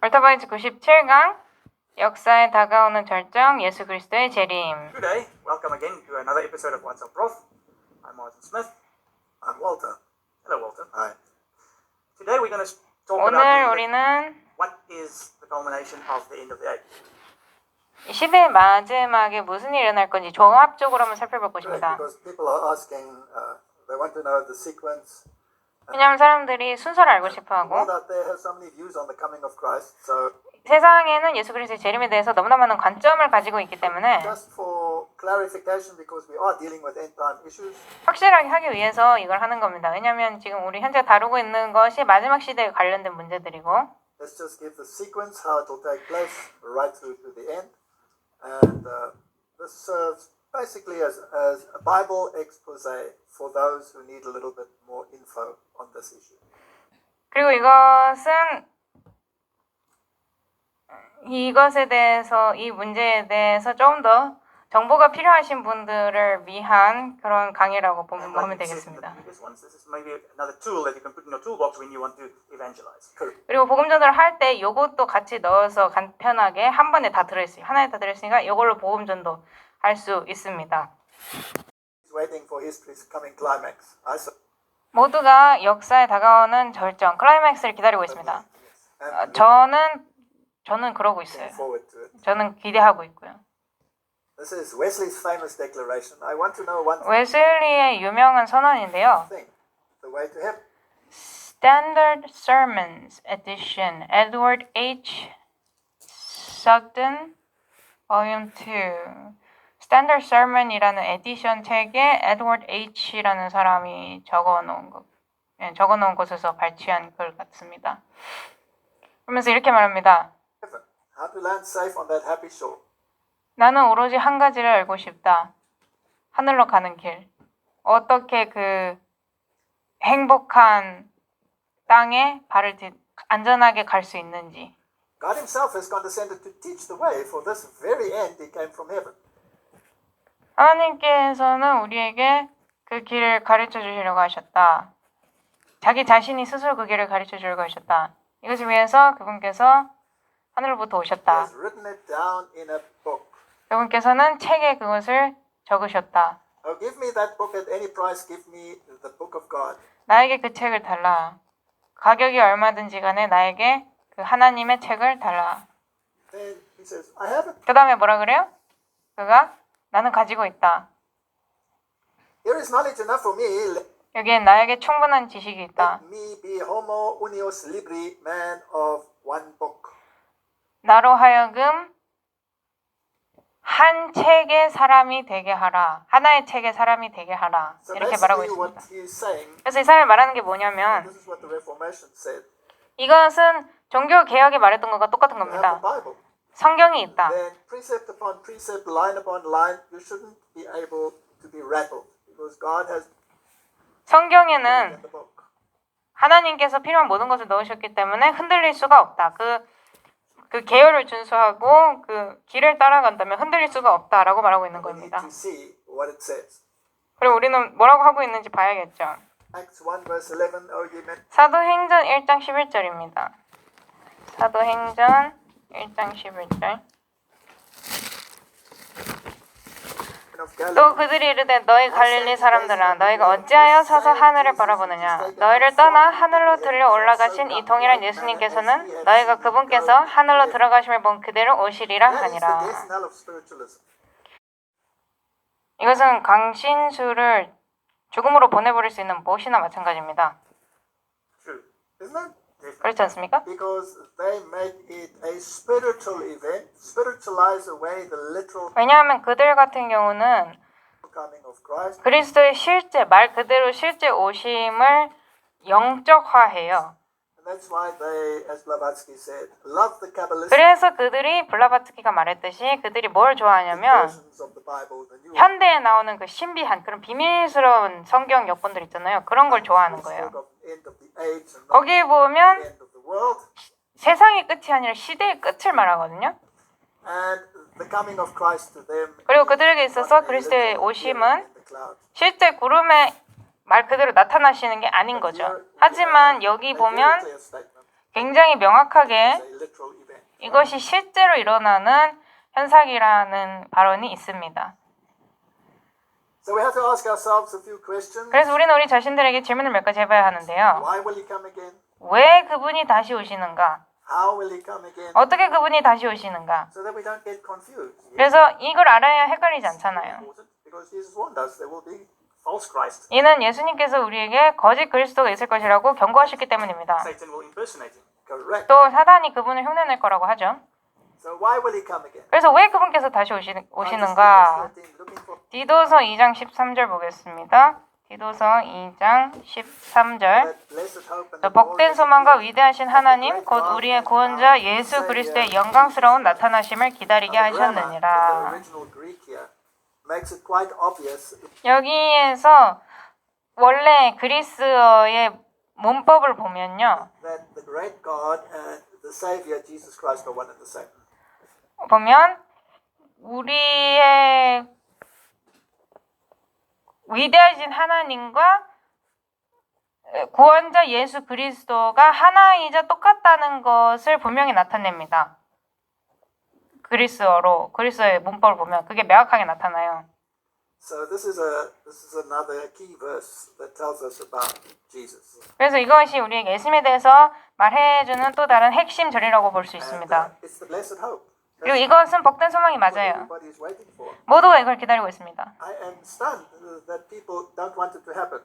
벌터바이트 97강 역사에 다가오는 절정 예수 그리스도의 재림. Good day. Welcome again to another episode of What's Up Prof. I'm Martin Smith. I'm Walter. Hello, Walter. Hi. Today we're going to talk 오늘 about 우리는 what is the culmination of the end of the age. 시대의 마지막에 무슨 일이 일어날 건지 종합적으로 한번 살펴볼 Correct, 것입니다. because people are asking, they want to know the sequence. 왜냐하면 사람들이 순서를 알고 The 싶어하고 world out there has so many views on the coming of Christ. So 세상에는 예수 그리스도의 재림에 대해서 너무나 많은 관점을 가지고 있기 때문에 just for clarification, because we are dealing with end time issues, 확실하게 하기 위해서 이걸 하는 겁니다. 왜냐하면 지금 우리 현재 다루고 있는 것이 마지막 시대에 관련된 문제들이고 let's just give the sequence, how it will take place, right through to the end. And this serves basically as a Bible expose for those who need a little bit more info on this issue. 그리고 이것에 대해서 이 문제에 대해서 좀 더 정보가 필요하신 분들을 위한 그런 강의라고 And 보면 like we said in the 되겠습니다. previous ones, this is maybe another tool that you can put in your toolbox when you want to evangelize. 그리고 복음 전도를 할 때 요것도 같이 넣어서 간편하게 한 번에 다 들어있어요. 하나에 다 들어있으니까 이걸로 복음 전도 할 수 있습니다. He's waiting for history's coming climax. 모두가 역사에 다가오는 절정, 클라이맥스를 기다리고 있습니다. And 저는 그러고 있어요. looking forward to it. 저는 기대하고 있고요. This is Wesley's famous declaration. I want to know one 웨슬리의 유명한 선언인데요. thing. The way to heaven. Standard Sermons Edition, Edward H. Sugden, Volume 2. Standard Sermon이라는 에디션 책에 에드워드 H라는 사람이 적어놓은 곳에서 발췌한 글 같습니다. 그러면서 이렇게 말합니다. Heaven. How to land safe on that happy shore. 나는 오로지 한 가지를 알고 싶다. 하늘로 가는 길. 어떻게 그 행복한 땅에 안전하게 갈 수 있는지. God himself has condescended to teach the way. For this very end he came from heaven. 하나님께서는 우리에게 그 길을 가르쳐 주시려고 하셨다. 자기 자신이 스스로 그 길을 가르쳐 주려고 하셨다. 이것을 위해서 그분께서 하늘로부터 He 오셨다. has written it down in a book. 그분께서는 책에 그것을 적으셨다. Oh, give me that book at any price. Give me the book of God. 나에게 그 책을 달라. 가격이 얼마든지 간에 나에게 그 하나님의 책을 달라. Then he says, I have it. 그 다음에 뭐라 그래요? 그가 나는 가지고 있다. Here is knowledge enough for me. 여기에 나에게 충분한 지식이 있다. Let me be homo unius libri, man of one book. 나로 하여금 한 책의 사람이 되게 하라. 하나의 책의 사람이 되게 하라. So 이렇게 말하고 basically 있습니다. what he is saying, 그래서 이 사람이 말하는 게 뭐냐면 this is what the Reformation said. 이것은 종교 개혁이 말했던 것과 똑같은 You have 겁니다. the Bible. 성경이 있다. Then precept upon precept, line upon line, you shouldn't be able to be rattled because God has 성경에는 written the book. 하나님께서 필요한 모든 것을 넣으셨기 때문에 흔들릴 수가 없다. 그 계율을 준수하고 그 길을 따라간다면 흔들릴 수가 없다라고 말하고 있는 We need 겁니다. to see what it says. 그리고 우리는 뭐라고 하고 있는지 봐야겠죠. Acts 1 verse 11, oh ye men 사도행전 1장 11절입니다. 사도행전 1장 11절. of Galilee. 또 그들이 이르되 너희 갈릴리 사람들아 너희가 어찌하여 서서 하늘을 바라보느냐 너희를 떠나 하늘로 들려 올라가신 이 동일한 예수님께서는 너희가 그분께서 하늘로 들어가심을 본 그대로 오시리라 That is the 하니라. death knell of spiritualism. 이것은 강신수를 죽음으로 보내버릴 수 있는 무엇이나 마찬가지입니다. True. Isn't it? 그렇지 않습니까? Because they make it a spiritual event, spiritualize away the literal 왜냐하면 그들 같은 경우는 coming of Christ. 그리스도의 실제 말 그대로 실제 오심을 영적화해요. And that's why they, as Blavatsky said, love the Kabbalistic 그래서 그들이 블라바츠키가 말했듯이 그들이 뭘 좋아하냐면 versions of the Bible, the New 현대에 나오는 그 신비한 그런 비밀스러운 성경 역본들 있잖아요. 그런 걸 좋아하는 거예요. spoke of the end of the age and not 거기에 the 보면 end of the world. 세상의 끝이 아니라 시대의 끝을 말하거든요. And the coming of Christ to them. 그리고 그들에게 is 있어서 not a 그리스도의 literal 오심은 appearing in the clouds. 실제 구름에 말 그대로 나타나시는 게 아닌 거죠. 하지만 여기 보면 A very clear statement. 굉장히 명확하게 It's a literal 이것이 실제로 일어나는 현상이라는 발언이 있습니다. So we have to ask ourselves a few questions. 그래서 우리는 우리 자신들에게 질문을 몇 가지 해봐야 하는데요. Why will he come again? 왜 그분이 다시 오시는가? How will he come again? 어떻게 그분이 다시 오시는가? So that we don't get confused. 그래서 이걸 알아야 헷갈리지 않잖아요. Important because Jesus warned us there will be False Christ. 이는 예수님께서 우리에게 거짓 그리스도가 있을 것이라고 경고하셨기 때문입니다. Satan will impersonate him. correct. 또 사단이 그분을 흉내낼 거라고 하죠. So why will he come again? 그래서 왜 그분께서 다시 오시는가? 디도서 2장 13절 보겠습니다. 디도서 2장 13절. 또 복된 소망과 위대하신 하나님 곧 우리의 구원자 예수 그리스도의 영광스러운 나타나심을 기다리게 하셨느니라. 여기에서 원래 그리스어의 문법을 보면요. 보면 우리의 위대하신 하나님과 구원자 예수 그리스도가 하나이자 똑같다는 것을 분명히 나타냅니다. 그리스어의 문법을 보면 그게 명확하게 나타나요. So this is another key verse that tells us about Jesus. 그래서 이것이 우리에게 예수님에 대해서 말해주는 또 다른 핵심 절이라고 볼 수 있습니다. It's the blessed hope. 그리고 이것은 복된 소망이 What 맞아요. everybody is waiting for. 모두가 이걸 기다리고 있습니다. I am stunned that people don't want it to happen.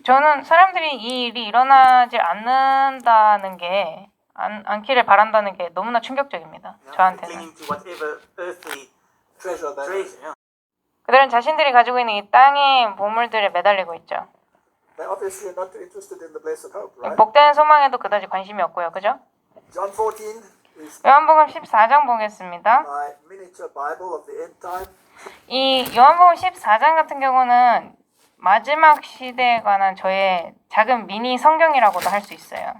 저는 사람들이 이 일이 일어나지 않는다는 게 않기를 바란다는 게 너무나 충격적입니다. 저한테는. Clinging to whatever earthly Treasure that treasure. Yeah. 그들은 자신들이 가지고 있는 이 땅의 보물들에 매달리고 있죠. they obviously are not interested in the blessed hope, right? 복된 소망에도 그다지 관심이 없고요. 그죠? John 14 is 요한복음 14장 보겠습니다. my miniature Bible of the end time. 이 요한복음 14장 같은 경우는 마지막 시대에 관한 저의 작은 미니 성경이라고도 할 수 있어요.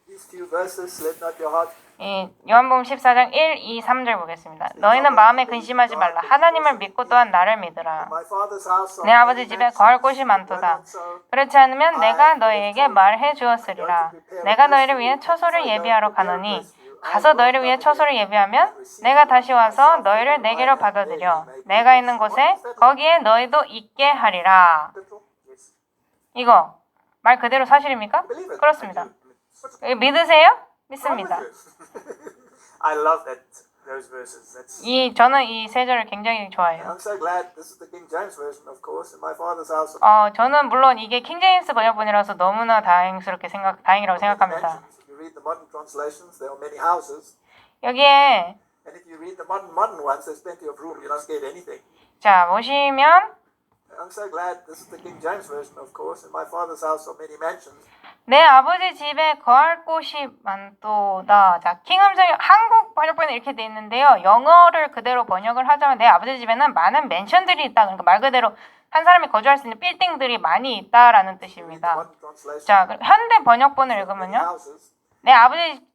These few verses, let not your heart 이 요한복음 14장 1, 2, 3절 보겠습니다. 너희는 마음에 근심하지 말라. 하나님을 믿고 또한 나를 믿으라. my father's house. 내 아버지 집에 거할 곳이 많도다. 그렇지 않으면 내가 너희에게 말해 주었으리라. 내가 너희를 위해 처소를 예비하러 가노니 가서 너희를 위해 처소를 예비하면 내가 다시 와서 너희를 내게로 받아들여 내가 있는 곳에 거기에 너희도 있게 하리라. 이거 말 그대로 사실입니까? 그렇습니다. 믿으세요? 믿습니다. I love those verses. 저는 이 세 절을 굉장히 좋아해요. I'm so glad this is the King James version, of course. In my father's house. 저는 물론 이게 킹제임스 번역본이라서 너무나 다행이라고 생각합니다. If you read the modern translations, there are many houses, 여기에 and if you read the modern ones, there's plenty of room. You don't get anything. 자 보시면 I'm so glad this is the King James version, of course. In my father's house are many mansions. 내 아버지 집에 거할 곳이 많도다. 자, 킹음성이 한국 번역본에 이렇게 돼 있는데요. 영어를 그대로 번역을 하자면 내 아버지 집에는 많은 맨션들이 있다. 그러니까 말 그대로 한 사람이 거주할 수 있는 빌딩들이 많이 있다라는 뜻입니다. Modern translation. 자, 현대 번역본을 읽으면요. Houses. 내 아버지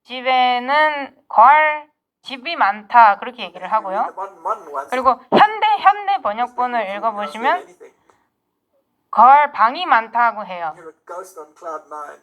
집에는 거할 집이 많다. 그렇게 얘기를 하고요. The modern ones. 그리고 현대 번역본을 읽어보시면 거할 방이 많다고 해요. You're a ghost on cloud nine.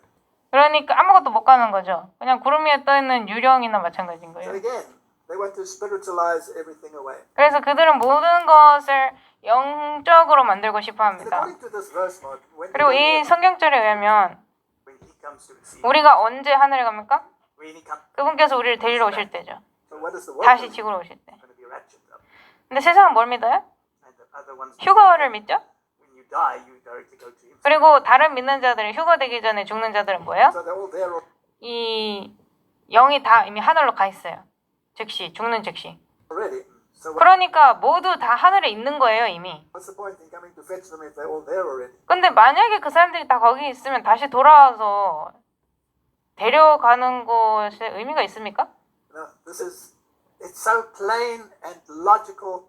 그러니까 아무것도 못 가는 거죠. 그냥 구름 위에 떠 있는 유령이나 마찬가지인 So 거예요. again, they want to spiritualize everything away. 그래서 그들은 모든 것을 영적으로 만들고 싶어 And 합니다. according to this verse, Mark, when 그리고 이 성경절에 의하면 When he comes to receive, 우리가 언제 하늘에 갑니까? when he comes, 그분께서 우리를 데리러 오실 때죠. so what is the word? 다시 지구로 오실 때. going to be raptured up. 근데 세상은 뭘 믿어요? And the other ones, 휴거를 믿죠? when you die, you directly go to him. 그리고 다른 믿는 자들이 휴거되기 전에 죽는 자들은 뭐예요? So they're all there 이 영이 다 이미 하늘로 가 있어요. 즉시 죽는 즉시. already. So 그러니까 모두 다 하늘에 있는 거예요 이미. what's the point in coming to fetch them if they're all there already? 근데 만약에 그 사람들이 다 거기 있으면 다시 돌아와서 데려가는 것에 의미가 있습니까? No, it's so plain and logical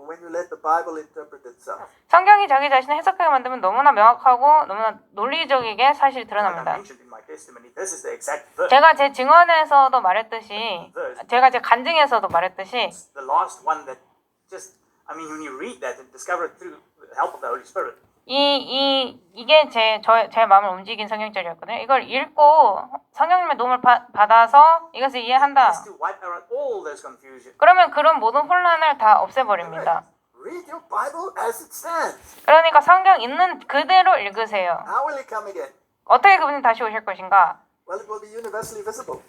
when you let the Bible interpret itself. 성경이 자기 자신을 해석하게 만들면 너무나 명확하고 너무나 논리적이게 사실이 Like I 드러납니다. mentioned in my testimony, this is the exact verse. 제가 제 증언에서도 말했듯이 제가 제 간증에서도 말했듯이 The last one that just, I mean, when you read that and discover it through the help of the Holy Spirit, 이게 제 마음을 움직인 성경절이었거든요. 이걸 읽고 성령님의 도움을 받아서 이것을 이해한다. is to wipe out all those confusion. 그러면 그런 모든 혼란을 다 없애버립니다. Read your Bible as it stands. 그러니까 성경 있는 그대로 읽으세요. How will he come again? 어떻게 그분이 다시 오실 것인가? Well, it will be universally visible.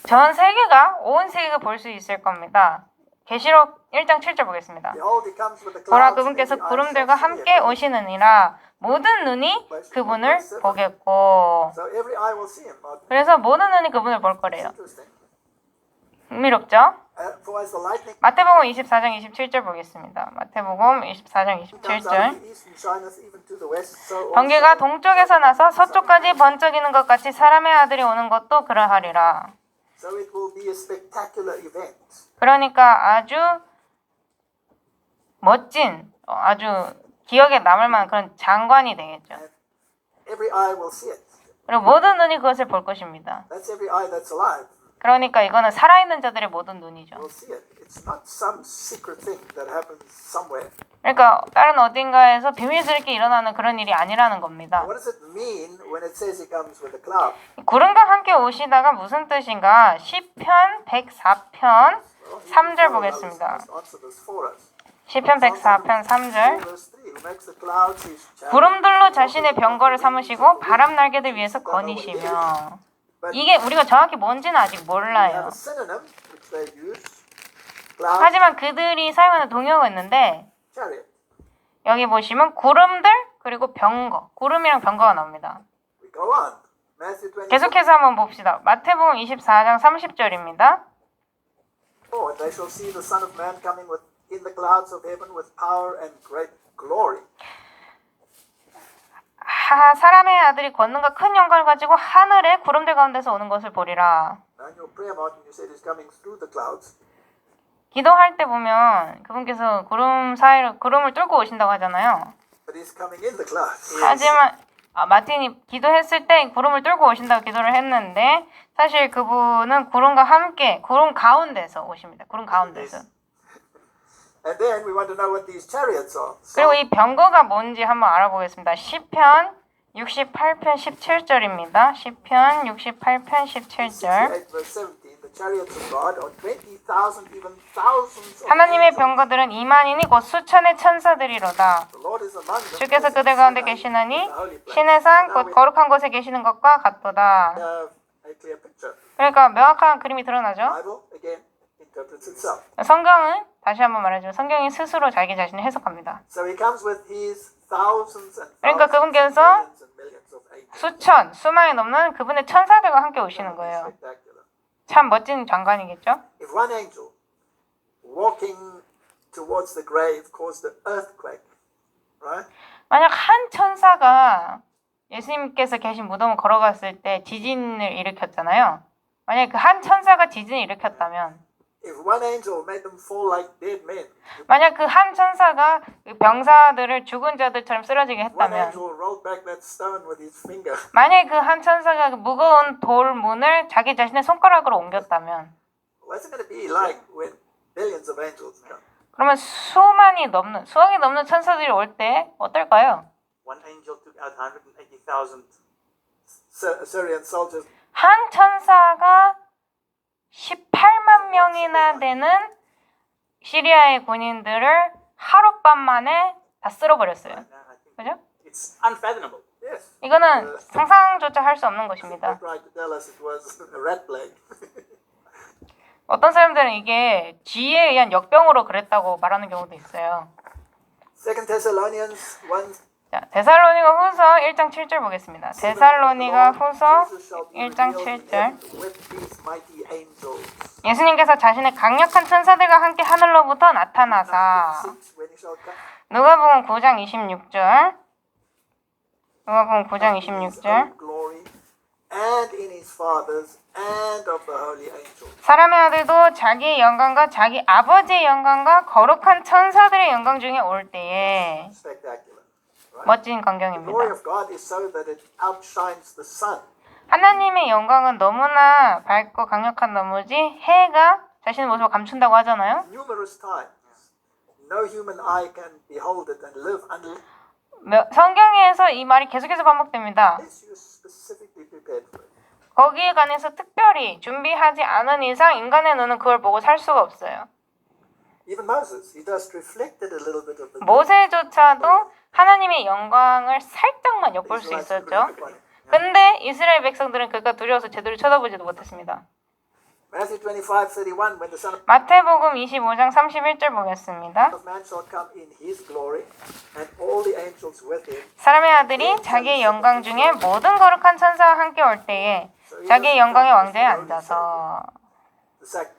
전 세계가 온 세계가 볼 수 있을 겁니다. 계시록 1장 7절 보겠습니다. Behold, he comes with the 보라 clouds, 그분께서 and the eyes 구름들과 shall see 함께 him. 오시느니라 모든 눈이 그분을 보겠고 So every eye will see him. 그래서 모든 눈이 그분을 볼 거래요. Interesting. 흥미롭죠? For as the lightning 마태복음 24장 27절 보겠습니다. 마태복음 24장 comes out of 27절 the east and shineth even to the west, so 번개가 also 동쪽에서 나서 서쪽까지 번쩍이는 것 같이 사람의 아들이 오는 것도 그러하리라. So it will be a spectacular event. 그러니까 아주 멋진 아주 기억에 남을 만한 그런 장관이 되겠죠. Every eye will see it. 그리고 모든 눈이 그것을 볼 것입니다. That's every eye that's alive 그러니까 이거는 살아있는 자들의 모든 눈이죠. will see it. It's not some secret thing that happens somewhere. 그러니까 다른 어딘가에서 비밀스럽게 일어나는 그런 일이 아니라는 겁니다. What does it mean when it says he comes with a cloud? 구름과 함께 오시다가 무슨 뜻인가? 시편 104편 3절 보겠습니다. Answer this for us. 시편 104편 3절 Verse 3, who makes the clouds his chariot. 구름들로 자신의 병거를 삼으시고 바람 날개들 위에서 거니시며 이게 우리가 정확히 뭔지는 아직 They have 몰라요. a synonym which they use. Cloud, 하지만 그들이 사용하는 동요가 있는데 chariot. 여기 보시면 구름들 그리고 병거 구름이랑 병거가 나옵니다. We go on. Matthew 24. 계속해서 한번 봅시다. 마태복음 24장 30절입니다. Oh, and they shall see the Son of Man coming with in the clouds of heaven with power and great glory. 사람의 아들이 권능과 큰 영광을 가지고 하늘의 구름들 가운데서 오는 것을 보리라. Now in your prayer, Martin, you said he's coming through the clouds. 기도할 때 보면 그분께서 구름 사이로 구름을 뚫고 오신다고 하잖아요. But he's coming in the clouds. 하지만 마틴이 기도했을 때 구름을 뚫고 오신다고 기도를 했는데 사실 그분은 구름과 함께 구름 가운데서 오십니다. 구름 가운데서. And then we want to know what these chariots are. 그리고 이 병거가 뭔지 한번 알아보겠습니다. 시편 68편 17절입니다. 시편 68편 17절. 68 verse 17. The chariots of God are 20,000, even thousands of 하나님의 angels. 병거들은 이만이니 곧 수천의 천사들이로다. The Lord is among them. 주께서 그들 가운데 계시나니 신의 산 곧 거룩한 곳에 계시는 것과 같도다. A clear picture. 그러니까 명확한 그림이 드러나죠. Bible again interprets itself. 성경은 다시 한번 말해주면 성경이 스스로 자기 자신을 해석합니다. So he comes with his thousands and 그러니까 thousands and 그분께서 millions and millions of angels. 수천, 수만이 넘는 그분의 천사들과 함께 오시는 거예요. Spectacular. 참 멋진 장관이겠죠? If one angel walking towards the grave caused an earthquake, right? 만약 한 천사가 예수님께서 계신 무덤을 걸어갔을 때 지진을 일으켰잖아요. 만약 그 한 천사가 지진을 일으켰다면 If one angel made them fall like dead men, 만약 그 한 천사가 그 병사들을 죽은 자들처럼 쓰러지게 one 했다면 angel rolled back that stone with his finger. 만약 그 한 천사가 그 무거운 돌문을 자기 자신의 손가락으로 옮겼다면 What's it going to be like when billions of angels come? 그러면 수억이 넘는 천사들이 올 때 어떨까요? One angel took out 180,000. Syrian soldiers. 한 천사가 18만 명이나 되는 시리아의 군인들을 하룻밤 만에 다 쓸어버렸어요. I think 그죠? it's unfathomable. Yes. 이거는 상상조차 할 수 없는 것입니다. They tried to tell us it was a rat plague. 어떤 사람들은 이게 지혜에 의한 역병으로 그랬다고 말하는 경우도 있어요. 2 Thessalonians 1. 자, 데살로니가 후서 1장 7절 보겠습니다. 데살로니가 후서 1장 7절. 예수님께서 자신의 강력한 천사들과 함께 하늘로부터 나타나사 누가복음 9장 26절 누가복음 9장 26절 사람의 아들도 자기의 영광과 자기 아버지의 영광과 거룩한 천사들의 영광 중에 올 때에 멋진 광경입니다. 하나님의 영광은 너무나 밝고 강력한 나머지 해가 자신의 모습을 감춘다고 하잖아요. 성경에서 이 말이 계속해서 반복됩니다. unless you're specifically prepared for it. 거기에 관해서 특별히 준비하지 않은 이상 인간의 눈은 그걸 보고 살 수가 없어요. Even Moses, he just reflected a little bit of the 모세조차도 하나님의 영광을 살짝만 엿볼 수 Israelites couldn't 있었죠. look upon it. 근데 이스라엘 백성들은 그가 두려워서 제대로 쳐다보지도 못했습니다. Matthew 25:31, when the Son 마태복음 25장 31절 보겠습니다. of Man shall come in his glory, and all the angels with him. 사람의 아들이 자기의 영광 중에 모든 거룩한 천사와 함께 올 때에 자기의 영광의 왕좌에 앉아서 The sac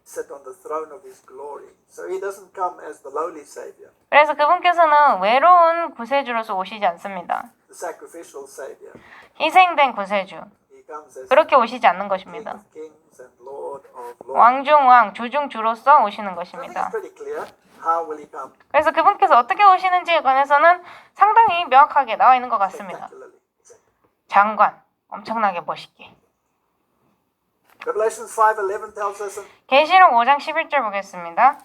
sit on the throne of his glory. So he doesn't come as the lowly savior, 그래서 그분께서는 외로운 구세주로서 오시지 않습니다. the sacrificial savior. 희생된 구세주. He comes as 그렇게 오시지 않는 King 것입니다. of kings and Lord of lords. 왕중왕, 주중주로서 오시는 I think 것입니다. it's pretty clear. How will he come? 그래서 그분께서 어떻게 오시는지에 관해서는 상당히 명확하게 나와 있는 것 같습니다. Spectacularly. Exactly. 장관, 엄청나게 멋있게. Revelation 5:11 tells us 계시록 5장 11절 보겠습니다.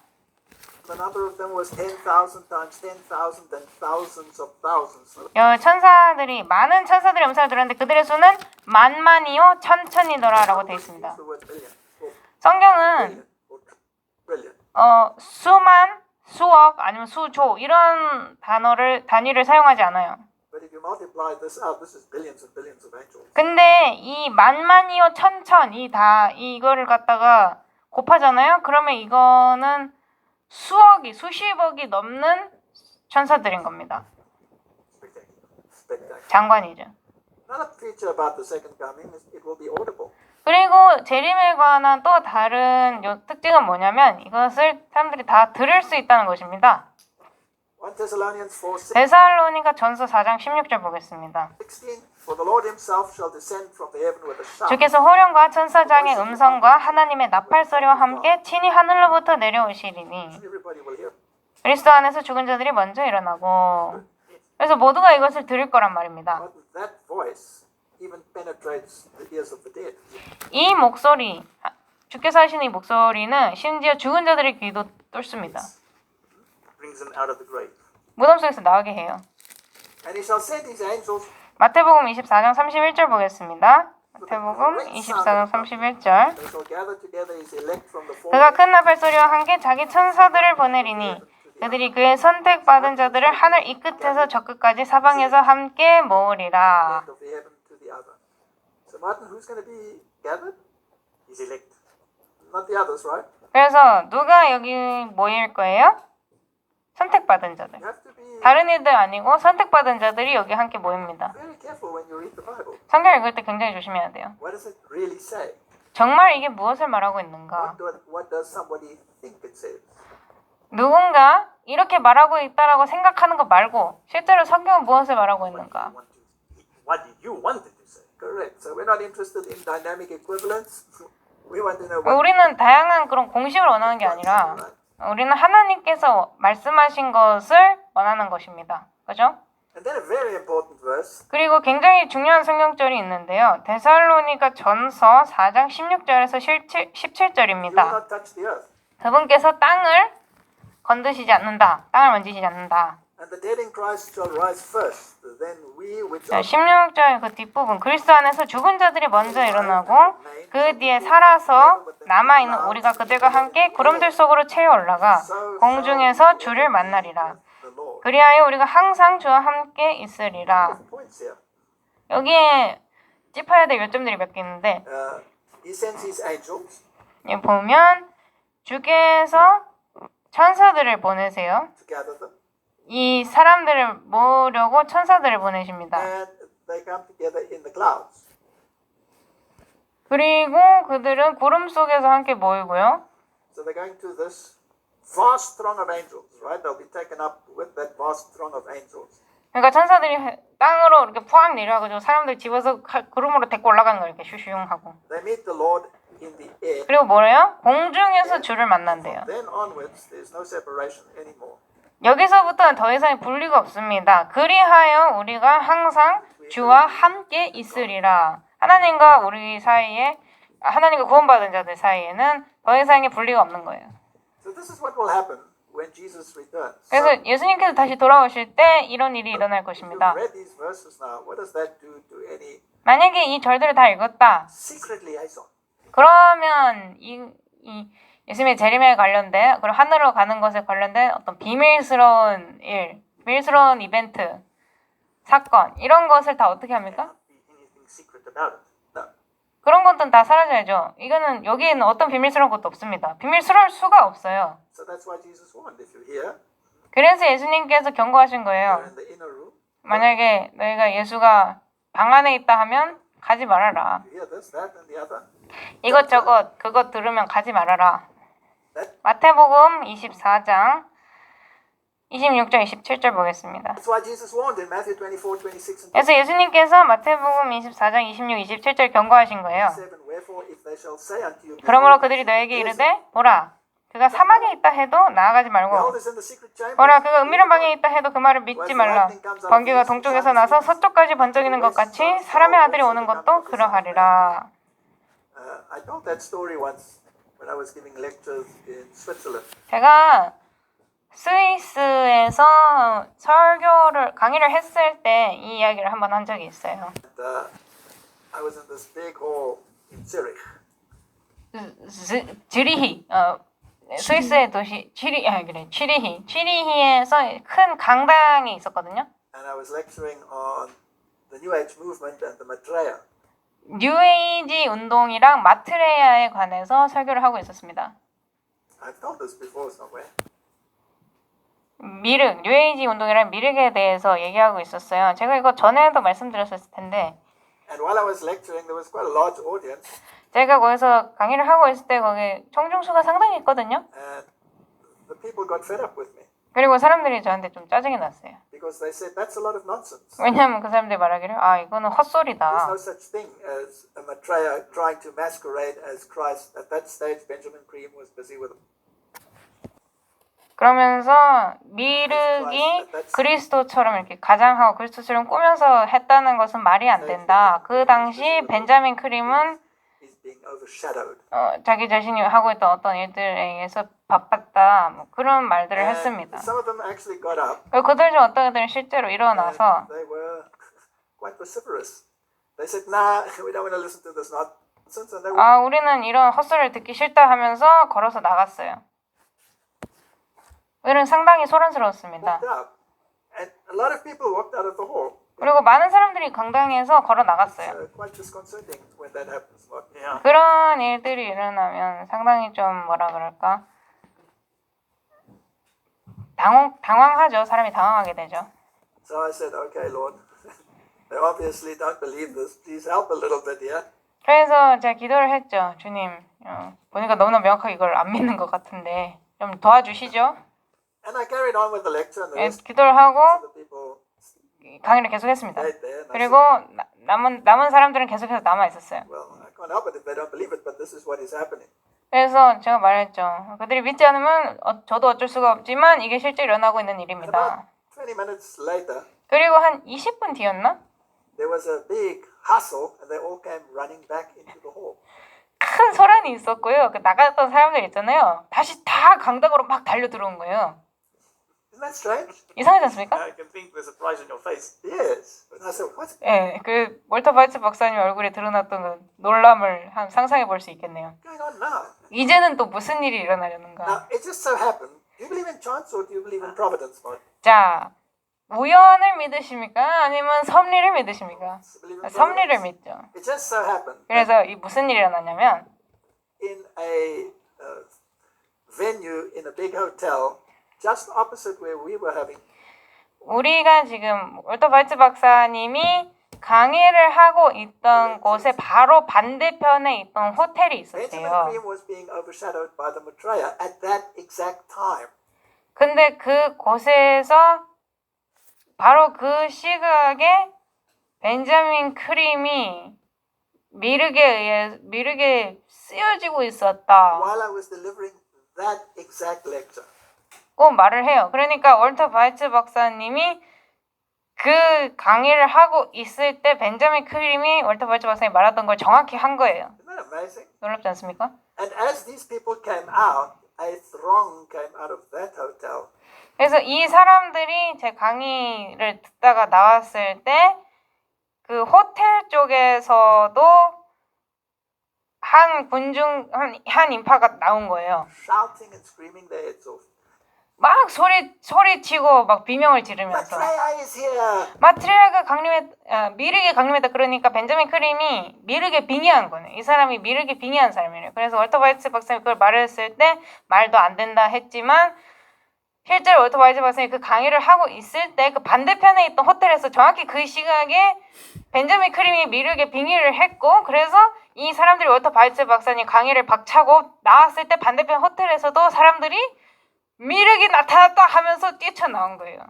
the number of them was 10,000 times 10,000 and thousands of thousands. 천사들이 많은 천사들의 음성을 들었는데 그들의 수는 만만이요 천천이더라라고 되어 있습니다. Use the word billion or 성경은 billion or trillion. 수만, 수억 아니면 수조 이런 단위를 사용하지 않아요. But if you multiply this out, this is billions and billions of angels. 근데 이 만만이요 천천 이거를 갖다가 곱하잖아요. 그러면 이거는 수억이 수십억이 넘는 천사들인 겁니다. Spectacular. Spectacular. 장관이죠. Another feature about the second coming is it will be audible. 그리고 재림에 관한 또 다른 특징은 뭐냐면 이것을 사람들이 다 들을 수 있다는 것입니다. 1 Thessalonians 4:16 데살로니가 전서 4장 16절 보겠습니다. For the Lord himself shall descend from the heaven with a shout. 주께서 호령과 천사장의 음성과 하나님의 나팔 소리와 함께 친히 하늘로부터 내려오시리니 Everybody will hear. 그리스도 안에서 죽은 자들이 먼저 일어나고 그래서 모두가 이것을 들을 거란 말입니다. But that voice even penetrates the ears of the dead. 이 목소리 주께서 하시는 이 목소리는 심지어 죽은 자들의 귀도 뚫습니다. Brings them out of the grave. 무덤 속에서 나오게 해요. And he shall send his angels 마태복음 24장 31절 보겠습니다. 마태복음 24장 31절 they shall gather together his elect from the four 그가 큰 나팔 소리와 함께 자기 천사들을 보내리니 그들이 그의 선택받은 자들을 하늘 이 끝에서 저 끝까지 사방에서 함께 모으리라. end of the heaven to the other. So Martin, who's going to be gathered? His elect. Not the others, right? 그래서 누가 여기 모일 거예요? 선택받은 자들. You have to be 다른 이들 아니고 선택받은 자들이 여기 함께 모입니다. very careful when you read the Bible. 성경 읽을 때 굉장히 조심해야 돼요. What does it really say? 정말 이게 무엇을 말하고 있는가? What does somebody think it says? 누군가 이렇게 말하고 있다라고 생각하는 거 말고 실제로 성경은 무엇을 말하고 있는가? What do you want it to say? Correct. So we're not interested in dynamic equivalence. We want to know what 우리는 다양한 그런 공식을 원하는 게 아니라 우리는 하나님께서 말씀하신 것을 원하는 것입니다. 그죠? And then a very important verse. 그리고 굉장히 중요한 성경절이 있는데요. 데살로니가 전서 4장 16절에서 You will 17절입니다. not touch the earth. 그분께서 땅을 건드시지 않는다. 땅을 만지시지 않는다. And the dead in Christ shall rise first. Then we which 자, are 16절 그 뒷부분 그리스도 안에서 죽은 자들이 먼저 일어나고 그 뒤에 살아서 남아있는 우리가 그들과 함께 구름들 속으로 채워 올라가 공중에서 주를 만나리라. the Lord. 그리하여 우리가 항상 주와 함께 있으리라. Points here. 여기에 짚어야 될 요점들이 몇 개 있는데 He sends his angels 여기 보면 주께서 천사들을 보내세요. to gather them. 이 사람들을 모으려고 천사들을 보내십니다. And they come together in the clouds. 그리고 그들은 구름 속에서 함께 모이고요. So they're going to this vast throng of angels, right? They'll be taken up with that vast throng of angels. 그러니까 천사들이 땅으로 이렇게 푸악 내려와가지고 사람들 집어서 구름으로 데리고 올라가는 거예요. 이렇게 슈슝 하고. They meet the Lord in the air. 그리고 뭐래요? 공중에서 주를 만난대요. Then onwards, there's no separation anymore. 여기서부터는 더 이상의 분리가 없습니다. 그리하여 우리가 항상 주와 함께 있으리라. 하나님과 우리 사이에 하나님과 구원받은 자들 사이에는 더 이상의 분리가 없는 거예요. So this is what will happen when Jesus returns. So, 그래서 예수님께서 다시 돌아오실 때 이런 일이 일어날 if you've 것입니다. read these verses now, what does that do to any 만약에 이 절들을 다 읽었다. secret liaison? 그러면 이 예수님의 재림에 관련된 그리고 하늘로 가는 것에 관련된 어떤 비밀스러운 일, 비밀스러운 이벤트, 사건 이런 것을 다 어떻게 합니까? Not be anything secret about it. No. 그런 것들은 다 사라져야죠. 이거는 여기에는 어떤 비밀스러운 것도 없습니다. 비밀스러울 수가 없어요. So that's why Jesus warned. If you're here, 그래서 예수님께서 경고하신 you're 거예요. in the inner room, 만약에 너희가 예수가 방 안에 있다 하면 가지 말아라. you hear this, that, and the other. 이것저것 그것 들으면 가지 말아라. That, 마태복음 24장 26절 27절 보겠습니다. that's why Jesus warned in Matthew 24, 26, and 그래서 예수님께서 마태복음 24장 26, 27절 경고하신 거예요. 27. Wherefore, if they shall say unto you, 그러므로 그들이 너에게 이르되 보라 그가 사막에 있다 해도 나아가지 말고 behold, is in the secret chamber. 보라 그가 은밀한 방에 있다 해도 그 말을 믿지 말라. 번개가 동쪽에서 나서 서쪽까지 번쩍이는 것 같이 사람의 아들이 오는 것도 그러하리라. I told that story once when I was giving lectures in Switzerland. 제가 스위스에서 강의를 했을 때 이 이야기를 한번 한 적이 있어요. And, I was in this big hall in Zurich. 즈리히 스위스의 도시 취리히에서 큰 강당이 있었거든요. And I was lecturing on the New Age movement and the Maitreya. 뉴에이지 운동이랑 마트레야에 관해서 설교를 하고 있었습니다. I've told this before somewhere. 뉴에이지 운동이랑 미륵에 대해서 얘기하고 있었어요. 제가 이거 전에도 말씀드렸을 텐데 And while I was lecturing, there was quite a large audience. 제가 거기서 강의를 하고 있을 때 거기 청중수가 상당히 있거든요. And the people got fed up with me 그리고 사람들이 저한테 좀 짜증이 났어요. because they said that's a lot of nonsense. 왜냐하면 그 사람들이 말하기를 이거는 There's 헛소리다. no such thing as a Maitreya trying to masquerade as Christ. At that stage, Benjamin Cream was busy with 그러면서 미륵이 그리스도처럼 이렇게 가장하고 그리스도처럼 꾸며서 했다는 것은 말이 안 된다. 그 당시 벤자민 크림은 he's being overshadowed. 자기 자신이 하고 있던 어떤 일들에 의해서 바빴다. 뭐 그런 말들을 And 했습니다. some of them actually got up. 그리고 그들 중 어떤 애들은 실제로 일어나서 And they were quite vociferous. They said, "Nah, we don't want to listen to this nonsense." And they were 우리는 이런 헛소리를 듣기 싫다 하면서 걸어서 나갔어요. 우리는 상당히 소란스러웠습니다. walked out. And a lot of people walked out of the hall. 그리고 많은 사람들이 강당에서 걸어 나갔어요. Quite disconcerting when that happens. Mark. Yeah. 그런 일들이 일어나면 상당히 좀 뭐라 그럴까? 당황하죠. 사람이 당황하게 되죠. So I said, "Okay, Lord, they obviously don't believe this. Please help a little bit here." 그래서 제가 기도를 했죠. 주님, 보니까 너무나 명확하게 이걸 안 믿는 것 같은데 좀 도와주시죠. And I carried on with the lecture, and the rest 기도를 하고 of the people 강의를 계속했습니다. stayed there. And I 그리고 남은 사람들은 계속해서 남아 있었어요. said, "Well, I can't help it if they don't believe it, but this is what is happening." 그래서 제가 말했죠. 그들이 믿지 않으면 저도 어쩔 수가 없지만 이게 실제 일어나고 있는 And 일입니다. about 20 minutes later, 그리고 한 20분 뒤였나? there was a big hustle, and they all came running back into the hall. 큰 소란이 있었고요. 그 나갔던 사람들 있잖아요. 다시 다 강당으로 막 달려 들어온 거예요. Isn't that strange? 이상하지 않습니까? I can think the surprise on your face. Yes. And I said, "What?" 예, 그 월터 바이츠 박사님 얼굴에 드러났던 그 놀람을 상상해 볼 수 있겠네요. What's going on now? 이제는 또 무슨 일이 일어나려는가? Now, it just so happened. Do you believe in chance or do you believe in providence, Mark? 자, 우연을 믿으십니까? 아니면 섭리를 믿으십니까? Believe in 섭리를 providence. 믿죠. It just so happened that 그래서 이 무슨 일이 일어나냐면 in a venue in a big hotel just opposite where we were having 우리가 지금 월터 바이츠 박사님이 강의를 하고 있던 곳에 바로 반대편에 있던 호텔이 Benjamin 있었대요. Cream was being overshadowed by the Maitreya at that exact time. 근데 그 곳에서 바로 그 시각에 벤자민 크림이 미륵에 쓰여지고 있었다. While I was delivering that exact lecture. 꼭 말을 해요. 그러니까 월터 바이츠 박사님이 그 강의를 하고 있을 때 벤자민 크림이 월터 바이츠 박사님이 말하던 걸 정확히 한 거예요. Isn't that amazing? 놀랍지 않습니까? And as these people came out, a throng came out of that hotel. 그래서 이 사람들이 제 강의를 듣다가 나왔을 때 그 호텔 쪽에서도 한 인파가 나온 거예요. Shouting and screaming their heads off. 막 소리치고 막 비명을 지르면서 Maitreya is here! 마트레아가 미르게 강림했다. 그러니까 벤자민 크림이 미르게 빙의한 거네. 이 사람이 미르게 빙의한 사람이래요. 그래서 월터 바이츠 박사님이 그걸 말했을 때 말도 안 된다 했지만 실제로 월터 바이츠 박사님이 그 강의를 하고 있을 때 그 반대편에 있던 호텔에서 정확히 그 시각에 벤자민 크림이 미르게 빙의를 했고 그래서 이 사람들이 월터 바이츠 박사님 강의를 박차고 나왔을 때 반대편 호텔에서도 사람들이 미륵이 나타났다 하면서 뛰쳐나온 거예요.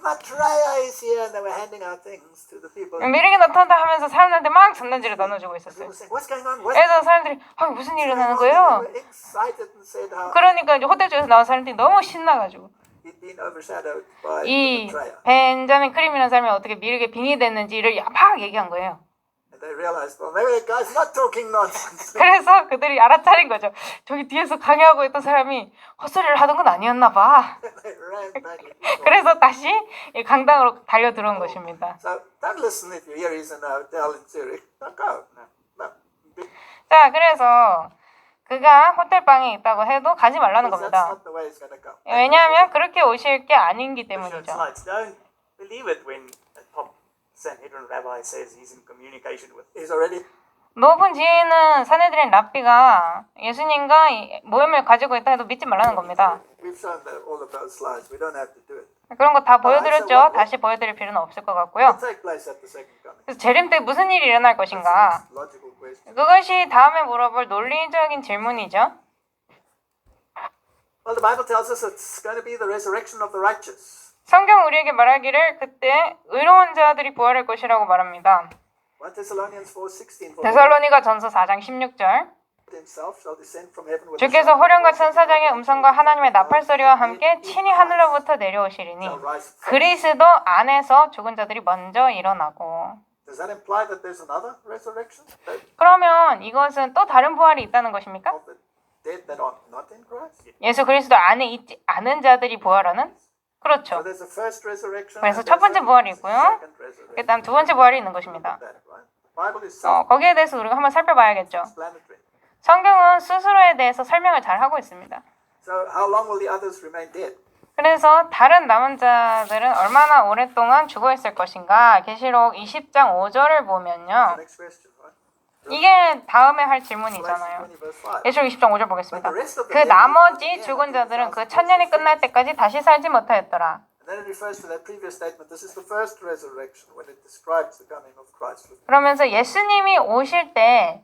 Maitreya is here! And they were handing out things to the people. 미륵이 나타났다 하면서 사람들한테 막 전단지를 나눠주고 있었어요. People saying, what's going on? What's 그래서 사람들이 무슨 일이 일어나는 They 거예요? were excited and said how 그러니까 이제 호텔 쪽에서 나온 사람들이 너무 신나가지고 he'd been overshadowed by 이 Maitreya. 벤자민 크림이라는 사람이 어떻게 미륵에 빙의됐는지를 막 얘기한 거예요. And they realized, well, maybe that guy's not talking nonsense. 그래서 그들이 알아차린 거죠. 저기 뒤에서 강의하고 있던 사람이 헛소리를 하던 건 아니었나 봐. They ran back and forth. 그래서 다시 이 강당으로 달려 들어온 것입니다. So don't listen if you hear he's in a hotel in Zurich. Don't go. No. 자, 그래서 그가 호텔방에 있다고 해도 가지 말라는 Because that's 겁니다. not the way he's going to go. 왜냐하면 그렇게 오실 게 아닌기 Shown 때문이죠. slides. Don't believe it when a top Sanhedrin rabbi says he's in communication with. He's already 높은 지혜 있는 사내들인 랍비가 예수님과 모임을 가지고 있다 해도 믿지 말라는 겁니다. We've shown all of those slides. We don't have to do it. 그런 거 다 보여드렸죠. 다시 보여드릴 필요는 없을 것 같고요. What take place at the second coming? 그래서 재림 때 무슨 일이 일어날 것인가? That's the next logical question. 그것이 다음에 물어볼 논리적인 질문이죠. Well, the Bible tells us it's going to be the resurrection of the righteous. 성경 우리에게 말하기를 그때 의로운 자들이 부활할 것이라고 말합니다. 1 Thessalonians 4:16. 데살로니가 전서 4장 16절 himself shall descend from heaven with 주께서 호령과 천사장의 음성과 하나님의 나팔소리와 함께 친히 하늘로부터 내려오시리니 그리스도 안에서 죽은 자들이 먼저 일어나고. Does that imply that there's another resurrection 그러면 이것은 또 다른 부활이 있다는 것입니까? of the dead that are not in Christ? 예수 그리스도 안에 있지 않은 자들이 부활하는? So 그렇죠. there's a first resurrection. 그래서 and 첫 there's 번째 a 부활이 있고요. second resurrection. 그다음 두 번째 부활이 있는 것입니다. That, right? The Bible is 거기에 대해서 우리가 한번 살펴봐야겠죠. self-explanatory. 성경은 스스로에 대해서 설명을 잘 하고 있습니다. So how long will the others remain dead? 그래서 다른 남은 자들은 얼마나 오랫동안 죽어 있을 것인가? 계시록 20장 5절을 보면요. Next question, right? 이게 다음에 할 Revelation 질문이잖아요. 20 verse 5. 계시록 20장 5절 보겠습니다. 그 나머지 죽은 자들은 그 천년이 끝날 때까지 다시 살지 못하였더라. And then it refers to that previous statement. This is the first resurrection when it describes the coming of Christ. 그러면서 예수님이 오실 때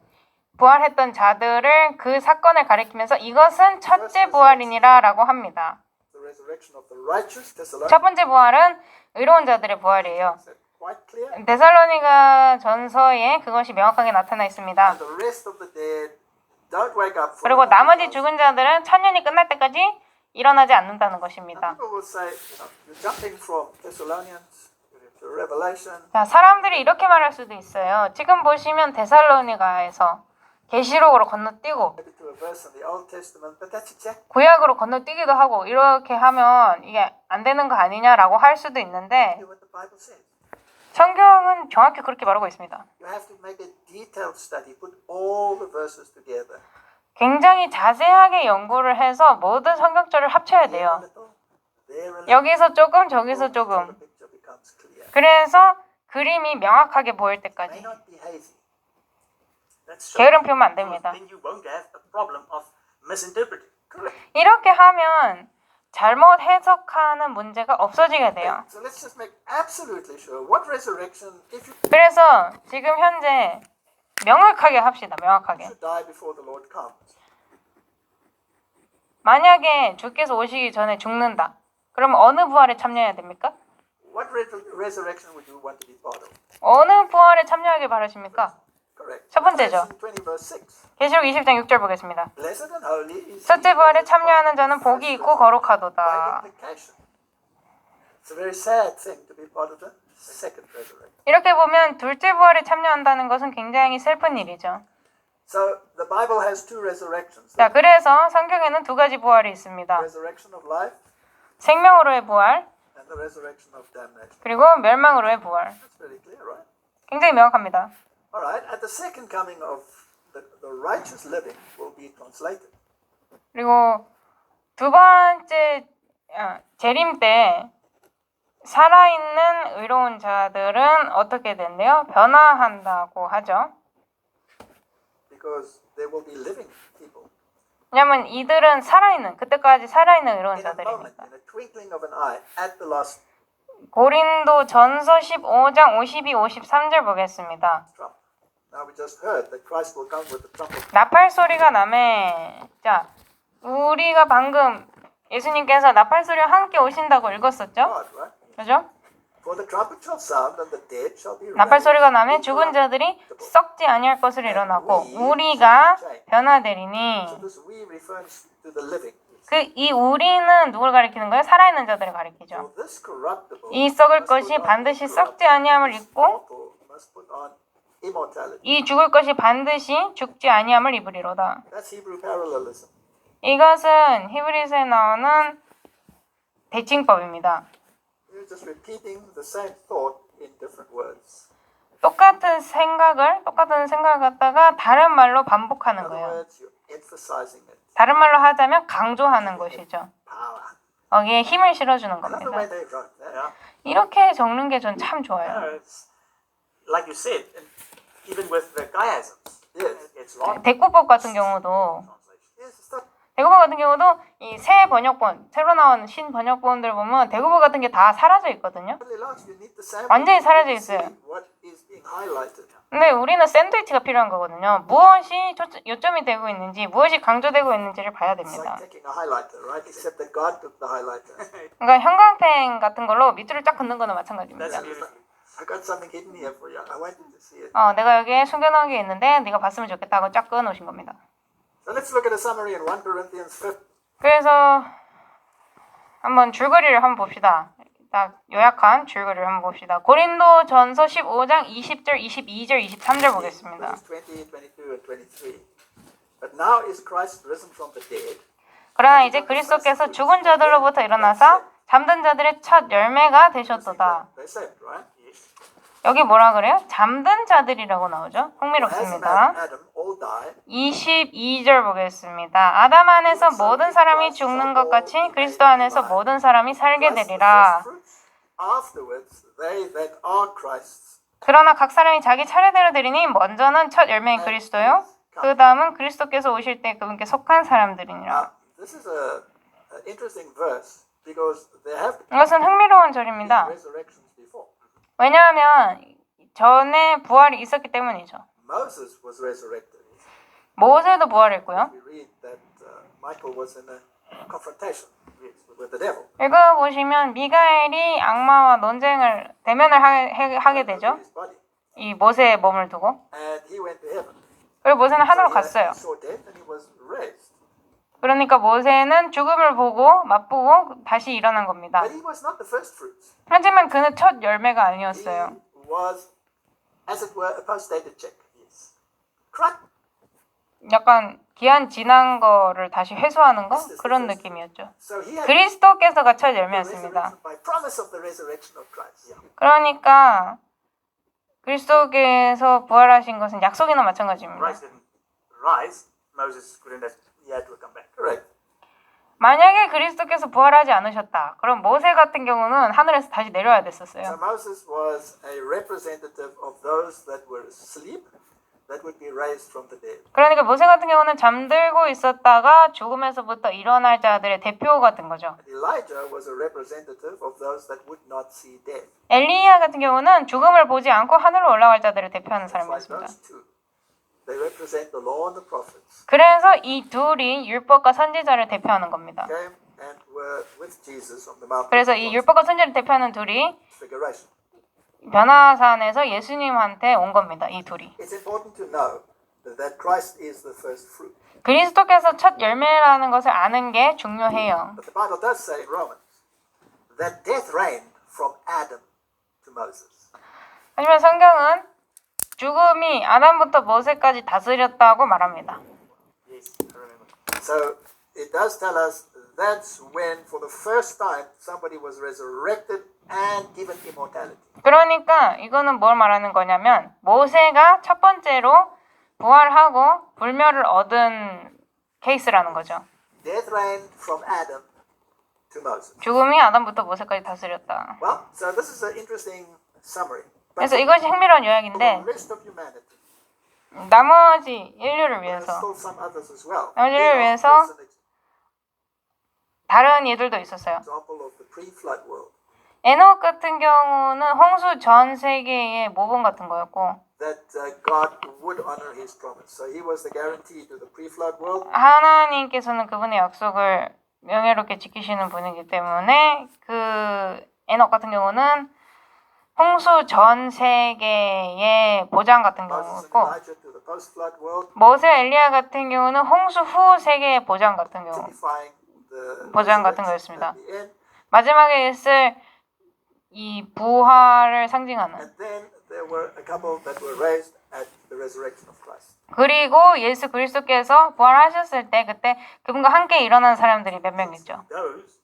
부활했던 자들을 그 사건을 가리키면서 이것은 첫째 부활이니라 라고 합니다. The resurrection of the righteous. Thessalonians 첫 번째 부활은 의로운 자들의 부활이에요. is quite clear. 데살로니가 전서에 그것이 명확하게 나타나 있습니다. And the rest of the dead don't wake up for 그리고 another 나머지 1,000 죽은 자들은 천년이 끝날 때까지 일어나지 않는다는 것입니다. People will say, you're jumping from Thessalonians to Revelation. 자, 사람들이 이렇게 말할 수도 있어요. 지금 보시면 데살로니가에서 계시록으로 건너뛰고 Maybe to a verse in the Old Testament, but that's exactly 구약으로 건너뛰기도 하고 이렇게 하면 이게 안 되는 거 아니냐라고 할 수도 있는데 what the Bible says. 성경은 정확히 그렇게 말하고 있습니다. You have to make a detailed study, put all the verses together. 굉장히 자세하게 연구를 해서 모든 성경절을 합쳐야 Here a 돼요. little, there a little, 여기서 조금 저기서 until 조금. the picture becomes clear. 그래서 그림이 명확하게 보일 It 때까지. may not be 하지. That's 게으름 피우면 안 됩니다. Then you won't have a problem of misinterpreting. 이렇게 하면 잘못 해석하는 문제가 없어지게 돼요. So let's just make absolutely sure what resurrection, if you 그래서 지금 현재 명확하게 합시다. 명확하게. should die before the Lord comes. 만약에 주께서 오시기 전에 죽는다. 그럼 어느 부활에 참여해야 됩니까? What resurrection would you want to be part of? 어느 부활에 참여하게 바라십니까? Correct. 첫 번째죠. Revelation 20 verse 6. 계시록 20장 6절 보겠습니다. Blessed and holy is 첫째 he 부활에 that 참여하는 자는 복이 있고 by 거룩하도다. implication. It's a very sad thing to be part of the second resurrection. 이렇게 보면 둘째 부활에 참여한다는 것은 굉장히 슬픈 일이죠. So the Bible has two resurrections. 자, 그래서 성경에는 두 가지 부활이 있습니다. Resurrection of life 생명으로의 부활, and the resurrection of damnation. 그리고 멸망으로의 부활. That's very clear, right? 굉장히 명확합니다. All right. At the second coming of the righteous living will be translated. 그리고 두 번째 재림 때 살아있는 의로운 자들은 어떻게 된대요? 변화한다고 하죠. Because there will be living people. 왜냐하면 이들은 살아있는, 그때까지 살아있는 의로운 In a moment, 자들이니까. in a twinkling of an eye, at the last 고린도 전서 15장 52, 53절 보겠습니다. trump. Now we just heard that Christ will come with the trumpet. 나팔 소리가 나매. 자, 우리가 방금 예수님께서 나팔 소리와 함께 오신다고 읽었었죠? God, right? 그죠? For the trumpet shall sound, and the dead shall be 나팔 raised. 소리가 나면 죽은 자들이 썩지 아니할 것을 일어나고 우리가 변화되리니. So this we refers to the living. 이 우리는 누굴 가리키는 거예요? 살아있는 자들을 가리키죠. For this corruptible 이 썩을 must put 것이 on 반드시 썩지 incorruptible, 아니함을 this 입고 mortal must put on immortality. 이 죽을 것이 반드시 죽지 아니함을 입으리로다. That's Hebrew parallelism. 이것은 히브리서에 나오는 대칭법입니다. You're just repeating the same thought in different words. 똑같은 생각을 갖다가 다른 말로 In 반복하는 other 거예요. words, you're emphasizing it. 다른 말로 하자면 강조하는 것이죠. Power. 거기에 힘을 실어주는 I love the way 겁니다. they wrote that. Yeah. 이렇게 적는 게 전 참 No, 좋아요. it's like you said, and even with the chiasms, Yes. it's wrong. 대구법 같은 경우도 Translation. Yes, it's not. 대구법 같은 경우도 이 새 번역본, 새로 나온 신 번역본들 보면 대구법 같은 게 다 사라져 있거든요. Really large. You need the same. 완전히 사라져 to see 있어요. what is being highlighted. 근데 우리는 샌드위치가 필요한 거거든요. 무엇이 요점이 되고 있는지, 무엇이 강조되고 있는지를 봐야 It's 됩니다. like taking a highlighter, right? Except that God took the highlighter. 그러니까 형광펜 같은 걸로 밑줄을 쫙 긋는 거는 마찬가지입니다. That's beautiful. I got something hidden here for you. I want you to see it. 내가 여기에 숨겨놓은 게 있는데 네가 봤으면 좋겠다 하고 쫙 끊어놓으신 겁니다. So let's look at a summary in 1 Corinthians 5. 그래서 한번 줄거리를 한번 봅시다. 딱 요약한 줄거리를 한번 봅시다. 고린도 전서 15장 20절, 22절, 23절 보겠습니다. Verses 20, 22, and 23. But now is Christ risen from the dead. 그러나 이제 그리스도께서 죽은 자들로부터 일어나사 잠든 자들의 첫 열매가 되셨도다. They saved, right? Yes. 여기 뭐라 그래요? 잠든 자들이라고 나오죠? As in 흥미롭습니다. Adam all die, 22절 보겠습니다. 아담 안에서 모든 사람이 죽는 것 같이 그리스도 안에서 모든 사람이 살게 Christ the 되리라. first fruits. Afterwards, they that are Christ's. 그러나 각 사람이 자기 차례대로 되리니 먼저는 첫 열매인 그리스도요. 그 다음은 그리스도께서 오실 때 그분께 속한 사람들이니라. Now, this is an interesting verse because there have been 이것은 흥미로운 절입니다. resurrections before. 왜냐하면 전에 부활이 있었기 때문이죠. Moses was resurrected. 모세도 부활했고요. We read that Michael was in a confrontation with the devil. 읽어보시면 미가엘이 악마와 논쟁을 대면을 하게 되죠. His body. 이 모세의 몸을 두고. And he went to heaven. 그리고 모세는 하늘로 So 갔어요. he saw death and he was raised. 그러니까 모세는 죽음을 보고 맛보고 다시 일어난 겁니다. But he was not the first fruits. 하지만 그는 첫 열매가 He 아니었어요. was, as it were, a post-dated check. Yes. Correct. 약간 기한 지난 거를 다시 회수하는 거? 그런 느낌이었죠. So he had 그리스도께서가 첫 the 열매였습니다. resurrection by promise of the resurrection of Christ. 그러니까 그리스도께서 부활하신 것은 약속이나 마찬가지입니다. Christ didn't rise. Moses couldn't have. He had to come back. Correct. 만약에 그리스도께서 부활하지 않으셨다. 그럼 모세 같은 경우는 하늘에서 다시 내려야 So 됐었어요. Moses was a representative of those that were asleep that would be raised from the dead. 그러니까 모세 같은 경우는 잠들고 있었다가 죽음에서부터 일어날 자들의 대표 같은 거죠. And Elijah was a representative of those that would not see death. 엘리야 같은 경우는 죽음을 보지 않고 하늘로 올라갈 자들을 대표하는 It's like 사람이었습니다. those two. They represent the law and the prophets. 그래서 이 둘이 율법과 선지자를 대표하는 겁니다. Came and were with Jesus on the mountain. 그래서 of 이 율법과 선지자를 대표하는 둘이 Transfiguration. 변화산에서 예수님한테 온 겁니다. 이 둘이. It's important to know that Christ is the first fruit. 그리스도께서 첫 열매라는 것을 아는 게 중요해요. But the Bible does say in Romans that death reigned from Adam to Moses. 하지만 성경은 죽음이 아담부터 모세까지 다스렸다고 말합니다. Yes, I remember. So it does tell us that's when, for the first time, somebody was resurrected and given immortality. 그러니까 이거는 뭘 말하는 거냐면 모세가 첫 번째로 부활하고 불멸을 얻은 케이스라는 거죠. Death reigned from Adam to Moses. 죽음이 아담부터 모세까지 다스렸다. Well, so this is an interesting summary. But 그래서 이것이 흥미로운 for the 요약인데 rest of humanity, 나머지 인류를 there's 위해서 still some others as well. 나머지를 Enoch 위해서 was an 다른 이들도 있었어요. example of the pre-flood world. 에녹 같은 경우는 홍수 전 세계의 모범 같은 거였고 That God would honor His promise. So He was the guarantee to the pre-flood world. 하나님께서는 그분의 약속을 명예롭게 지키시는 분이기 때문에 그 에녹 같은 경우는 홍수 전 세계의 보장 같은 Moses and 경우였고 Elijah to the post-flood world, 모세 엘리야 같은 경우는 홍수 후 세계의 보장 같은 경우 typifying the 보장 같은 resurrection 거였습니다. at the end. 마지막에 있을 이 부활을 상징하는 And then there were a couple that were raised at the resurrection of Christ. 그리고 예수 그리스도께서 부활하셨을 때 그때 그분과 함께 일어난 사람들이 몇 명 있죠. Those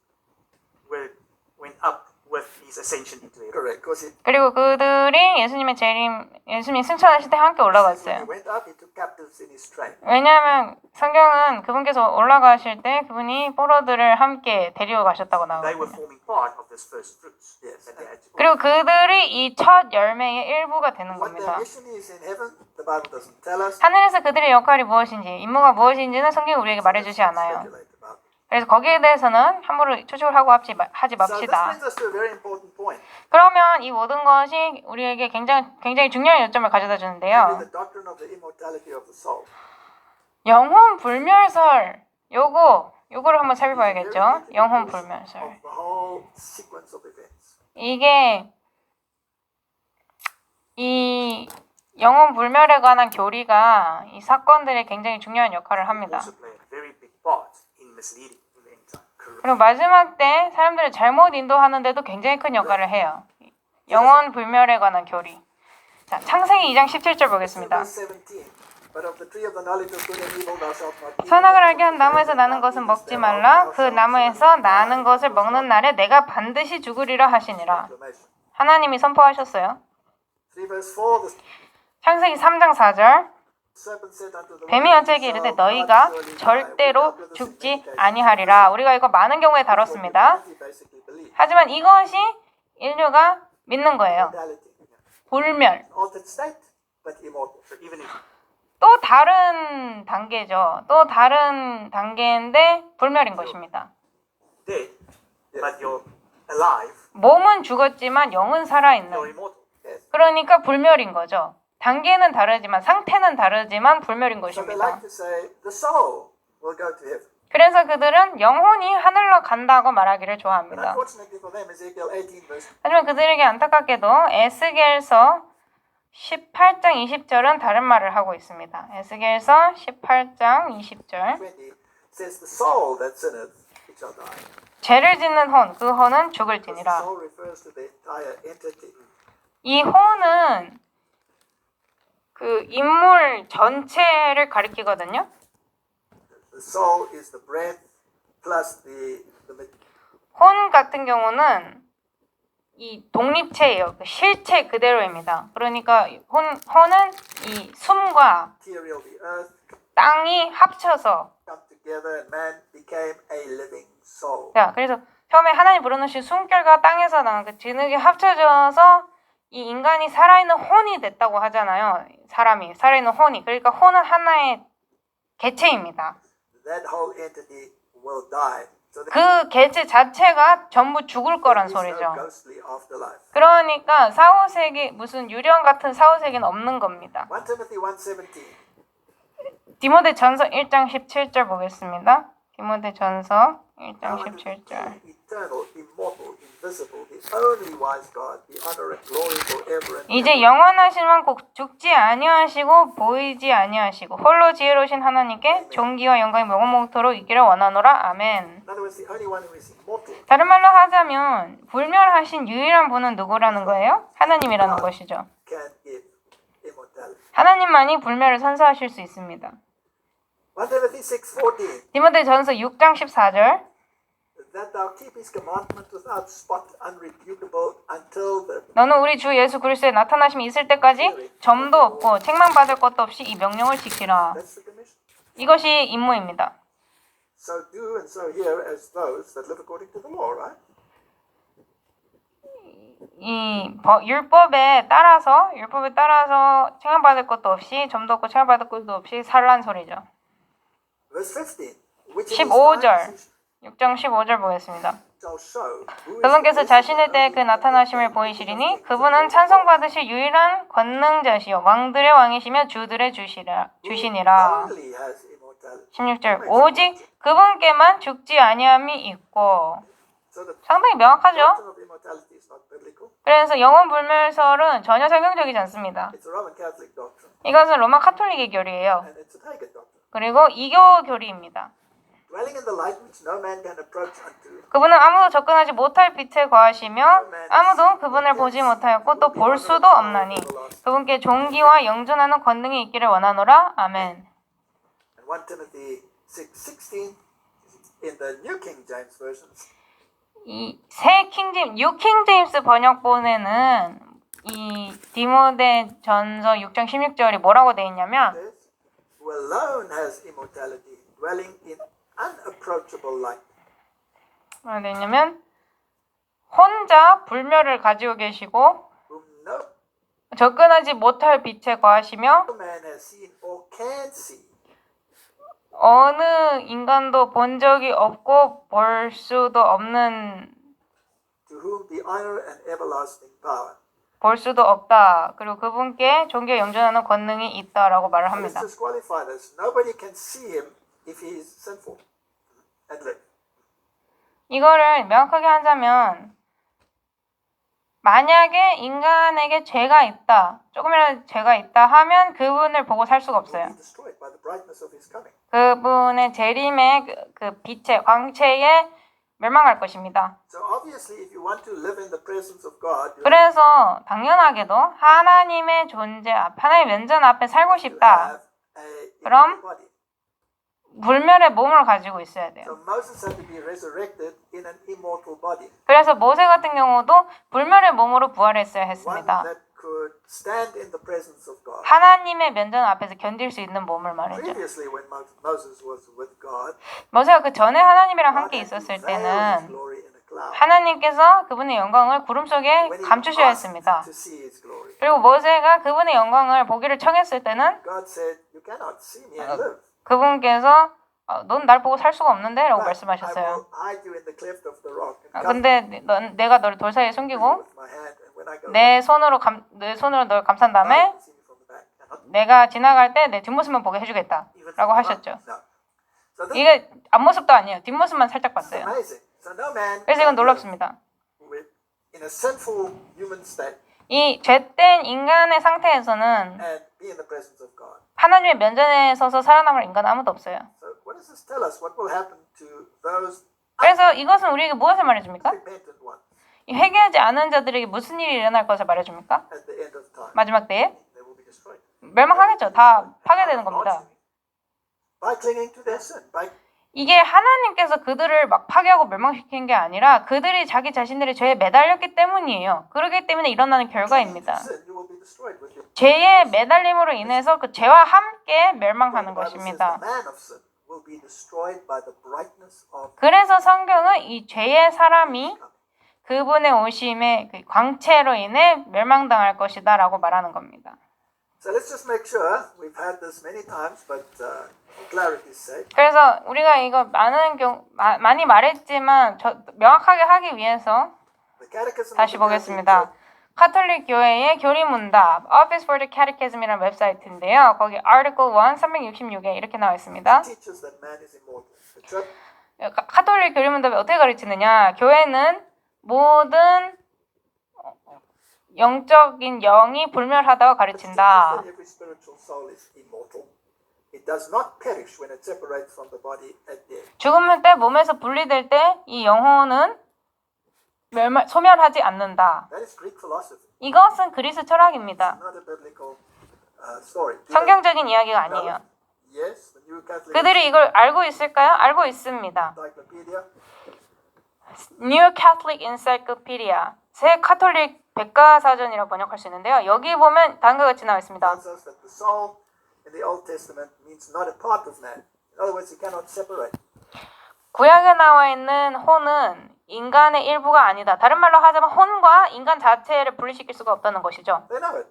went up with his ascension into heaven. Correct, because 그리고 그들이 예수님 승천하실 때 함께 when 올라갔어요. He went up, He took captives in His train. 왜냐하면 성경은 그분께서 올라가실 때 그분이 포로들을 함께 데리고 가셨다고 They were 나오거든요. forming part of this first fruits Yes. that they had to 그리고 그들이 이 첫 열매의 일부가 되는 What their 겁니다. mission is in heaven, the Bible doesn't tell us. 하늘에서 그들의 역할이 무엇인지, 임무가 무엇인지는 성경이 우리에게 말해주지 않아요. Speculate about it. 그래서 거기에 대해서는 함부로 추측을 하고 하지 So this 맙시다. brings us to a very important point. 그러면 이 모든 것이 우리에게 굉장히 중요한 요점을 가져다 Namely, 주는데요. the doctrine of the immortality of the soul. 영혼 불멸설, 요거를 한번 Very 살펴봐야겠죠. critical 영혼 piece 불멸설. of the whole sequence of events. 이게 이 영혼 불멸에 관한 교리가 이 사건들에 굉장히 중요한 역할을 합니다. also play a very big part in misleading in the end time. 그리고 마지막 때 사람들을 잘못 인도하는데도 굉장히 큰 역할을 해요. 영혼 불멸에 관한 교리. 자, 창세기 2장 17절 보겠습니다. Verse 17. But of the tree of the knowledge of good and evil thou shalt not eat. 선악을 알게 한 나무에서 나는 것은 먹지 말라. 그 나무에서 나는 것을 먹는 날에 내가 반드시 죽으리라 하시니라. Proclamation. 하나님이 선포하셨어요. 3 verse 4. The 창세기 3장 4절. serpent said unto the 뱀이 woman, 언제에게 이르되 "Thou shalt 너희가 surely die." 절대로 Without the 죽지 signification. 아니하리라. 우리가 이거 많은 경우에 다뤘습니다. Humanity basically believes. 하지만 이것이 인류가 믿는 거예요. Immortality. Altered 불멸. state, but immortal. So even if 또 다른 단계죠. 또 다른 단계인데 불멸인 것입니다. dead, but you're alive, 몸은 죽었지만 영은 you're 살아있는. immortal. Yes. 그러니까 불멸인 거죠. 단계는 다르지만 상태는 다르지만 불멸인 So they 것입니다. like to say the soul will go to heaven. 그래서 그들은 영혼이 하늘로 간다고 말하기를 But 좋아합니다. unfortunately for them, Ezekiel 18 verse 하지만 그들에게 안타깝게도 에스겔서 18장 20절은 다른 말을 하고 있습니다. 에스겔서 18장 20절. 20 says the soul that sinneth, it shall die. 죄를 짓는 혼, 그 혼은 죽을 Because the 지니라. soul refers to the entire entity. 이 혼은 그 인물 전체를 가리키거든요. The soul is the breath plus the 혼 같은 경우는 이 독립체예요. 그 실체 그대로입니다. 그러니까 혼은 이 숨과 material, the earth, 땅이 합쳐서 come together and man became a living soul. 자, 그래서 처음에 하나님 불어넣으신 숨결과 땅에서 나온 그 진흙이 합쳐져서 이 인간이 살아있는 혼이 됐다고 하잖아요. 사람이 살아있는 혼이. 그러니까 혼은 하나의 개체입니다. That whole entity will die. So there 그 개체 자체가 전부 죽을 거란 is no 소리죠. ghostly afterlife. 그러니까 사후세계 무슨 유령 같은 사후세계는 없는 겁니다. 1 Timothy 1:17. 디모데전서 1장 17절 보겠습니다. 디모데전서 1장 17절. Eternal, immortal, invisible, the only wise God, be honor and glory forever and 이제 ever. 영원하신 왕 곧 죽지 아니하시고 보이지 아니하시고 홀로 지혜로우신 하나님께 존귀와 영광이 영원토록 있기를 원하노라. 아멘. In other words, the only one who is immortal 다른 말로 하자면 불멸하신 유일한 분은 누구라는 거예요? 하나님이라는 것이죠. can give immortality. 하나님만이 불멸을 선서하실 수 있습니다. 1 Timothy 6:14. 디모데전서 6장 14절 That thou keep his commandment without spot, unrebukable, until the 너는 우리 주 예수 그리스도의 나타나심이 있을 때까지 점도 없고 책망받을 것도 없이 이 명령을 지키라. that's the commission. 이것이 임무입니다. So do and so hear as those that live according to the law, right? 이 율법에 따라서 책망받을 것도 없이 점도 없고 책망받을 것도 없이 살란 소리죠. Verse 15. Which 15절 6장 15절 보겠습니다. shall show who is 그분께서 the 자신의 때에 그 나타나심을 보이시리니 그분은 찬송받으실 유일한 권능자시요 왕들의 왕이시며 주들의 주시니라. only has immortality. 16절 오직 그분께만 죽지 아니함이 있고 So the 상당히 명확하죠? doctrine of immortality is not biblical. 그래서 영원 불멸설은 전혀 성경적이지 않습니다. It's a Roman Catholic doctrine, 이것은 로마 카톨릭의 교리예요. and it's a pagan doctrine. 그리고 이교 교리입니다. Dwelling in the light which no man can approach unto. 그분은 아무도 접근하지 못할 빛에 거하시며 아무도 그분을 보지 못하였고 또 볼 수도 없나니 그분께 존귀와 영존하는 권능이 있기를 원하노라. 아멘. And 1 Timothy 6:16 in the New King James Version 이 새 킹제임스, 뉴 킹제임스 번역본에는 이 디모데 전서 6장 16절이 뭐라고 되어 있냐면 says, who alone has immortality, dwelling in unapproachable light. 뭐라고 되어 있냐면 혼자 불멸을 가지고 계시고 Whom no 접근하지 못할 빛에 거하시며 man has seen or can see. 어느 인간도 본 적이 없고 볼 수도 없는 To whom be honor and everlasting power. 볼 수도 없다. 그리고 그분께 존귀와 영존하는 권능이 있다라고 말을 Let's 합니다. disqualify this. Nobody can see him if he is sinful and live. 이거를 명확하게 하자면 만약에 인간에게 죄가 있다, 조금이라도 죄가 있다 하면 그분을 보고 살 수가 Will 없어요. be destroyed by the brightness of his coming. 그분의 재림의 그 빛의 광채에 멸망할 것입니다. So obviously, if you want to live in the presence of God, you 그래서 당연하게도 하나님의 존재 앞, 하나님의 면전 앞에 살고 have to 싶다. have a 그럼 immortal body. 불멸의 몸을 가지고 있어야 돼요. So Moses had to be resurrected in an immortal body, 그래서 모세 같은 경우도 불멸의 몸으로 부활했어야 one 했습니다. that could stand in the presence of God. 하나님의 면전 앞에서 견딜 수 있는 몸을 말이죠. Previously, when Moses was with God, 모세가 그 전에 하나님이랑 God 함께 had to 있었을 veil his 때는 glory in a cloud. 하나님께서 그분의 영광을 구름 속에 When he 감추셔야 asked 했습니다. to see his glory, 그리고 모세가 그분의 영광을 보기를 청했을 때는 God said, "You cannot see me and live. 그분께서 넌 날 보고 살 수가 없는데 라고 But I 말씀하셨어요. will hide you in the cleft of the rock and cover 근데 내가 너를 돌 사이에 you 숨기고 with my hand, and when I go 내 손으로 널 감싼 back, 다음에 you can see me from the back." Cannot 내가 지나갈 때 내 뒷모습만 보게 해주겠다 even 라고 from the 하셨죠. front. No. So this 이게 앞모습도 아니에요. 뒷모습만 살짝 is 봤어요. amazing. So no man 그래서 이건 can live 놀랍습니다. with, in a sinful human state 이 죄된 인간의 상태에서는 and be in the presence of God. 하나님의 면전에 서서 살아남을 인간은 아무도 없어요. So what does this tell us? What will happen to those 그래서 이것은 우리에게 무엇을 말해줍니까? unrepentant ones 이 회개하지 않은 자들에게 무슨 일이 일어날 것을 말해줍니까? at the end of time? 마지막 때에 They will be destroyed. 멸망하겠죠. 다 파괴되는 겁니다. By clinging to their sin, by 이게 하나님께서 그들을 막 파괴하고 멸망시킨 게 아니라 그들이 자기 자신들의 죄에 매달렸기 때문이에요. 그렇기 때문에 일어나는 결과입니다. sin, you will be destroyed with it. 죄에 매달림으로 인해서 그 죄와 함께 멸망하는 The Bible says 것입니다. the man of sin will be destroyed by the brightness of 그래서 성경은 이 죄의 사람이 그분의 오심의 그 광채로 인해 멸망당할 것이다 라고 말하는 겁니다. So let's just make sure we've had this many times, but for clarity's sake, 그래서 우리가 이거 많이 말했지만 명확하게 하기 위해서 the Catechism 다시 of the Catholic 보겠습니다. Church 카톨릭 교회의 교리문답 Office for the Catechism이라는 웹사이트인데요. 거기 Article 1 366에 이렇게 나와 있습니다. teaches that man is immortal. The Church 카톨릭 교리문답이 어떻게 가르치느냐? 교회는 모든 영적인 영이 불멸하다고 teaches 가르친다. that every spiritual soul is immortal. It does not perish when it separates from the body at death. 죽음을 때 몸에서 분리될 때 이 영혼은 소멸하지 않는다. That is Greek philosophy, 이것은 그리스 철학입니다. not a biblical story. Do they 성경적인 이야기가 know 아니에요. it? Yes, the New Catholic 그들이 이걸 알고 있을까요? 알고 있습니다. Encyclopedia. New Catholic Encyclopedia, 새 카톨릭 백과사전이라고 번역할 수 있는데요. 여기 보면 다음과 같이 나와 있습니다. Tells us that the soul in the Old Testament means not a part of man. In other words, you cannot separate. 구약에 나와 있는 혼은 인간의 일부가 아니다. 다른 말로 하자면 혼과 인간 자체를 분리시킬 수가 없다는 것이죠. They know it.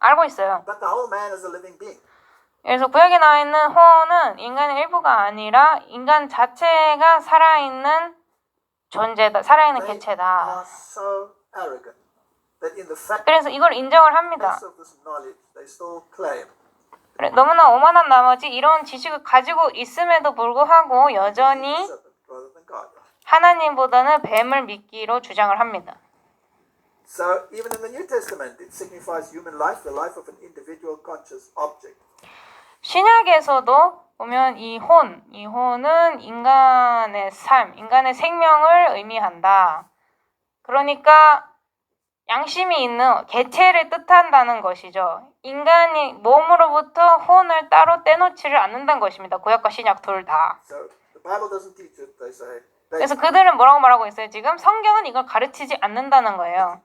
알고 있어요. But the whole man is a living being. 그래서 구약에 나와 있는 혼은 인간의 일부가 아니라 인간 자체가 살아있는 존재다. 살아있는 They 개체다. are so arrogant that in the fact 그래서 이걸 인정을 합니다. of this knowledge, they still claim 그래, 너무나 오만한 나머지 이런 지식을 가지고 있음에도 불구하고 여전히 serpent rather than God. 하나님보다는 뱀을 믿기로 주장을 합니다. So even in the New Testament, it signifies human life, the life of an individual conscious object. 신약에서도 보면 이 혼은 인간의 삶, 인간의 생명을 의미한다. 그러니까 양심이 있는 개체를 뜻한다는 것이죠. 인간이 몸으로부터 혼을 따로 떼놓지를 않는다는 것입니다. 구약과 신약 둘 다. So the Bible doesn't teach it. They say 그래서 그들은 뭐라고 말하고 있어요? 지금 성경은 이걸 가르치지 않는다는 거예요.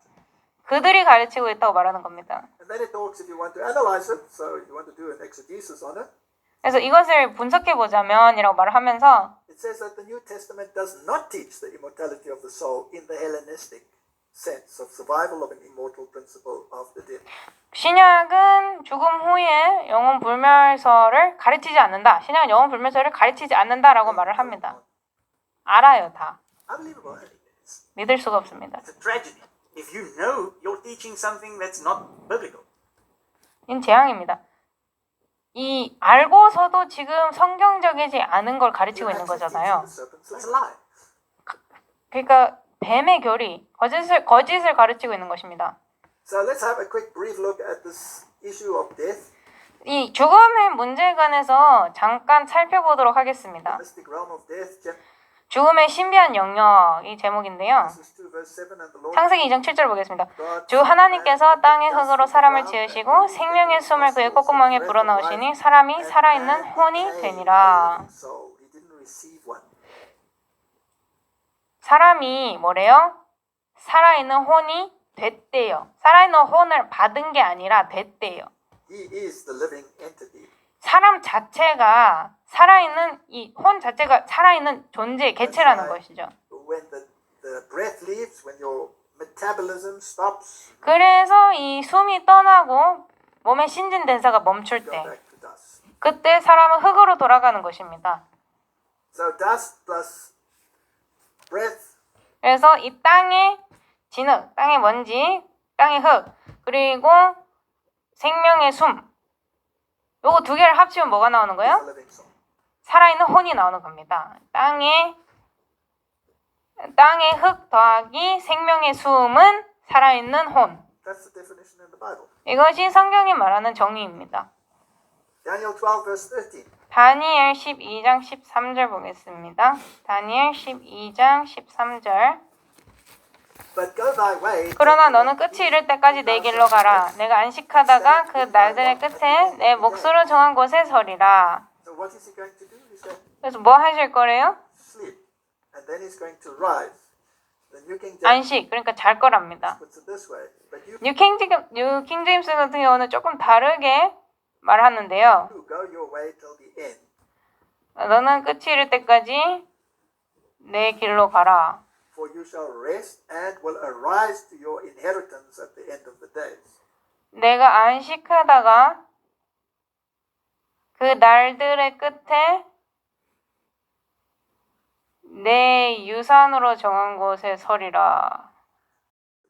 그들이 가르치고 있다고 말하는 겁니다. and then it talks if you want to analyze it, so you want to do an exegesis on it. 그래서 이것을 분석해 보자면이라고 말을 하면서 It says that the New Testament does not teach the immortality of the soul in the Hellenistic sense of survival of an immortal principle of the dead. 신약은 죽음 후에 영혼 불멸설을 가르치지 않는다. 신약은 영혼 불멸설을 가르치지 않는다라고 말을 합니다. 알아요, 다. Unbelievable. It is. 믿을 수가 없습니다. It's a tragedy. If you know you're teaching something that's not biblical. 이건 재앙입니다. 이 알고서도 지금 성경적이지 않은 걸 가르치고 있는 거잖아요. That's a lie. 그러니까 뱀의 교리, 거짓을 가르치고 있는 것입니다. So let's have a quick brief look at this issue of death, 이 죽음의 문제에 관해서 잠깐 살펴보도록 하겠습니다. mystic realm of death. 죽음의 신비한 영역, 이 제목인데요. Genesis 2 verse 7 and the Lord 창세기 2장 7절 보겠습니다. God 주 하나님께서 땅의 흙으로 사람을 지으시고 생명의 숨을 그의 콧구멍에 불어넣으시니 사람이 살아있는 혼이 되니라. soul. He didn't receive one. 사람이 뭐래요? 살아있는 혼이 됐대요. 살아있는 혼을 받은 게 아니라 됐대요. He is the living entity. 사람 자체가 살아있는 이 혼 자체가 살아있는 존재 개체라는 것이죠. When the breath leaves, when your metabolism stops, 그래서 이 숨이 떠나고 몸의 신진대사가 멈출 you go 때 back to dust. 그때 사람은 흙으로 돌아가는 것입니다. So dust plus breath 그래서 이 땅의 진흙, 땅의 먼지, 땅의 흙, 그리고 생명의 숨 요거 두 개를 합치면 뭐가 나오는 is 거예요? a living soul. 살아있는 혼이 나오는 겁니다. 땅의 흙 더하기 생명의 숨은 살아있는 혼. That's the definition in the Bible. 이것이 성경이 말하는 정의입니다. Daniel 12 verse 13. 다니엘 12장 13절 보겠습니다. 다니엘 12장 13절. But go thy way. 그러나 너는 끝이 이를 때까지 내 길로 가라. 내가 안식하다가 그 날들의 끝에 내 몫으로 정한 곳에 서리라. So what is he going to do? He said, 그래서 뭐 하실 거래요? sleep. And then he's going to rise. The New King James 안식, 그러니까 잘 거랍니다. puts it this way. But you 뉴 킹제임스 같은 경우는 조금 다르게 말하는데요. go your way till the end. 너는 끝이 이를 때까지 내 길로 가라. For you shall rest and will arise to your inheritance at the end of the days. 내가 안식하다가 그 날들의 끝에 내 유산으로 정한 곳에 서리라.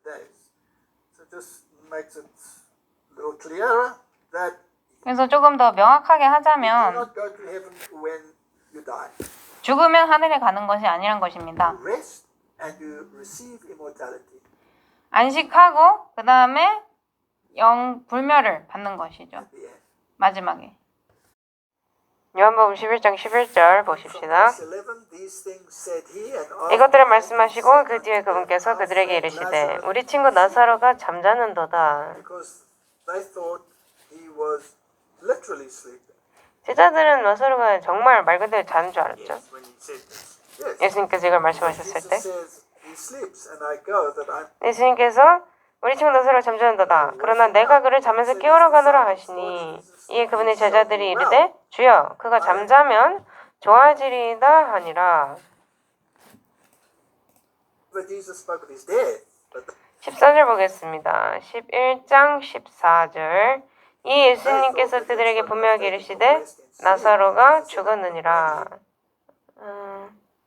Days. So just makes it a little clearer that 그래서 조금 더 명확하게 you do 하자면 not go to heaven when you die. 죽으면 하늘에 가는 것이 아니란 것입니다. You rest and you receive immortality. 안식하고 그 다음에 불멸을 받는 것이죠. At the end. 마지막에. 요한복음 11장 11절 보십시다. Verse 11, these things said he, and after 이것들을 말씀하시고 그 뒤에 그분께서 그들에게 이르시되 우리 친구 나사로가 잠자는도다. because they thought he was literally sleeping. 제자들은 나사로가 정말 말 그대로 자는 줄 알았죠. Yes, when he said this. Yes. 예수님께서 이걸 When 말씀하셨을 Jesus 때 says he sleeps and I go that I'm 예수님께서 우리 친구 나사로가 잠자는도다. 그러나 내가 그를 잠에서 깨우러 가노라 하시니 이에 그분의 제자들이 이르되 주여 그가 잠자면 좋아지리이다 하니라. but Jesus spoke of his death. But 14절 보겠습니다. 11장 14절 이 예수님께서 그들에게 분명하게 이르시되 나사로가 죽었느니라.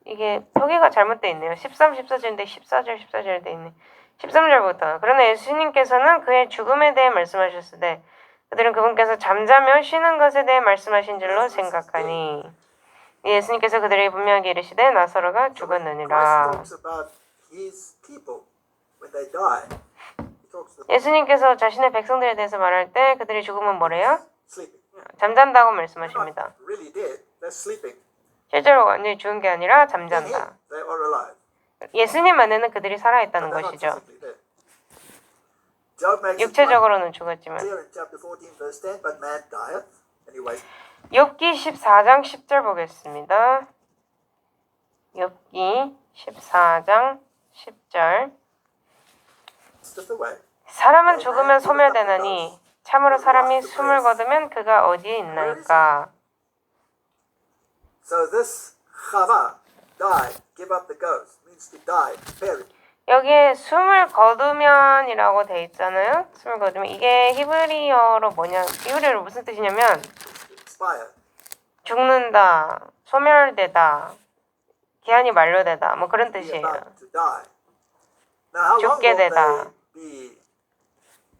이게 표기가 잘못되어 있네요. 13, 14절인데 14절, 14절 되어 있네. 13절부터 그러나 예수님께서는 그의 죽음에 대해 말씀하셨으되 그들은 그분께서 잠자며 쉬는 것에 대해 말씀하신 줄로 생각하니 예수님께서 그들에게 분명하게 이르시되 나사로가 Christ 죽었느니라. talks about his people when they die. He talks about 예수님께서 자신의 백성들에 대해서 말할 때 그들이 죽으면 뭐래요? sleeping. 잠잔다고 They're 말씀하십니다. not really dead. They're sleeping. 실제로 완전히 죽은 게 아니라 In 잠잔다. him, they are alive. 예수님 안에는 그들이 살아있다는 They're not 것이죠. physically dead. Job makes it quite 육체적으로는 죽었지만. clear in chapter 14, verse 10, but man dieth and he wakes. 욥기 14장 10절 보겠습니다. 욥기 14장 10절 That's the way. 사람은 죽으면 소멸되나니 참으로 사람이 숨을 거두면 그가 어디에 있나이까. So this Chava, die, give up the ghost, means to die, perish. 여기에 숨을 거두면이라고 돼 있잖아요. 숨을 거두면 이게 히브리어로 뭐냐? 히브리어로 무슨 뜻이냐면 Expire. 죽는다, 소멸되다, 기한이 만료되다, 뭐 그런 Be 뜻이에요. about to die. Now, how long 죽게 will 되다. they be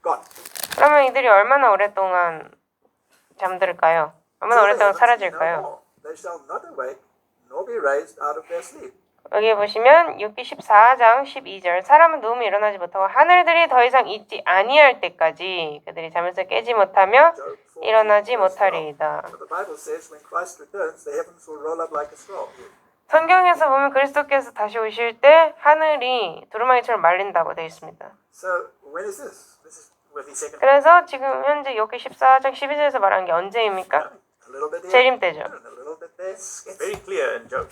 gone? 그러면 이들이 얼마나 오랫동안 잠들까요? 얼마나 오랫동안 사라질까요? They shall not awake, nor be raised out of their sleep. 여기 보시면 6기 14장 12절 사람은 누우면 일어나지 못하고 하늘들이 더 이상 있지 아니할 때까지 그들이 잠에서 깨지 못하며 Job 14, 일어나지 verse 12. 못하리이다. But the Bible says when Christ returns, the heavens will roll up like a scroll. 성경에서 보면 그리스도께서 다시 오실 때 하늘이 두루마기처럼 말린다고 되어 있습니다. So when is this? This is With his second 그래서 지금 현재 욥기 14장 12절에서 말한 게 언제입니까? a little bit here, 재림 때죠. and a little bit there. It's very clear in Job.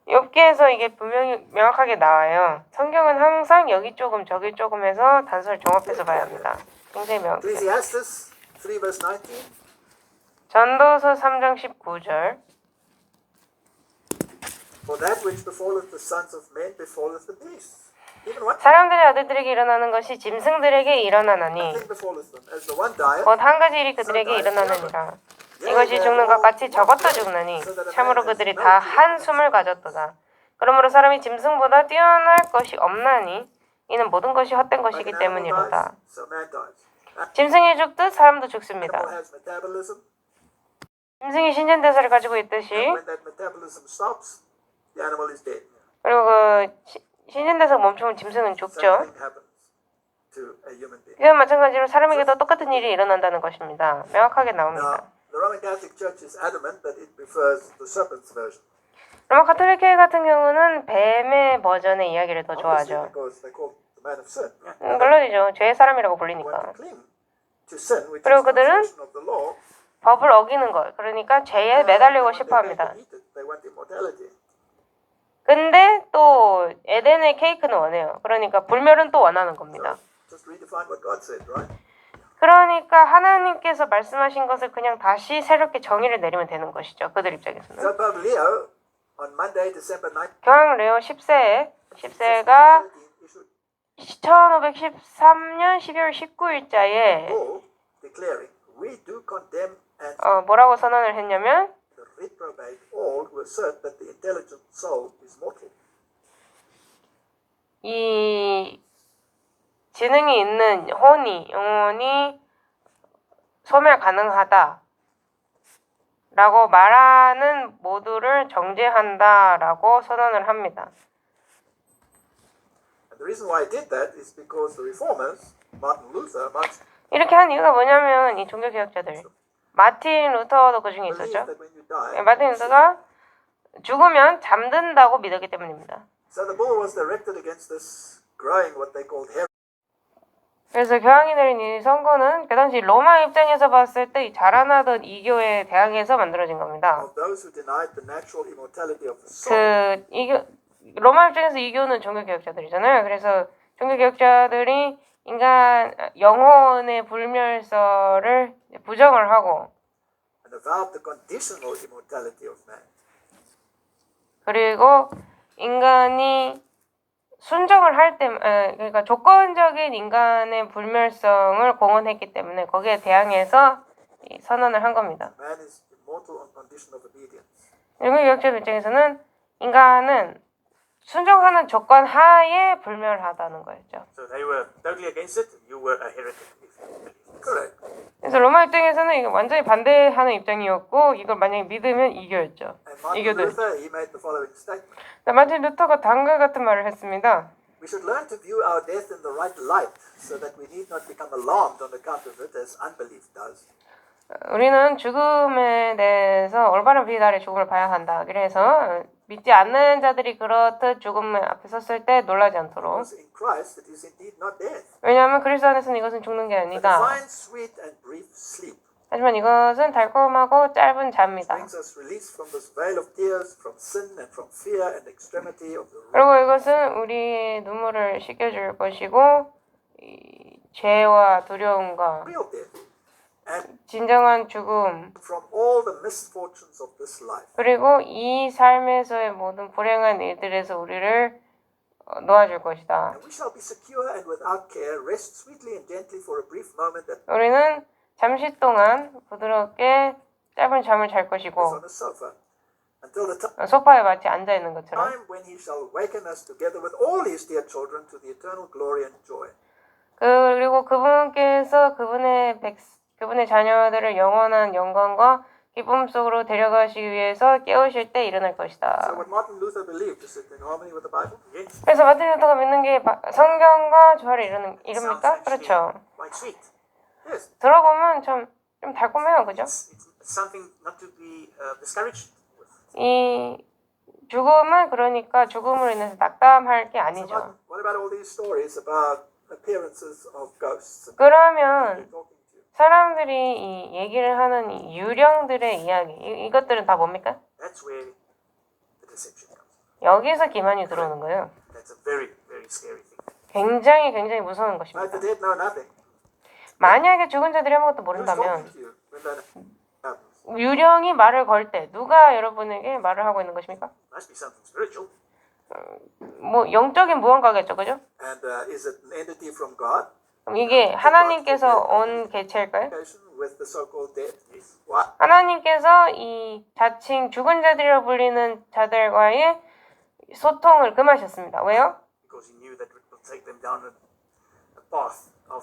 욥기에서 이게 분명히 명확하게 나와요. 성경은 항상 여기 조금 저기 조금 해서 단서를 종합해서 봐야 합니다. 굉장히 명확해요. Ecclesiastes 3 verse 19. 전도서 3장 19절 For that which befalleth the sons of men befalleth the beasts. Even one 사람들의 아들들에게 일어나는 것이 짐승들에게 일어나나니 thing befalleth them. As the one dieth, 곧 한 가지 일이 그들에게 일어나느니라. 이것이 죽는 것 같이 저것도 죽나니 참으로 그들이 다 한숨을 가졌도다. 그러므로 사람이 짐승보다 뛰어날 것이 없나니 이는 모든 것이 헛된 like 것이기 an animal 때문이로다. dies, so man dies. 짐승이 죽듯 사람도 Animal 죽습니다. has metabolism, 짐승이 신진대사를 가지고 있듯이 and when that metabolism stops, the animal is dead. 그리고 그 신진대사가 멈추면 짐승은 Same 죽죠. thing happens to a human being. 이와 마찬가지로 사람에게도 똑같은 일이 일어난다는 것입니다. 명확하게 나옵니다. Now, the Roman Catholic Church is adamant that it prefers the serpent's version. 로마 가톨릭 교회 같은 경우는 뱀의 버전의 이야기를 더 Obviously, 좋아하죠. because they call the man of sin. 물론이죠. 죄의 사람이라고 Want 불리니까. to cling to sin, which is 그리고 the 그들은 transgression of the law. 법을 어기는 것. 그러니까 죄에 매달리고 싶어 합니다. They want immortality. 근데 또 에덴의 케이크는 원해요. 그러니까 불멸은 또 원하는 겁니다. Just redefine what God said, right? 그러니까 하나님께서 말씀하신 것을 그냥 다시 새롭게 정의를 내리면 되는 것이죠. 그들 입장에서는. So Pope Leo, on Monday, December 19th, 교황 레오 10세가 issued 1513년 12월 19일자에 bull declaring, we do condemn and 뭐라고 선언을 했냐면 reprobate all who assert that the intelligent soul is mortal. 이 지능이 있는 혼이 영혼이 소멸 가능하다 라고 말하는 모두를 정죄한다라고 선언을 합니다. And the reason why he did that is because the reformers, Martin Luther, amongst 이렇게 한 이유가 뭐냐면 이 종교개혁자들 마틴 루터도 그 중에 believe 있었죠. that when you die, 마틴 루터가 죽으면 잠든다고 믿었기 때문입니다. so the bull was directed against this growing what they called heresy. 그래서 교황이 내린 이 선거는 그 당시 로마 입장에서 봤을 때 이 자라나던 이교에 대항해서 만들어진 겁니다. of those who denied the natural immortality of the soul. 그 이교 로마 입장에서 이교는 종교개혁자들이잖아요. 그래서 종교개혁자들이 인간 영혼의 불멸설을 부정을 하고 And avowed the conditional immortality of man. 그리고 인간이 순종을 할 때, 그러니까 조건적인 인간의 불멸성을 공언했기 때문에 거기에 대항해서 이 선언을 한 겁니다. Man is immortal on condition of obedience. 종교개혁자들 입장에서는 인간은 순종하는 조건 하에 불멸하다는 거였죠. So they were totally against it. You were a heretic if you believed this. Correct. 그래서 로마 입장에서는 이거 완전히 반대하는 입장이었고 이걸 만약에 믿으면 이교였죠. And Martin 이교들. Luther, he made the following statement. 마틴 루터가 다음과 같은 말을 했습니다. We should learn to view our death in the right light so that we need not become alarmed on account of it as unbelief does. 우리는 죽음에 대해서 올바른 비유 아래 죽음을 봐야 한다. 그래서 믿지 않는 자들이 그렇듯 죽음 앞에 섰을 때 놀라지 않도록. Because in Christ it is indeed not death, 왜냐하면 그리스도 안에서는 이것은 죽는 게 but a 아니다. fine, sweet, and brief sleep 하지만 이것은 달콤하고 짧은 잠이다. brings us release from this veil of tears, from sin, and from fear and extremity of the 그리고 이것은 우리의 눈물을 씻겨줄 것이고 이 죄와 두려움과 real death, and 진정한 죽음 from all the misfortunes of this life. 그리고 이 삶에서의 모든 불행한 일들에서 우리를 놓아줄 것이다. And we shall be secure and without care, rest sweetly and gently for a brief moment at 우리는 잠시 동안 부드럽게 짧은 잠을 잘 것이고 on a sofa until the 소파에 마치 앉아 있는 것처럼 time when he shall waken us together with all his dear children to the eternal glory and joy. 그리고 그분께서 그분의 자녀들을 영원한 영광과 기쁨 속으로 데려가시기 위해서 깨우실 때 일어날 So 것이다. what Martin Luther believed is it in harmony with the Bible? Yes. 그래서 마틴 루터가 믿는 게 성경과 조화를 이룹니까? 그렇죠. Quite sweet. Yes. 들어보면 좀 달콤해요, 그죠? It's something not to be discouraged with. 이 죽음은 그러니까 죽음으로 인해서 낙담할 게 So 아니죠. what about all these stories about appearances of ghosts and 그러면 people talking to you? 사람들이 이 얘기를 하는 이 유령들의 이야기 이것들은 다 뭡니까? That's where the deception comes. 여기서 기만이 들어오는 거예요. That's a very, very scary thing. 굉장히 무서운 Like 것입니다. the dead know nothing. 만약에 죽은 자들이 아무것도 Who's 모른다면 talking to you when that happens? 유령이 말을 걸 때 누가 여러분에게 말을 하고 있는 것입니까? Must be something spiritual. 뭐 영적인 무언가겠죠, 그죠? And is it an entity from God? 그럼 이게 하나님께서 온 개체일까요? Communication with the so-called dead? Yes. Why? 하나님께서 이 자칭 죽은 자들이라 불리는 자들과의 소통을 금하셨습니다. 왜요? Because he knew that it would take them down a path of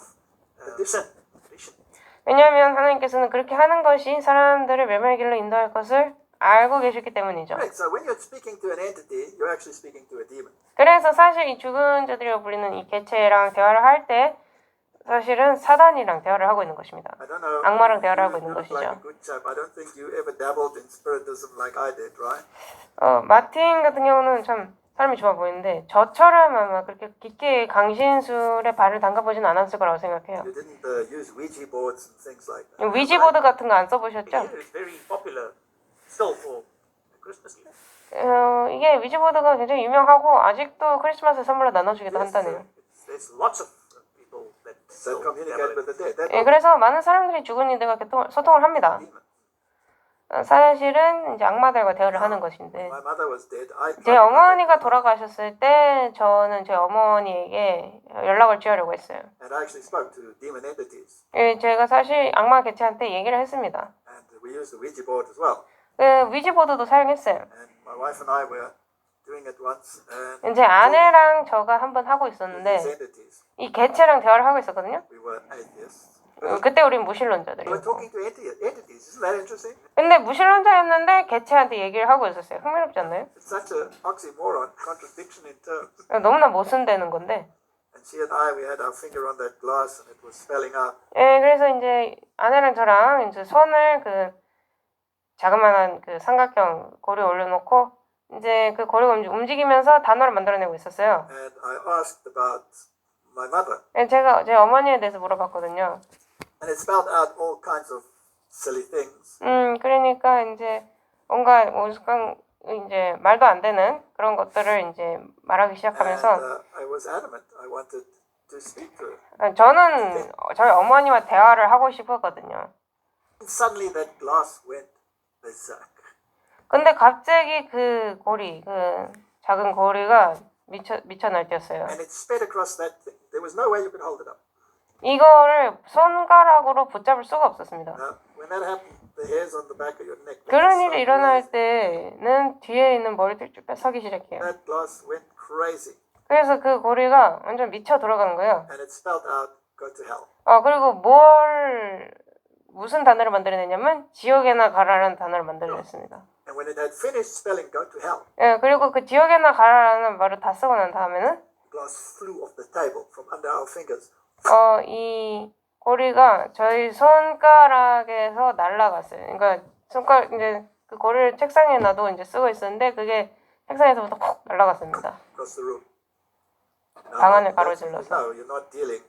sin, perdition. 왜냐하면 하나님께서는 그렇게 하는 것이 사람들을 멸망의 길로 인도할 것을 알고 계셨기 때문이죠. Right. So when you're speaking to an entity, you're actually speaking to a demon. 그래서 사실 이 죽은 자들이라 불리는 이 개체랑 대화를 할 때 사실은 사단이랑 대화를 하고 있는 것입니다. I don't know. 악마랑 대화를 하고 You 있는 look like a 것이죠. good chap. I don't think you ever dabbled in spiritism like I did, right? 마틴 같은 경우는 참 사람이 좋아 보이는데 저처럼 아마 그렇게 깊게 강신술에 발을 담가보진 않았을 거라고 생각해요. You didn't use Ouija boards and things like that. 위지보드 같은 거 안 써보셨죠? Here it's very popular still for Christmas Eve. 이게 위지보드가 굉장히 유명하고 아직도 크리스마스 선물로 나눠주기도 한다네요. There's lots of people that That still communicate with the dead. That 예, 그래서 많은 사람들이 죽은 이들과 소통을 합니다. demon. 사실은 이제 악마들과 대화를 하는 것인데 My mother was dead. 제 어머니가 돌아가셨을 때 저는 제 어머니에게 연락을 취하려고 했어요. And I actually spoke to demon entities. 예, 제가 사실 악마 개체한테 얘기를 했습니다. And we used the Ouija board as well. 위지보드도 사용했어요. And my wife and I were doing it once. And 제 아내랑 저가 한번 하고 with 있었는데 these entities, 이 개체랑 대화를 하고 있었거든요. we were atheists. 그때 우린 We 무신론자들이었고 were talking to entities. Isn't that interesting? 근데 무신론자였는데 개체한테 얘기를 하고 있었어요. 흥미롭지 않나요? It's such an oxymoron, contradiction in terms. 너무나 모순되는 건데 And she and I, we had our finger on that glass and it was spelling out. 예, 그래서 이제 아내랑 저랑 이제 손을 그 자그마한 그 삼각형 고리에 올려놓고 이제 그 고리가 움직이면서 단어를 만들어내고 있었어요. And I asked about my mother, 제가 제 어머니에 대해서 물어봤거든요. and it spelled out all kinds of silly things. 그러니까 이제 뭔가 이제 말도 안 되는 그런 것들을 이제 말하기 And 시작하면서 I was adamant. I wanted to speak to her. 저는 저희 어머니와 대화를 하고 싶었거든요. And suddenly that glass went berserk. 근데 갑자기 그 고리, 그 작은 고리가 미쳐 날뛰었어요. And it sped across that thing. There was no way you could hold it up. 이거를 손가락으로 붙잡을 수가 없었습니다. Now, when that happened, the hairs on the back of your neck. 그런 일이 일어날 때는 뒤에 있는 머리들이 쭉 뺏어기 시작해요. That glass went crazy. 그래서 그 고리가 완전 미쳐 들어가는 거예요. And it spelled out, go to hell. 그리고 무슨 단어를 만들어냈냐면 지옥에나 가라라는 단어를 만들어냈습니다. And when it had finished spelling, go to hell, 예, 그리고 그 지옥에나 가라라는 말을 다 쓰고 난 다음에는 glass flew off the table from under our fingers. 이 고리가 저희 손가락에서 날아갔어요. 그러니까 이제 그 고리를 책상에 놔도 이제 쓰고 있었는데 그게 책상에서부터 콕 날아갔습니다. Across the room. 방 안을 that's- 가로질러서. No, you're not dealing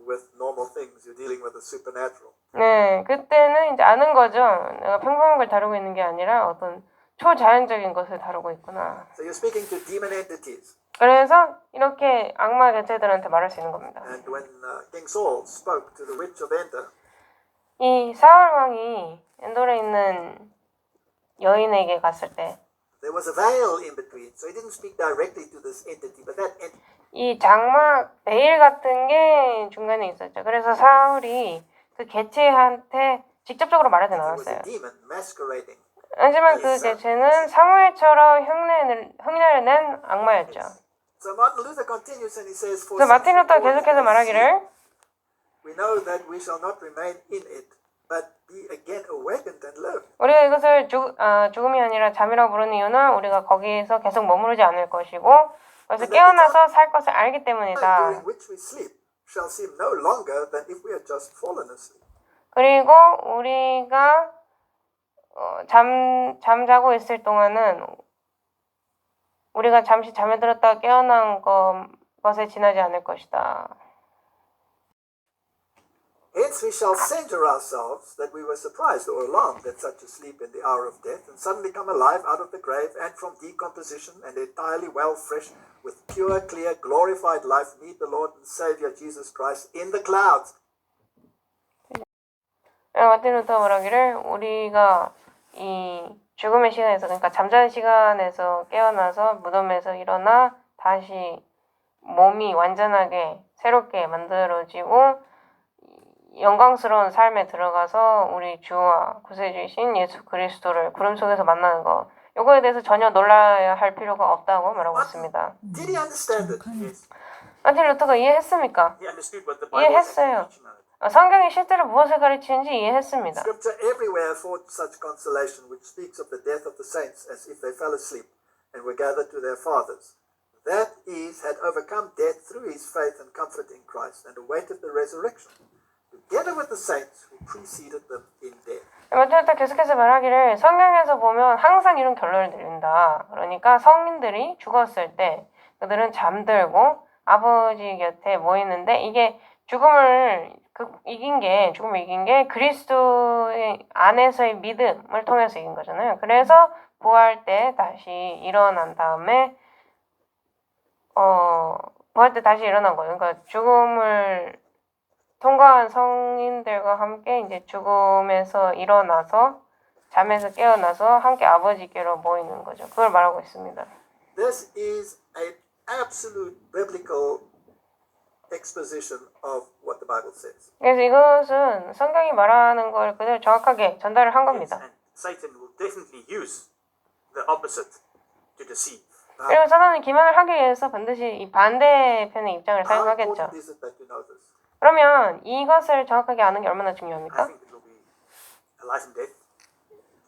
with normal things. You're dealing with the supernatural. 네, 그때는 이제 아는 거죠. 내가 평범한 걸 다루고 있는 게 아니라 어떤 초자연적인 것을 다루고 있구나. So you're speaking to demon entities. 그래서 이렇게 악마 개체들한테 말할 수 있는 겁니다. And when King Saul spoke to the witch of Endor, 이 사울 왕이 엔돌에 있는 여인에게 갔을 때 there was a veil in between. So he didn't speak directly to this entity, but that entity. 이 장막 베일 같은 게 중간에 있었죠. 그래서 사울이 그 개체한테 직접적으로 말하진 It was 않았어요. a demon masquerading. 하지만 그 개체는 사무엘처럼 흉내를 낸 악마였죠. So Martin Luther continues and he says, "For 그래서 마틴 루터가 since 계속해서 we 말하기를 we know that we shall not remain in it, but be again awakened and live." 우리가 이것을 죽음이 아니라 잠이라고 부르는 이유는 우리가 거기에서 계속 머무르지 않을 것이고 그래서 깨어나서 살 것을 알기 때문이다. During which we sleep shall seem no longer than if we had just fallen asleep. 그리고 우리가 잠자고 있을 동안은 우리가 잠시 잠에 들었다가 깨어난 것에 지나지 않을 것이다. Hence we shall censure ourselves that we were surprised or alarmed at such a sleep in the hour of death, and suddenly come alive out of the grave, and from decomposition and entirely well fresh, with pure, clear, glorified life, meet the Lord and Savior Jesus Christ in the clouds. 마틴 루터 말하기를 우리가 이 죽음의 시간에서 그러니까 잠자는 시간에서 깨어나서 무덤에서 일어나 다시 몸이 완전하게 새롭게 만들어지고 영광스러운 삶에 들어가서 우리 주와 구세주이신 예수 그리스도를 구름 속에서 만나는 거 요거에 대해서 전혀 놀라야 할 필요가 없다고 말하고 있습니다. Did he understand it? Yes. 마틴 루터가 이해했습니까? He understood what the Bible was 이해했어요. teaching on it. 성경이 실제로 무엇을 가르치는지 이해했습니다. Scripture everywhere affords such consolation, which speaks of the death of the saints as if they fell asleep and were gathered to their fathers. That is, had overcome death through his faith and comfort in Christ, and awaited the resurrection, together with the saints who preceded them in death. 마틴 루터 계속해서 말하기를 성경에서 보면 항상 이런 결론을 내린다. 그러니까 성인들이 죽었을 때 그들은 잠들고 아버지 곁에 모이는데 이게 죽음을 이긴 게 그리스도의 안에서의 믿음을 통해서 이긴 거잖아요. 그래서 부활 때 다시 일어난 다음에 부활 때 다시 일어난 거예요. 그러니까 죽음을 통과한 성인들과 함께 이제 죽음에서 일어나서 잠에서 깨어나서 함께 아버지께로 모이는 거죠. 그걸 말하고 있습니다. This is an absolute biblical exposition of what the Bible says. 그래서 이것은 성경이 말하는 걸 그대로 정확하게 전달을 한 Yes, 겁니다. and Satan will definitely use the opposite to deceive. 그리고 사단은 기만을 하기 위해서 반드시 이 반대편의 입장을 How 사용하겠죠. important is it that you know this? 그러면 이것을 정확하게 아는 게 얼마나 I 중요합니까? think it will be a life and death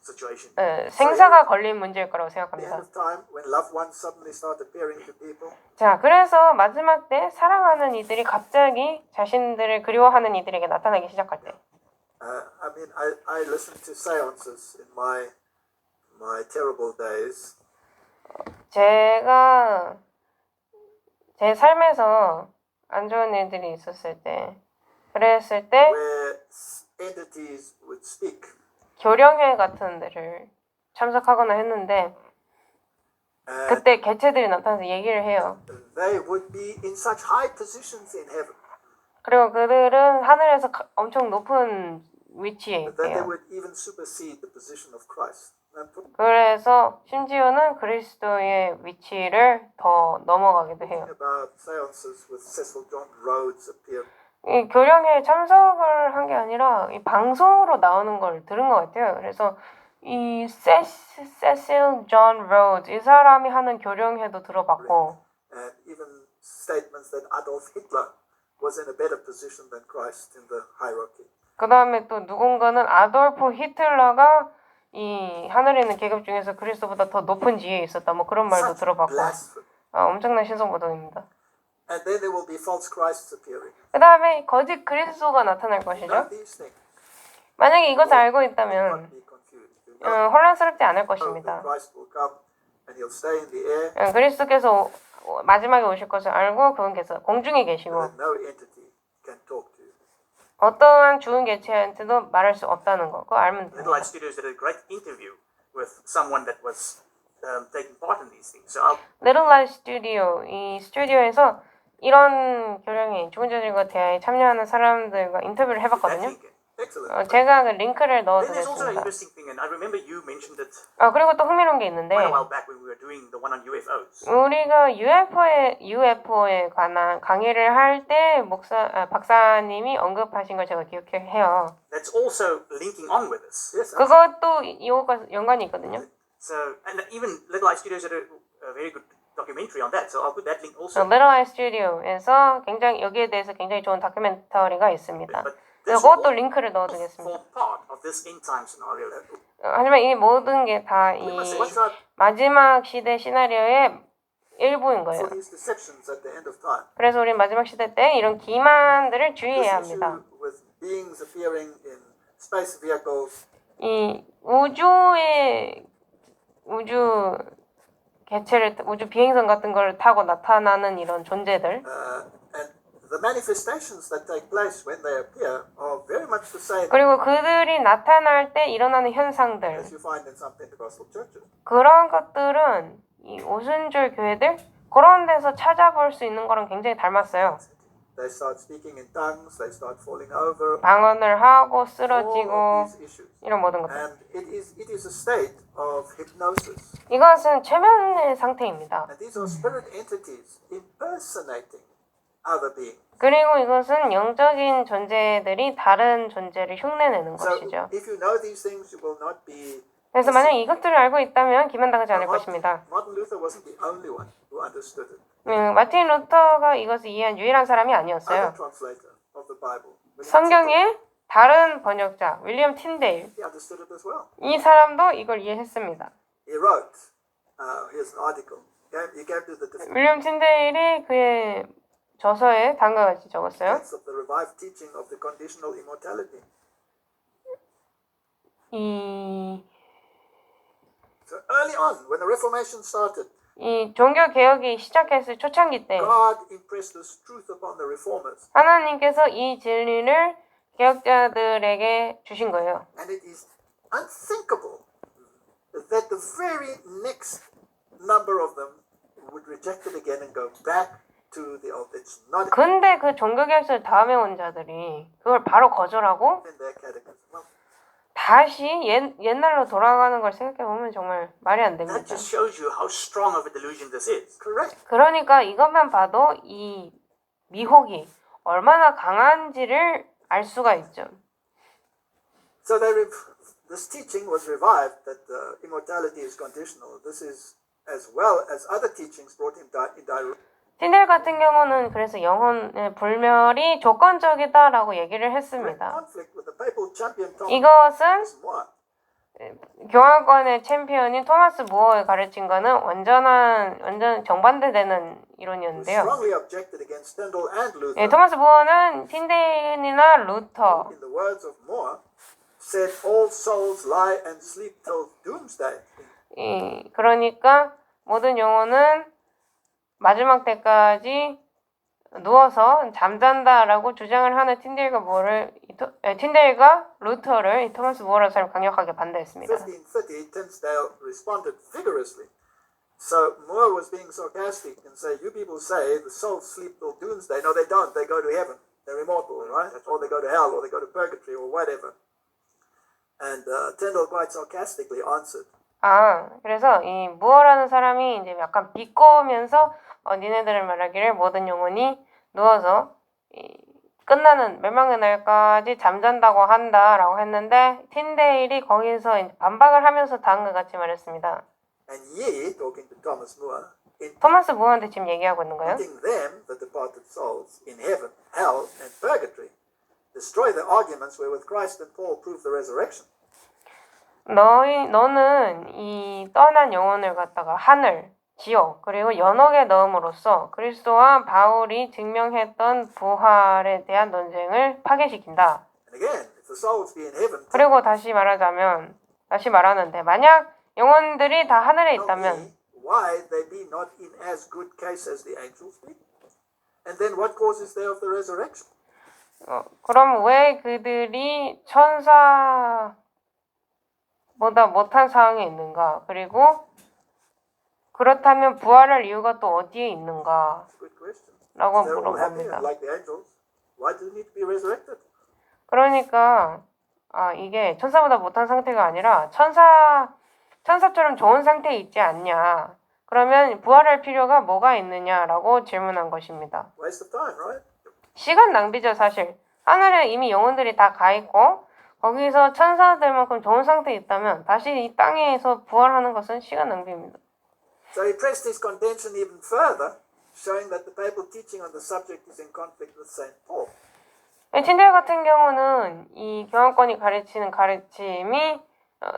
situation. 생사가 걸린 문제일 거라고 At the end 생각합니다. of time, when loved ones suddenly start appearing to people, 자, 그래서 마지막 때 사랑하는 이들이 갑자기 자신들을 그리워하는 이들에게 나타나기 시작할 때 I mean, I listened to seances in my terrible days, 제가 제 삶에서 안 좋은 일들이 있었을 때, 그랬을 때 where entities would speak. 교령회 같은 데를 참석하거나 했는데 And 그때 개체들이 나타나서 얘기를 해요. they would be in such high positions in heaven 그리고 그들은 하늘에서 엄청 높은 위치에 that they 있대요. would even supersede the position of Christ. And 그래서 심지어는 그리스도의 위치를 더 넘어가기도 해요. talking about seances with Cecil John Rhodes appear. 이 교령회에 참석을 한 게 아니라 이 방송으로 나오는 걸 들은 것 같아요. 그래서 이 세실 존 로즈 이 사람이 하는 교령회도 들어봤고 And even statements that Adolf Hitler was in a better position than Christ in the hierarchy. 그 다음에 또 누군가는 아돌프 히틀러가 이 하늘에 있는 계급 중에서 그리스도보다 더 높은 지위에 있었다. 뭐 그런 말도 Such 들어봤고 blasphemy. 엄청난 신성모독입니다. And then there will be false Christs appearing. 그 다음에 거짓 그리스도가 나타날 것이죠. Know these things. 만약에 이것을 알고 Not 있다면 be confused. You know 혼란스럽지 않을 that 것입니다. Christ will come and he'll stay in the air 그리스도께서 마지막에 오실 것을 알고 그분께서 공중에 계시고 and that no entity can talk to you. 어떠한 죽은 개체한테도 말할 수 없다는 거. 그거 알면 Little 돼요. Light Studios did a great interview with someone that was taking part in these things. So I'll Little Light Studio 이 스튜디오에서 이런 교령에 죽은 자들과 대화에 참여하는 사람들과 인터뷰를 That 해봤거든요. link. Excellent. 제가 그 링크를 Then there's also an 넣어드렸습니다. interesting thing, and I remember you mentioned it 그리고 또 흥미로운 게 있는데 quite a while back when we were doing the one on UFOs. 우리가 UFO에 관한 강의를 할 때 박사님이 언급하신 걸 제가 기억해요. That's also linking on with this. Yes. 그것도 이거가 연관이 있거든요. So, and even Little Light Studios did a very good documentary on that. So I'll put that link also. Little Eye Studio에서 굉장히 여기에 대해서 굉장히 좋은 다큐멘터리가 있습니다. But 그래서 this 그것도 will 링크를 넣어두겠습니다. form part of this end time scenario. 하지만 이 모든 게 다 이 We must watch out 마지막 시대 시나리오의 일부인 거예요. for these deceptions at the end of time. 그래서 우리 마지막 시대 때 이런 기만들을 This 주의해야 issue 합니다. with beings appearing in space vehicles 이 우주 개체를 우주 비행선 같은 걸 타고 나타나는 이런 존재들 and the manifestations that take place when they appear are very much the same 그리고 그들이 나타날 때 일어나는 현상들 as you find in some Pentecostal churches. 그런 것들은 이 오순절 교회들 그런 데서 찾아볼 수 있는 거랑 굉장히 닮았어요. They start speaking in tongues, they start falling over, 방언을 하고 all 쓰러지고 of these issues. 이런 모든 것들. And it is a state of hypnosis. 이것은 최면의 상태입니다. And these are spirit entities impersonating other beings. 그리고 이것은 영적인 존재들이 다른 존재를 흉내내는 So 것이죠. if you know these things, you will not be. 그래서 만약 이것들을 알고 있다면 기만당하지 않을 것입니다. Martin Luther wasn't the only one who understood it. 마틴 루터가 이것을 이해한 유일한 사람이 Other 아니었어요. translator of the Bible, William Tyndale, 성경의 다른 번역자 윌리엄 틴데일 he understood it as well. 이 사람도 이걸 이해했습니다. He wrote, here's an article. He gave to the 윌리엄 틴데일이 그의 저서에 다음과 같이 적었어요. defense of the revived teaching of the conditional immortality. So early on, when the Reformation started, 이 종교 개혁이 시작했을 초창기 때 God impressed this truth upon the reformers. 하나님께서 이 진리를 개혁자들에게 주신 거예요. And it is unthinkable that the very next number of them would reject it again and go back to the old. It's not 근데 그 종교 개혁을 다음에 온 자들이 그걸 바로 거절하고 in their catechism. Well, 다시 옛날로 돌아가는 걸 생각해 보면 정말 말이 안 That 됩니다. just shows you how strong of a delusion this is. correct. 그러니까 이것만 봐도 이 미혹이 얼마나 강한지를 알 수가 있죠. So this teaching was revived that immortality is conditional. This is as well as other teachings brought in direct. 틴델 같은 경우는 그래서 영혼의 불멸이 조건적이다라고 얘기를 했습니다. conflict with the papal champion Thomas 이것은 More. 교황권의 챔피언인 토마스 무어의 가르친 거는 완전 정반대되는 Who 이론이었는데요. strongly objected against Tyndale and Luther. 토마스 무어는 틴델이나 루터, In the words of More, said all souls lie and sleep till doomsday. 그러니까 모든 영혼은 마지막 때까지 누워서 잠잔다라고 주장을 하는 틴데일과 루터를 이 토마스 무어라는 사람이 강력하게 반대했습니다. 1550, Tinsdale responded vigorously. So Moore was being sarcastic and say, you people say the souls sleep till doomsday. No, they don't. They go to heaven. They're immortal, right? Or they go to hell, or they go to purgatory, or whatever. And Tyndale quite sarcastically answered, 그래서 이 무어라는 사람이 이제 약간 비꼬면서 니네들은 말하기를 모든 영혼이 누워서 끝나는 멸망의 날까지 잠잔다고 한다라고 했는데 틴데일이 거기서 이제 반박을 하면서 다음과 같이 말했습니다. and ye, talking to Thomas Moore, 토마스 무어한테 지금 얘기하고 있는 거예요. including them, the departed souls, in heaven, hell, and purgatory, destroy the arguments wherewith Christ and Paul prove the resurrection. 너는 이 떠난 영혼을 갖다가 하늘, 지옥, 그리고 연옥에 넣음으로써 그리스도와 바울이 증명했던 부활에 대한 논쟁을 파괴시킨다. And again, if the souls be in heaven, 그리고 다시 말하는데 만약 영혼들이 다 하늘에 tell 있다면 me why they be not in as good case as the angels be? And then what causes there of the resurrection? 그럼 왜 그들이 천사보다 못한 상황에 있는가? 그리고 그렇다면 부활할 이유가 또 어디에 있는가? Good question. 라고 They're all happy 물어봅니다. and like the angels. Why do they need to be resurrected? 그러니까 이게 천사보다 못한 상태가 아니라 천사처럼 좋은 상태에 있지 않냐. 그러면 부활할 필요가 뭐가 있느냐라고 질문한 것입니다. Waste of time, right? 시간 낭비죠, 사실. 하늘에 이미 영혼들이 다 가 있고 거기서 천사들만큼 좋은 상태에 있다면 다시 이 땅에서 부활하는 것은 시간 낭비입니다. So he pressed his contention even further, showing that the papal teaching on the subject is in conflict with St. Paul. 틴데일 같은 경우는 이 교황권이 가르치는 가르침이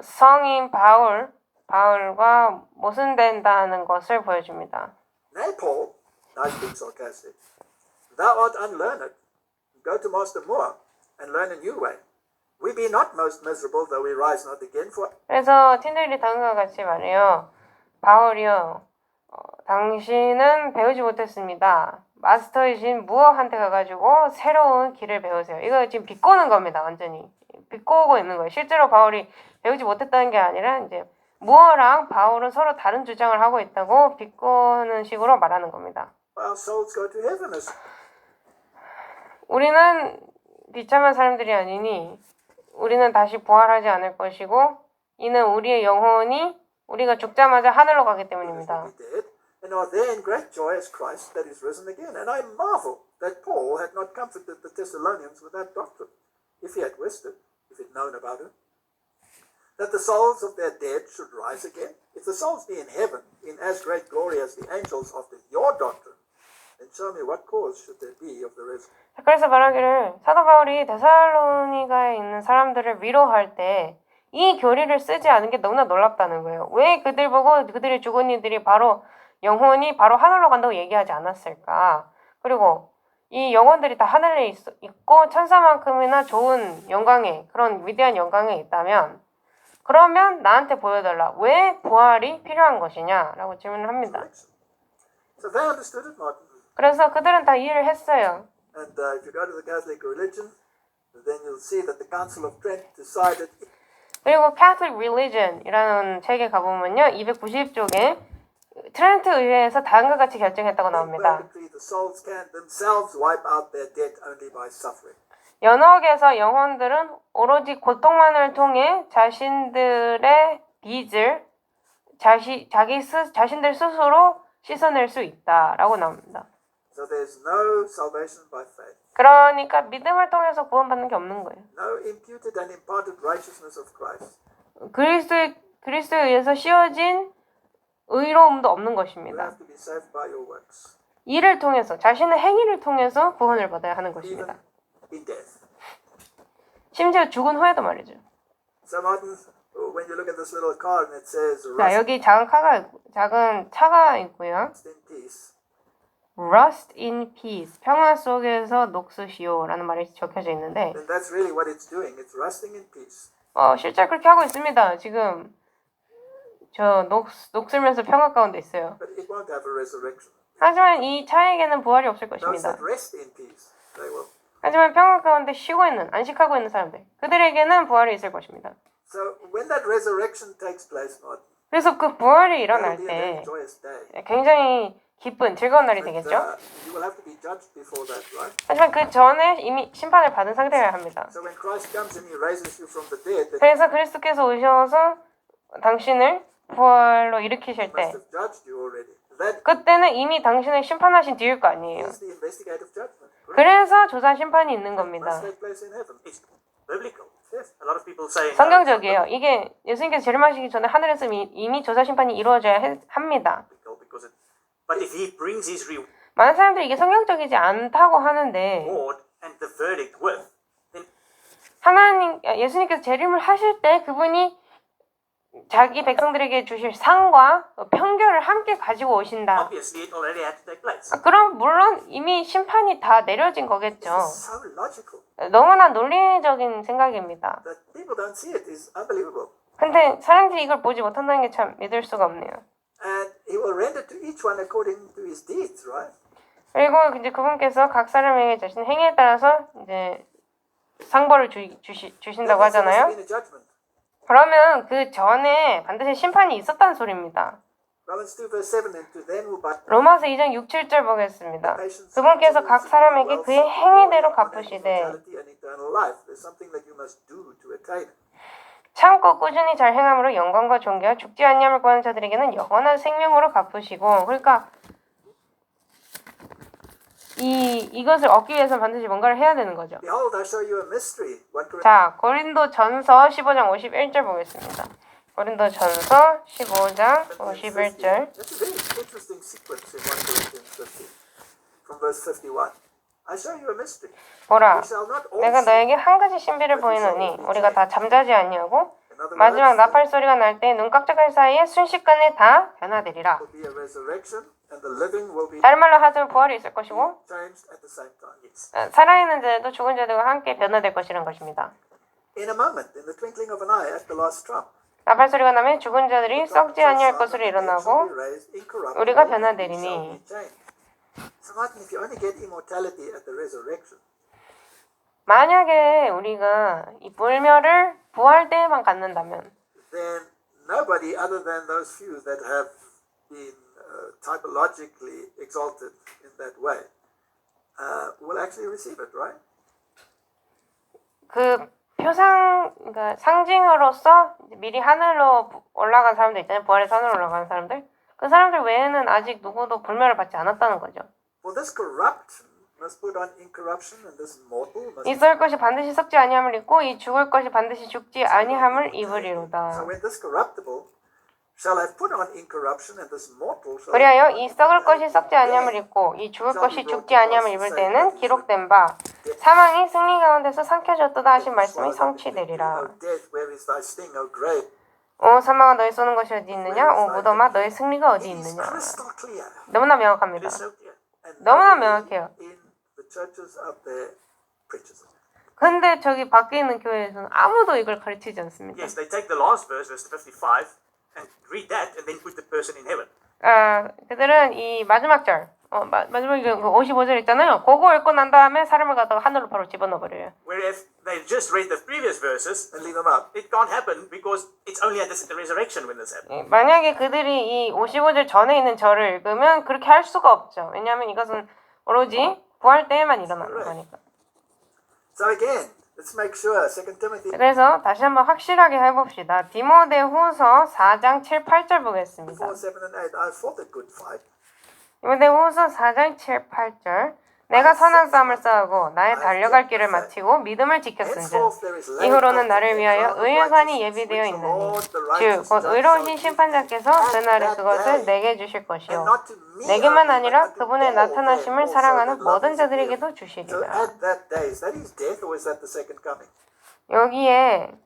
성인 바울과 모순된다는 것을 보여줍니다. Nay, Paul, now he's being sarcastic, thou art unlearned. Go to Master Moore and learn a new way. We be not most miserable, though we rise not again, for 그래서 틴데일이 다음과 같이 말해요. 바울이요, 당신은 배우지 못했습니다. 마스터이신 무어한테 가가지고 새로운 길을 배우세요. 이거 지금 비꼬는 겁니다. 완전히 비꼬고 있는 거예요. 실제로 바울이 배우지 못했다는 게 아니라 이제 무어랑 바울은 서로 다른 주장을 하고 있다고 비꼬는 식으로 말하는 겁니다. our souls go to heaven. 우리는 비참한 사람들이 아니니 우리는 다시 부활하지 않을 것이고 이는 우리의 영혼이 우리가 죽자마자 하늘로 가기 때문입니다. And are there in great joy as Christ that is risen again. And I marvel that Paul had not comforted the Thessalonians with that doctrine, if he had wished it, if he had known about it, that the souls of their dead should rise again. If the souls be in heaven, in as great glory as the angels after your doctrine, then show me what cause should there be of the resurrection. 그래서 말하기를 사도 바울이 데살로니가에 있는 사람들을 위로할 때 이 교리를 쓰지 않은 게 너무나 놀랍다는 거예요. 왜 그들 보고 그들의 죽은 이들이 영혼이 바로 하늘로 간다고 얘기하지 않았을까? 그리고 이 영혼들이 다 하늘에 있고 천사만큼이나 좋은 영광에 그런 위대한 영광에 있다면 그러면 나한테 보여달라. 왜 부활이 필요한 것이냐? 라고 질문을 합니다. So they understood it, Martin. 그래서 그들은 다 이해를 했어요. And if you go to the Catholic religion, then you'll see that the Council of Trent decided 그리고 Catholic Religion이라는 책에 가보면요. 290쪽에 트렌트 의회에서 다음과 같이 결정했다고 나옵니다. the souls can themselves wipe out their debt only by suffering. 연옥에서 영혼들은 오로지 고통만을 통해 자신들의 빚을 자신들 스스로 씻어낼 수 있다라고 나옵니다. So there's no salvation by faith. 그러니까 믿음을 통해서 구원받는 게 없는 거예요. No imputed and imparted righteousness of Christ. 그리스도에 의해서 씌워진 의로움도 없는 You 것입니다. have to be saved by your works, 일을 통해서 자신의 행위를 통해서 구원을 받아야 하는 even 것입니다. in death. 심지어 죽은 후에도 말이죠. So Martin, when you look at this little card and it says 자, rust 여기 작은 차가 있고요. in peace, Rust in peace, 평화 속에서 녹으시오라는 말이 적혀져 있는데 then that's really what it's doing. It's rusting in peace. 실제 그렇게 하고 있습니다. 지금 저 녹슬면서 평화 가운데 있어요. But it won't have a resurrection. 하지만 이 자에게는 부활이 없을 Those 것입니다. that rest in peace, they will. 하지만 평안 가운데 쉬고 있는, 안식하고 있는 사람들, 그들에게는 부활이 있을 것입니다. So when that resurrection takes place, Martin, 그래서 그 부활이 it will 일어날 be a very 때 joyous day. 굉장히 기쁜, 즐거운 날이 But, 되겠죠? you will have to be judged before that, right? 하지만 그 전에 이미 심판을 받은 상태여야 합니다. So when Christ comes and he raises you from the dead, then 그래서 그리스도께서 오셔서 당신을 부활로 일으키실 he must 때 have judged you already. That 그때는 이미 당신을 심판하신 뒤일 거 아니에요. is the investigative judgment. Correct? 그래서 조사 심판이 있는 Must 겁니다. take place in heaven. It's biblical. Yes. A lot of people say no, 성경적이에요. 이게 예수님께서 재림하시기 전에 하늘에서 이미 조사 심판이 이루어져야 합니다. biblical because but if he brings his 많은 사람들이 이게 성경적이지 않다고 하는데 reward and the verdict with, then 예수님께서 재림을 하실 때 그분이 자기 백성들에게 주실 상과 편결을 함께 가지고 오신다. obviously it already had to take place. 그럼 물론 이미 심판이 다 내려진 거겠죠. It's so logical 너무나 논리적인 생각입니다. that people don't see it. It's unbelievable. 근데 사람들이 이걸 보지 못한다는 게 참 믿을 수가 없네요. And he will render to each one according to his deeds, right? 그리고 이제 그분께서 각 사람에게 자신 행위에 따라서 이제 상벌을 주신다고 There 하잖아요. must have been a judgment. 그러면 그 전에 반드시 심판이 있었다는 소리입니다. Romans 2 verse 7, and to them who by 로마서 2장 6, 7절 보겠습니다. patience 그분께서 각 사람에게 그의 행위대로 갚으시되 immortality and eternal life. There's something that you must do to attain it. 참고 꾸준히 잘 행함으로 영광과 존귀와 죽지 아니함을 구하는 자들에게는 영원한 생명으로 갚으시고, 그러니까 이것을 얻기 위해서 반드시 뭔가를 해야 되는 거죠. Behold, I show you a mystery. 1 Corinthians 자, 고린도 전서 15장 51절 보겠습니다. 고린도 전서 15장 51절. That's a very interesting sequence in 1 Corinthians 15, from verse 51. I show you a mystery. 보라, We shall not all 내가 see. 너에게 한 가지 신비를 보이노니 우리가 다 잠자지 아니하고 In other 마지막 words, 나팔 소리가 날 때 눈 깜짝할 사이에 순식간에 다 변화되리라. there will be a resurrection, and the living will be 다른 말로 하자면 부활이 있을 것이고 changed at the same time. Yes. 살아있는 자들도 죽은 자들과 함께 변화될 것이라는 것입니다. In a moment, in the twinkling of an eye, at the last trump. 나팔 소리가 나면 죽은 자들이 썩지 아니할 것으로 일어나고 우리가 변화되리니. So Martin, if you only get immortality at the resurrection, 만약에 우리가 이 불멸을 부활 때에만 갖는다면 then nobody other than those few that have been typologically exalted in that way will actually receive it, right? 그 그러니까 상징으로서 미리 하늘로 올라간 사람들 있잖아요. 부활해서 하늘로 올라가는 사람들. 그 사람들 외에는 아직 누구도 불멸을 받지 않았다는 거죠. For this corruption must put on incorruption, and this mortal must. 이 썩을 것이 반드시 썩지 아니함을 입고 이 죽을 것이 반드시 죽지 아니함을 So 입으리로다. when this corruptible shall have put on incorruption, and this mortal shall. 그리하여 이 썩을 것이 썩지 아니함을 입고 이 죽을 것이 죽지 아니함을 입을 때에는 기록된 바 사망이 승리 가운데서 삼켜졌도다 하신 말씀이 성취되리라. O death, where is thy sting, O grave? 오 사망아 너의 쏘는 것이 어디 있느냐? 오 무덤아 너의 승리가 어디 It is 있느냐? crystal clear. 너무나 It 명확합니다. is so clear. And 너무나 nobody 명확해요. in the churches up there preaches it. 근데 저기 밖에 있는 교회에서는 아무도 이걸 가르치지 않습니다. Yes, they take the last verse, verse 55, and read that, and then put the person in heaven. 그들은 이 마지막 절, 마지막 그 55절 있잖아요. 그거 읽고 난 다음에 사람을 갖다가 하늘로 바로 집어넣어 버려요. Whereas they just read the previous verses, And leave them out. it can't happen because it's only at the resurrection when this happens. 만약에 그들이 이 55절 전에 있는 절을 읽으면 그렇게 할 수가 없죠. 왜냐하면 이것은 오로지 부활 때에만 일어나는 거니까. So again, let's make sure. 2 Timothy. 그래서 다시 한번 확실하게 해봅시다. 디모데후서 4장 7, 8절 보겠습니다. 4, 7, and 8. I fought a good fight. 디모데후서 4장 7, 8절 내가 선한 싸움을 싸우고 나의 달려갈 길을 마치고 믿음을 지켰은즉 Henceforth there is laid 이후로는 up 나를 in the 위하여 crown of 의회관이 righteousness, 예비되어 which the 있느니 Lord, the 즉 righteous 곧 judge, 의로우신 shall give 심판자께서 그날에 그것을 내게 주실 and 것이요 not to me 내게만 only, 아니라 but unto 그분의 all 나타나심을 them also 사랑하는 that love 모든 his 자들에게도 appearing. So 주시리라. at that day, is that his death or is that the second coming? 여기에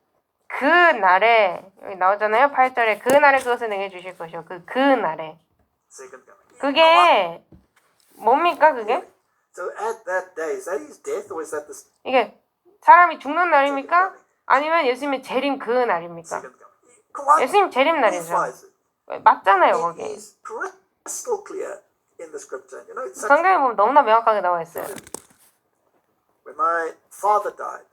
그 날에 여기 나오잖아요. 8절에 그 날에 그것을 내게 주실 것이요 그 날에 Second coming. 그게 뭡니까 그게? So at that day, is that his death or is that the 이게 사람이 죽는 날입니까? 아니면 예수님의 재림 그 날입니까? Second coming. Quite 예수님 재림 날이죠. qualifies it. 맞잖아요 It 거기. is crystal clear in in the scripture. You know, it's such, 성경에 보면 너무나 명확하게 나와 있어요. when my father died,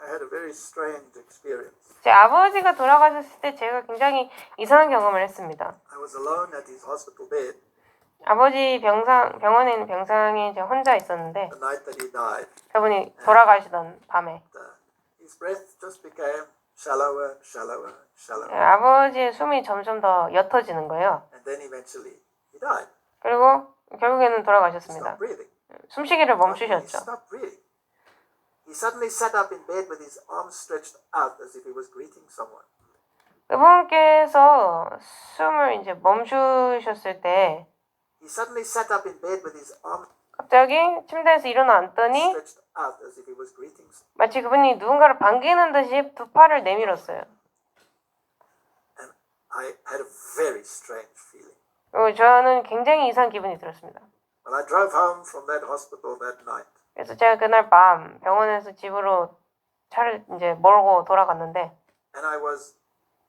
I had a very strange experience. 제 아버지가 돌아가셨을 때 제가 굉장히 이상한 경험을 했습니다. I was alone at his hospital bed 아버지 병원에 있는 병상에 제가 혼자 있었는데 the night that he died. 그분이 돌아가시던 밤에 His breath just became shallower, shallower, shallower. 아버지의 숨이 점점 더 옅어지는 거예요. And then eventually he died. 그리고 결국에는 He 돌아가셨습니다. stopped breathing. 숨쉬기를 He 멈추셨죠. stopped breathing. He suddenly sat up in bed with his arms stretched out as if he was greeting someone. 그분께서 숨을 이제 멈추셨을 때 He suddenly sat up in bed with his arms 갑자기 침대에서 일어나 앉더니 stretched out as if he was greeting someone. 마치 그분이 누군가를 반기는 듯이 두 팔을 내밀었어요. And I had a very strange feeling. 그리고 저는 굉장히 이상한 기분이 들었습니다. When I drove home from that hospital that night, 그래서 제가 그날 밤 병원에서 집으로 차를 이제 몰고 돌아갔는데 and I was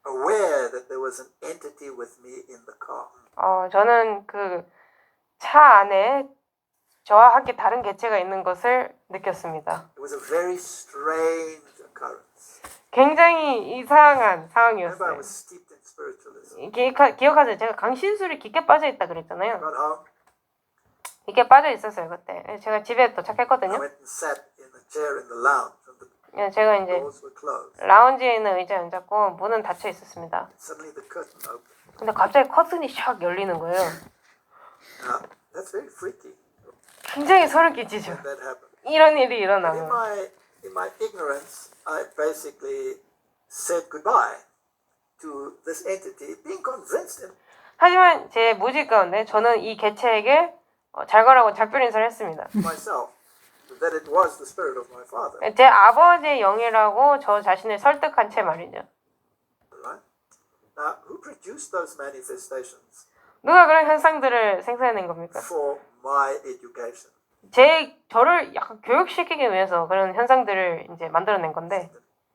aware that there was an entity with me in the car. 저는 그 차 안에 저와 함께 다른 개체가 있는 것을 느꼈습니다. It was a very strange occurrence. 굉장히 이상한 Remember, I 상황이었어요. was steeped in spiritualism. 기억하세요? 제가 강신술에 깊게 빠져 있다 그랬잖아요. Got home, 깊게 빠져 있었어요 그때. 제가 집에 I 도착했거든요. went and sat in a chair in the lounge, and the 제가 이제 doors were closed. 라운지에 있는 의자에 앉았고 문은 닫혀 있었습니다. Suddenly, the curtain opened. 근데 갑자기 커튼이 샥 열리는 거예요. Now, that's very freaky. 굉장히 소름 끼치죠. When that happened. 이런 일이 In 일어나면. my ignorance, I basically said goodbye to this entity, being convinced in 하지만 제 무지 가운데 저는 이 개체에게 잘 가라고 작별 인사를 했습니다. myself that it was the spirit of my father. 제 아버지의 영이라고 저 자신을 설득한 채 말이죠. Right? Now, who produced those manifestations 누가 그런 현상들을 생산해낸 겁니까? for my education? 저를 약간 교육시키기 위해서 그런 현상들을 이제 만들어낸 건데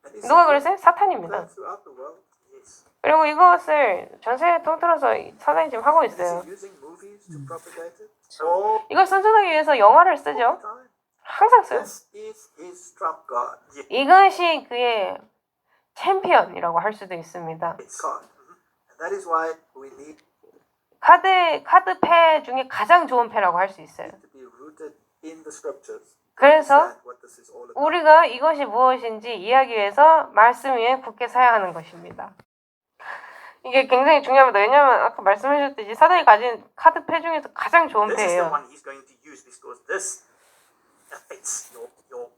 And is 누가 it 그랬어요? 사탄입니다. throughout the world? Yes. 그리고 이것을 전 세계 통틀어서 사탄이 지금 하고 Is 있어요. he using movies to propagate it? All 이걸 선전하기 위해서 영화를 the 쓰죠. time? 항상 써요. This is his trump card. 이것이 그의 챔피언이라고 할 수도 있습니다. It's card. And that is why we need 카드패 중에 가장 좋은 패라고 할 수 있어요. to be rooted in the scriptures. to 그래서 understand what this is all about. 우리가 이것이 무엇인지 이해하기 위해서 말씀 위에 굳게 서야 하는 것입니다. 이게 굉장히 중요합니다. 왜냐하면 아까 말씀하셨듯이 사단이 가진 카드패 중에서 가장 좋은 This is the 패예요. one he's going to use because this affects your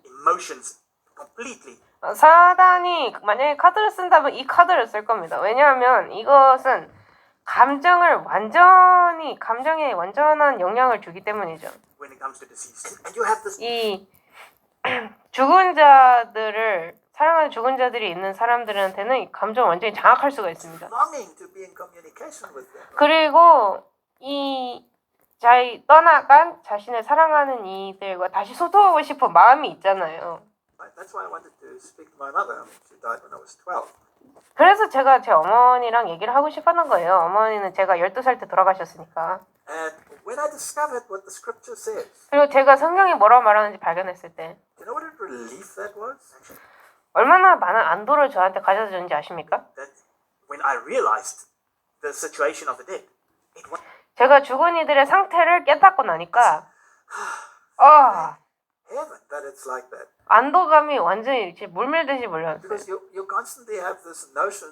emotions completely. 사단이 만약에 카드를 쓴다면 이 카드를 쓸 겁니다. 왜냐하면 이것은 감정에 완전한 영향을 주기 때문이죠. When it comes to deceased. And you have this 이 죽은 자들을 사랑하는 죽은 자들이 있는 사람들한테는 이 감정 완전히 장악할 수가 있습니다. longing to be in communication with them. 그리고 이 떠나간 자신을 사랑하는 이들과 다시 소통하고 싶은 마음이 있잖아요. Right? That's why I wanted to speak to my mother. She died when I was 12. 그래서 제가 제 어머니랑 얘기를 하고 싶었던 거예요. 어머니는 제가 12살 때 돌아가셨으니까. And when I discovered what the scripture says, 그리고 제가 성경이 뭐라고 말하는지 발견했을 때 do you know what a relief that was? 얼마나 많은 안도를 저한테 가져다 줬는지 아십니까? That when I realized the situation of the dead, it was 제가 죽은 이들의 상태를 깨닫고 나니까 heaven that it's like that. 안도감이 완전히 이렇게 물밀듯이 몰려왔어요. Because you constantly have this notion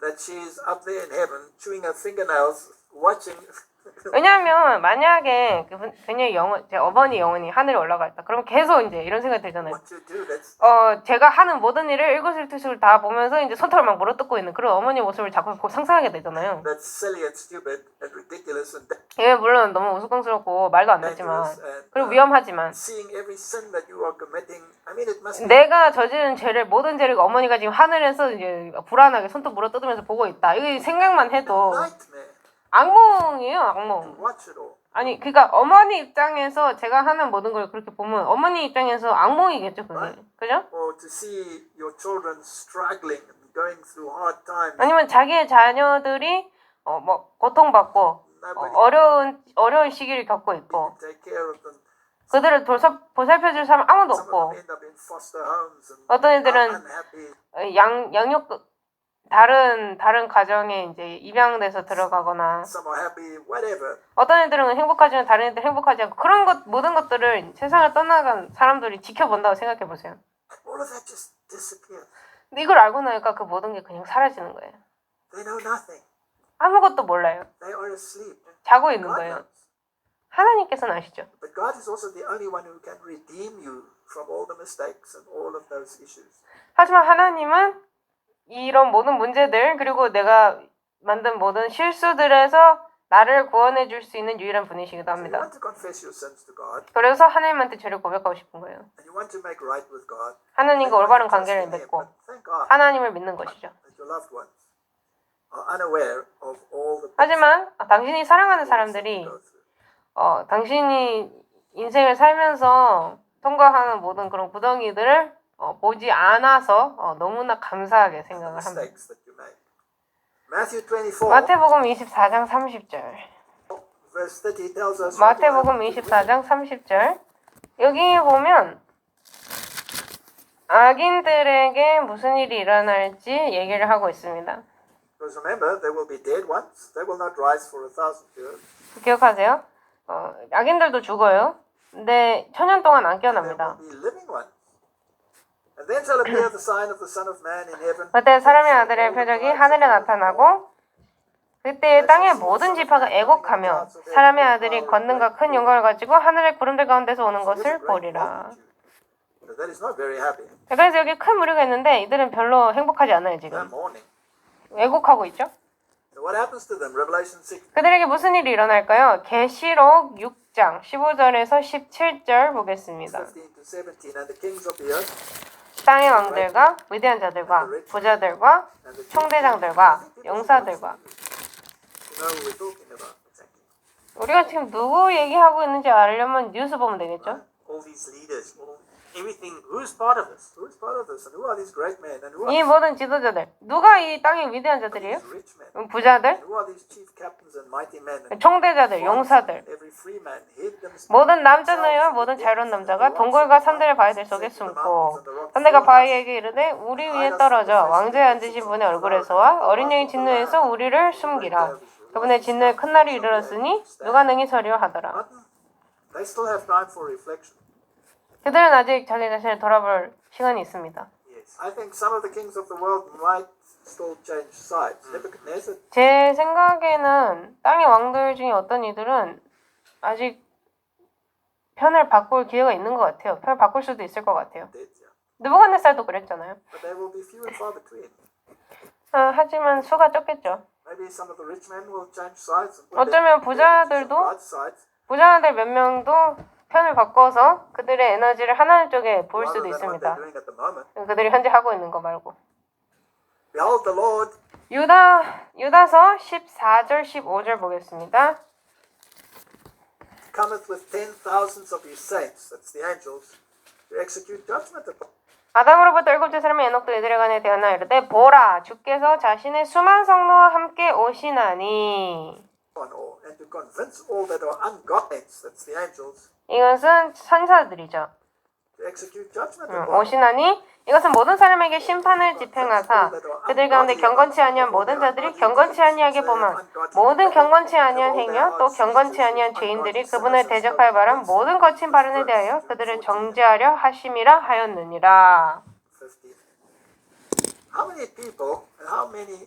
that she's up there in heaven chewing her fingernails, watching. 왜냐하면 만약에 그녀의 제 어머니 영혼이 하늘에 올라가 있다. 그럼 계속 이제 이런 생각이 들잖아요. What you do, that's 제가 하는 모든 일을 일거수일투족을 다 보면서 이제 손톱을 막 물어뜯고 있는 그런 어머니 모습을 자꾸 상상하게 되잖아요. that's silly and stupid and ridiculous and 예, 물론 너무 우스꽝스럽고 말도 안 되지만 dangerous and 그리고 위험하지만 seeing every sin that you are committing. I mean, it must be 내가 저지른 모든 죄를 어머니가 지금 하늘에서 이제 불안하게 손톱 물어뜯으면서 보고 있다. 이거 생각만 해도 nightmare 악몽이에요, to 악몽. watch it all. 아니, 그러니까 어머니 입장에서 제가 하는 모든 걸 그렇게 보면 어머니 입장에서 악몽이겠죠, 그게. 그죠? Or to see your children struggling and going through hard times. 아니면 자기의 자녀들이 고통받고 어려운 시기를 겪고 있고 take care of them. 그들을 보살펴줄 사람 아무도 Some of 없고 them end up in foster homes and 어떤 애들은 unhappy. 양육 다른 가정에 이제 입양돼서 들어가거나 Some are happy, whatever. 어떤 애들은 행복하지만 다른 애들 행복하지 않고 그런 것 모든 것들을 세상을 떠나간 사람들이 지켜본다고 생각해 보세요. All of that just disappears. 근데 이걸 알고 나니까 그 모든 게 그냥 사라지는 거예요. They know nothing. 아무것도 몰라요. They are asleep. 자고 있는 God 거예요. knows. 하나님께서는 아시죠. But God is also the only one who can redeem you from all the mistakes and all of those issues. 하지만 하나님은 이런 모든 문제들 그리고 내가 만든 모든 실수들에서 나를 구원해 줄 수 있는 유일한 분이시기도 So you 합니다. want to confess your sins to God 그래서 하나님한테 죄를 고백하고 싶은 거예요. and you want to make right with God. 하나님과 Then you 올바른 want to trust 관계를 in Him. 맺고 But thank God 하나님을 믿는 것이죠. that your loved ones are unaware of all the 하지만 당신이 사랑하는 things that 사람들이 you go through. 당신이 인생을 살면서 통과하는 모든 그런 구덩이들을 보지 않아서 너무나 감사하게 The 생각을 합니다. mistakes that you made. Matthew 24, 마태복음 24장 30절. verse 30 tells us what will 마태복음 happen to the 24장 30절. 여기 보면 악인들에게 무슨 일이 일어날지 얘기를 하고 있습니다. Because remember, there will be dead ones. They will not rise for 1,000 years. 기억하세요? 악인들도 죽어요. 근데 천년 동안 안 There 깨어납니다. will be living ones. And then shall appear the sign of the Son of Man in heaven. 그때 사람의 아들의 표적이 하늘에 나타나고 그때 땅의 모든 지파가 애곡하며 사람의 아들이 권능과 큰 영광을 가지고 하늘의 구름들 가운데서 오는 So there's a 것을 great 보리라. multitude. But that is not very happy. 그래서 여기 큰 무리가 있는데 이들은 별로 행복하지 않아요 They're 지금. mourning. 애곡하고 있죠. So what happens to them? Revelation 6. 그들에게 무슨 일이 일어날까요? 계시록 6장 15절에서 17절 보겠습니다. 15 to 17. And the kings of the earth 땅의 왕들과 위대한 자들과 부자들과 and the chief 총대장들과 용사들과 you know who we're talking about exactly. 우리가 지금 누구 얘기하고 있는지 알려면 뉴스 보면 되겠죠? All these leaders, everything. Who's part of this? Who is part of this? And who are these great men? And who are 이 모든 지도자들 누가 이 땅의 위대한 자들이에요? these rich men? 부자들, And who are these chief captains and mighty men? And 총대자들, 용사들 every free man hid themselves. 모든 남자들과 모든 자유로운 남자가 동굴과 산들의 바위들 속에 숨고 산대가 바위에게 이르되 우리 위에 떨어져 왕좌에 앉으신 분의 얼굴에서와 어린 양의 진노에서 우리를 숨기라. 그분의 진노의 큰 날이 이르렀으니 누가 능히 서리요 하더라. But they still have time for reflection. 그들은 아직 자기 자신을 돌아볼 시간이 있습니다. Yes. I think some of the kings of the world might still change sides. Nebuchadnezzar 제 생각에는 땅의 왕들 중에 어떤 이들은 아직 편을 바꿀 기회가 있는 것 같아요. 편을 바꿀 수도 있을 것 같아요. did, yeah. 느부갓네살도 그랬잖아요. But they will be few and far between. 하지만 수가 적겠죠. Maybe some of the rich men will change sides. And put 어쩌면 their 부자들도 right sides, 부자들 몇 명도 편을 바꿔서 그들의 에너지를 하나님 쪽에 보일 수도 rather than what 있습니다. they're doing at the moment. 그들이 현재 하고 있는 거 말고. Behold, the Lord 유다서 14절 15절 보겠습니다. cometh with 10,000s of his saints, that's the angels, to execute judgment upon 아담으로부터 일곱째 사람의 에녹도 이들에 관해 대하나 이르되 보라 주께서 자신의 수만 성도와 함께 오시나니 all, and to convince all that are ungodly, that's the angels, 이것은 천사들이죠. to execute judgment upon 오시나니 이것은 모든 사람에게 심판을 집행하사 그들 가운데 경건치 아니한 모든 자들이 경건치 아니하게 보면 모든 경건치 아니한 행여 또 경건치 아니한 죄인들이 그분을 대적할 바람 모든 거친 발언에 대하여 그들을 정죄하려 하심이라 하였느니라. 15. How many people and how many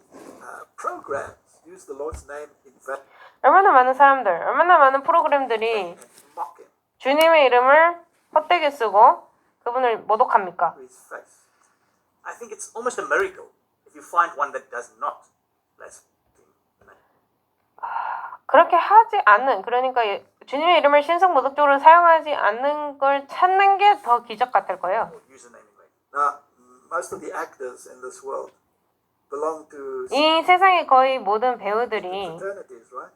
programs use the Lord's name in vain 얼마나 많은 사람들, 얼마나 많은 프로그램들이 and mock him 주님의 이름을 헛되게 쓰고 그분을 모독합니까? to his face? I think it's almost a miracle if you find one that does not blaspheme the name. 그렇게 하지 않는, 그러니까 주님의 이름을 신성모독적으로 사용하지 않는 걸 찾는 게 더 기적 같을 거예요. Or use the name in vain. Now, most of the actors in this world belong to 이 세상의 거의 모든 배우들이 fraternities, right?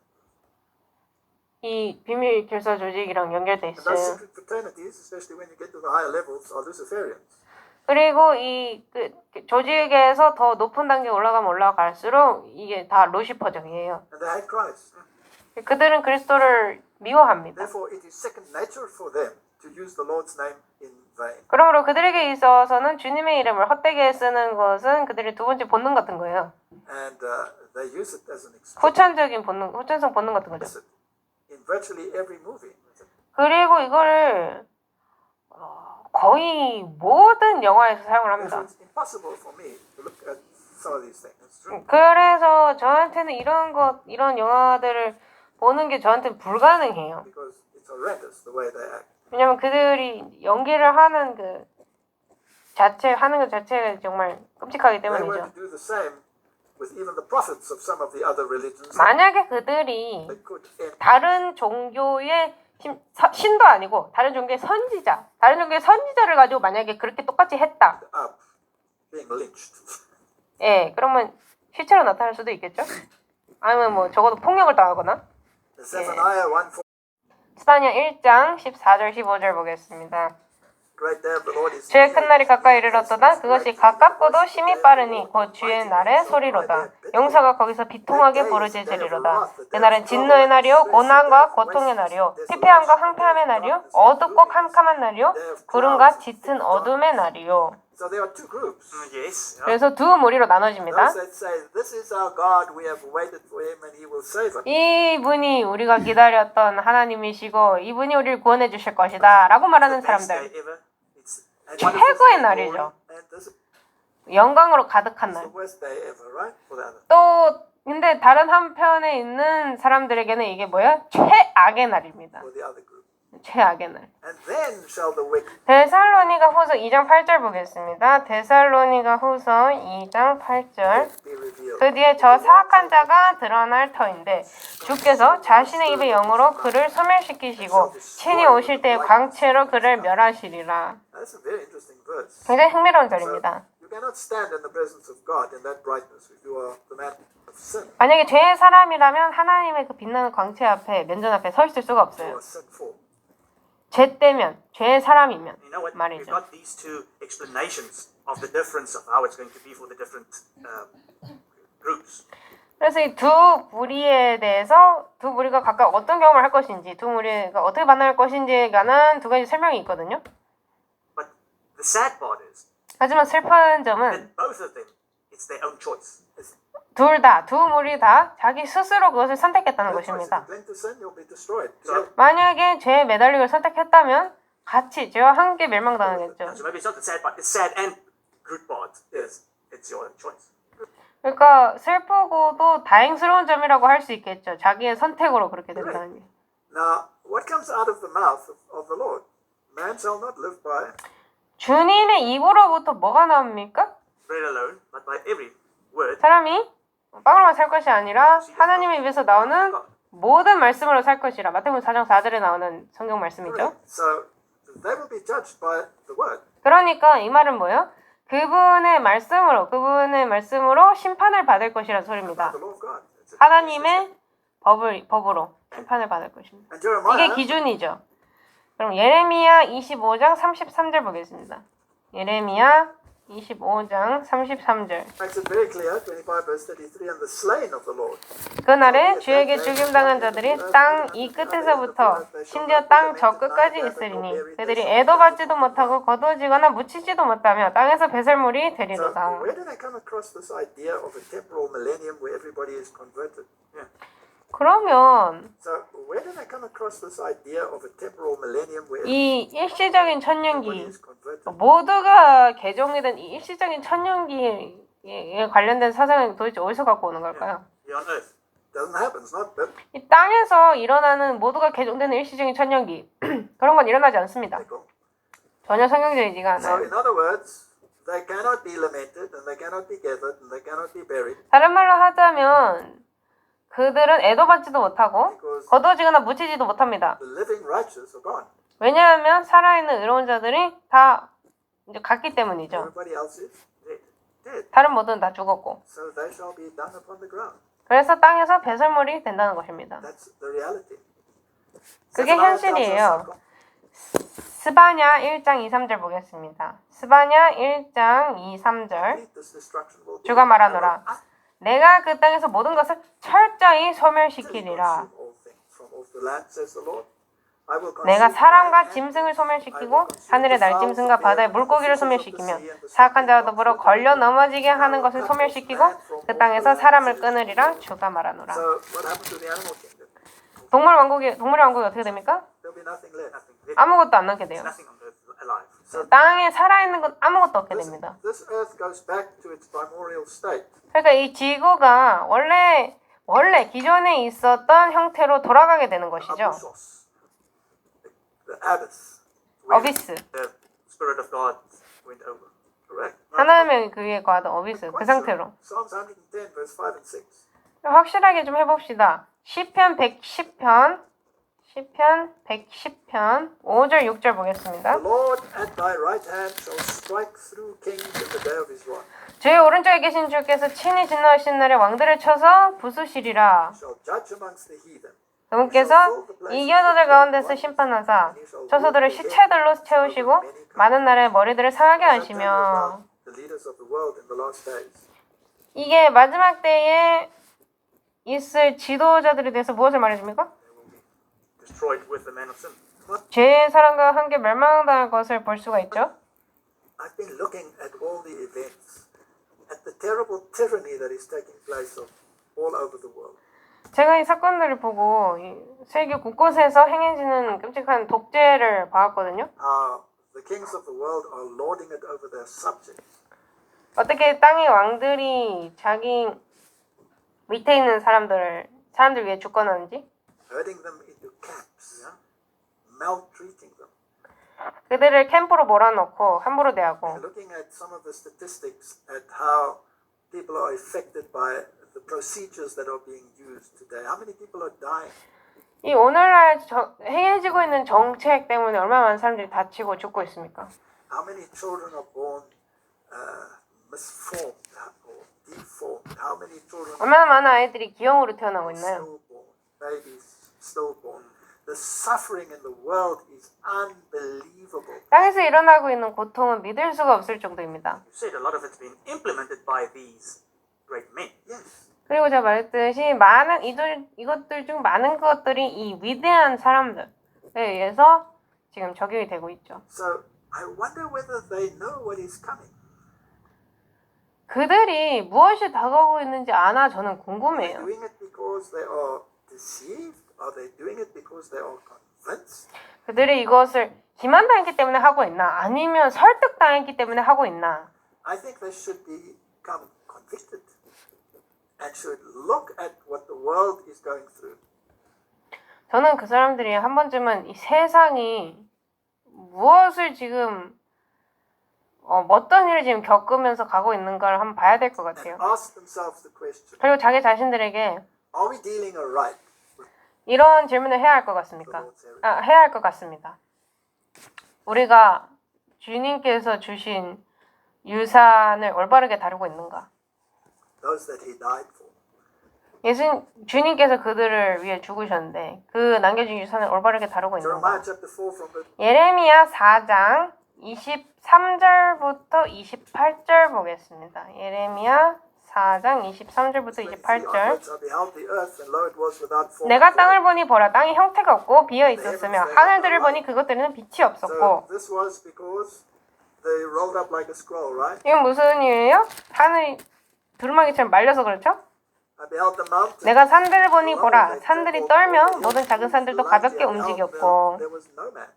이 비밀 결사 조직이랑 연결돼 And those 있어요. secret fraternities, especially when you get to the higher levels, are Luciferians. 그리고 이 조직에서 더 높은 단계 올라가면 올라갈수록 이게 다 루시퍼적이에요. And they hate Christ. 그들은 그리스도를 미워합니다. Therefore, it is second nature for them to use the Lord's name in vain. 그러므로 그들에게 있어서는 주님의 이름을 헛되게 쓰는 것은 그들의 두 번째 본능 같은 거예요. And they use it as an 후천적인 본능, 후천성 본능 같은 거죠. explicit in virtually every movie. 그리고 이거를 거의 모든 영화에서 사용을 합니다. It's impossible for me to look at some of these things. It's true. 그래서 저한테는 이런 영화들을 보는 게 저한테는 불가능해요. Because it's horrendous the way they act. 왜냐면 그들이 연기를 하는 하는 것 자체가 정말 끔찍하기 They were 때문이죠. to do the same with even the prophets of some of the other religions. 만약에 그들이 They could end 다른 종교의 신도 아니고 다른 종교의 선지자를 가지고 만약에 그렇게 똑같이 했다. up being lynched. 예, 그러면 실체로 나타날 수도 있겠죠? 아니면 뭐 적어도 폭력을 당하거나. Zephaniah 1:4. 스바냐 1장 14절 15절 보겠습니다. Great day of the Lord is 주의 큰 날이 가까이 이르렀도다. 그것이 가깝고도 심히 빠르니 곧 주의 날의 소리로다. 용사가 거기서 비통하게 부르짖으리로다. 그날은 진노의 날이요 고난과 고통의 날이요 피폐함과 황폐함의 날이요 어둡고 캄캄한 날이요 구름과 짙은 어둠의 날이요. So there are two groups. Yes. 그래서 두 무리로 나눠집니다. Those that say, "This is our God; we have waited for Him, and He will save us." 이분이 우리가 기다렸던 하나님이시고 이분이 우리를 구원해 주실 것이다 라고 말하는 The best 사람들. day ever. It's a 최고의 wonderful 날이죠. And this is 영광으로 가득한 the 날. worst day ever, right? For the other. 또 근데 다른 한편에 있는 사람들에게는 이게 뭐야? 최악의 날입니다. For the other group. 최악의 날. And then shall the wicked 데살로니가 후서 2장 8절 보겠습니다. 데살로니가 후서 2장 8절. be revealed. 그 뒤에 저 사악한 자가 드러날 터인데 주께서 자신의 입의 영으로 그를 소멸시키시고 친히 오실 때의 광채로 그를 멸하시리라. That's a very interesting verse. 굉장히 흥미로운 절입니다. You cannot stand in the presence of God in that brightness if you are the man of sin 만약에 죄의 사람이라면 하나님의 그 빛나는 광채 앞에 면전 앞에 서 있을 수가 or 없어요. sinful. 죄 때면 죄의 사람이면 You know what? We've 말이죠. got these two explanations of the difference of how it's going to be for the different groups. 그래서 이 두 무리에 대해서 두 무리가 각각 어떤 경험을 할 것인지 두 무리가 어떻게 만날 것인지에 관한 두 가지 설명이 있거든요. But the sad part is 하지만 슬픈 점은 that both of them, it's their own choice. 두 무리 다 자기 스스로 그것을 선택했다는 Your choice. If 것입니다. you cling to sin, you'll be destroyed. So, 만약에 죄에 매달리고 선택했다면 같이 죄와 함께 멸망당하겠죠. so maybe it's not the sad part. The sad and good part is it's your own choice. 그러니까 슬프고도 다행스러운 점이라고 할 수 있겠죠. 자기의 선택으로 그렇게 된다는 게. Now, what comes out of the mouth of the Lord? Man shall not live by 주님의 입으로부터 뭐가 나옵니까? Bread alone, but by every word. 사람이 빵으로만 살 것이 아니라 하나님의 입에서 나오는 모든 말씀으로 살 것이라. 마태복음 4장 4절에 나오는 성경 말씀이죠. So they will be judged by the word. 그러니까 이 말은 뭐예요? 그분의 말씀으로 심판을 받을 것이라는 소리입니다. The law of God. 하나님의 법으로 심판을 받을 것입니다. And Jeremiah 이게 기준이죠. 그럼 예레미야 25장 33절 보겠습니다. 예레미야 25장 33절. makes it very clear, 25 verse 33, and the slain of the Lord. 그날에 주에게 죽임당한 자들이 땅 이 끝에서부터 심지어 땅 저 끝까지 있으리니 그들이 애도 받지도 못하고 거두어지거나 묻히지도 못하며 땅에서 배설물이 So 되리로다. where did I come across this idea of a temporal millennium where everybody is converted? 그러면 So where did I come across this idea of a temporal millennium where 이 일시적인 everybody 천년기 is converted? 모두가 개종이 된 이 일시적인 천년기에 관련된 사상은 도대체 어디서 갖고 오는 걸까요? Here on earth. Doesn't happen. It's not biblical. 이 땅에서 일어나는 모두가 개종되는 일시적인 천년기 그런 건 일어나지 않습니다. 전혀 성경적이지가 So 않아요. in other words, they cannot be lamented, and they cannot be gathered, and they cannot be buried, 다른 말로 하자면 그들은 애도 받지도 못하고 거두어지거나 묻히지도 못합니다. the living righteous are gone. 왜냐하면 살아있는 의로운 자들이 다 이제 갔기 때문이죠. Everybody else is dead. 다른 모두는 다 죽었고. So they shall be dung upon the ground. 그래서 땅에서 배설물이 된다는 것입니다. That's the reality. 그게 Zephaniah tells us 현실이에요. that 스바냐 1장 2, 3절 보겠습니다. 스바냐 1장 2, 3절. complete this destruction will be. 주가 말하노라. 내가 그 땅에서 모든 것을 철저히 소멸시키리라. Consume all things. the land, says the Lord. I will 내가 consume 사람과 man 짐승을 and 소멸시키고 하늘의 날짐승과 바다의 물고기를 소멸시키며 사악한 자와 더불어 걸려 넘어지게 하는 것을 소멸시키고 그 땅에서 사람을 끊으리라 주가 말하노라. So what happened to the animal kingdom? 동물의 왕국이 어떻게 됩니까? There'll be nothing left. Nothing living. 아무것도 안 남게 돼요. Nothing on earth alive. 땅에 살아있는 건 아무것도 없게 됩니다. This earth goes back to its primordial state. 그러니까 이 지구가 원래 기존에 있었던 형태로 돌아가게 되는 것이죠. Abyssos, the abyss. where 어비스. The Spirit of God went over. Correct. 하나님의 그 위에 거하던 어비스. 그 상태로. Psalms 110, verse 5 and 6. 확실하게 좀 해봅시다. 시편 110편 5절 6절 보겠습니다. The Lord at thy right hand shall strike through kings in the day of his wrath. 주의 오른쪽에 계신 주께서 친히 진노하신 날에 왕들을 쳐서 부수시리라. Shall judge amongst the heathen. 그분께서 이교도들 가운데서 심판하사 처소들을 시체들로 채우시고 많은 나라의 머리들을 상하게 하시며. The leaders of the world in the last days. 이게 마지막 때에 있을 지도자들에 대해서 무엇을 말해줍니까? destroyed with the man of sin. 죄의 사람과 함께 멸망당할 것을 볼 수가 있죠. I've been looking at all the events, at the terrible tyranny that is taking place all over the world. 제가 이 사건들을 보고 이 세계 곳곳에서 행해지는 끔찍한 독재를 봐왔거든요. How the kings of the world are lording it over their subjects. 어떻게 땅의 왕들이 자기 밑에 있는 사람들 위해 주권하는지, herding them into camps, maltreating them. 그들을 캠프로 몰아넣고 함부로 대하고. Looking at some of the statistics at how people are affected by the procedures that are being used today. How many people are dying? 이 오늘날 행해지고 있는 정책 때문에 얼마나 많은 사람들이 다치고 죽고 있습니까? How many children are born misformed or deformed? How many children 얼마나 많은 아이들이 기형으로 태어나고 있나요? stillborn, babies stillborn? The suffering in the world is unbelievable. 땅에서 일어나고 있는 고통은 믿을 수가 없을 정도입니다. You said a lot of it's been implemented by these great men. Yes. 그리고 제가 말했듯이 이것들 중 많은 것들이 이 위대한 사람들에 의해서 지금 적용이 되고 있죠. So I wonder whether they know what is coming. 그들이 무엇이 다가오고 있는지 아나 저는 Are they 궁금해요. doing it because they are deceived? Are they doing it because they are convinced? 그들이 이것을 기만당했기 때문에 하고 있나? 아니면 설득당했기 때문에 하고 있나? I think they should become convicted and should look at what the world is going through. 저는 그 사람들이 한 번쯤은 이 세상이 무엇을 지금 어떤 일을 지금 겪으면서 가고 있는가를 한번 봐야 될 것 같아요. And ask themselves the question, 그리고 자기 자신들에게 are we dealing aright with 이런 질문을 해야 할 것 같습니까? 해야 할 것 같습니다. 우리가 주님께서 주신 유산을 올바르게 다루고 있는가? those that he died for? 주님께서 그들을 위해 죽으셨는데 그 남겨진 유산을 올바르게 다루고 있는가? Jeremiah chapter 4 from the 예레미야 4장 23절부터 28절 보겠습니다. 예레미야 4장 23절부터 28절. I beheld the earth, and lo, it was without form. 내가 땅을 보니 보라 땅이 형태가 없고 비어 있었으며 하늘들을 보니 그것들에는 빛이 So 없었고. this was because they rolled up like a scroll, right? 이건 무슨 이유예요? 하늘이 두루마기처럼 말려서 그렇죠? I beheld the mountains. 내가 산들을 보니 보라 산들이 떨며 모든 작은 산들도 가볍게 움직였고. There was no man.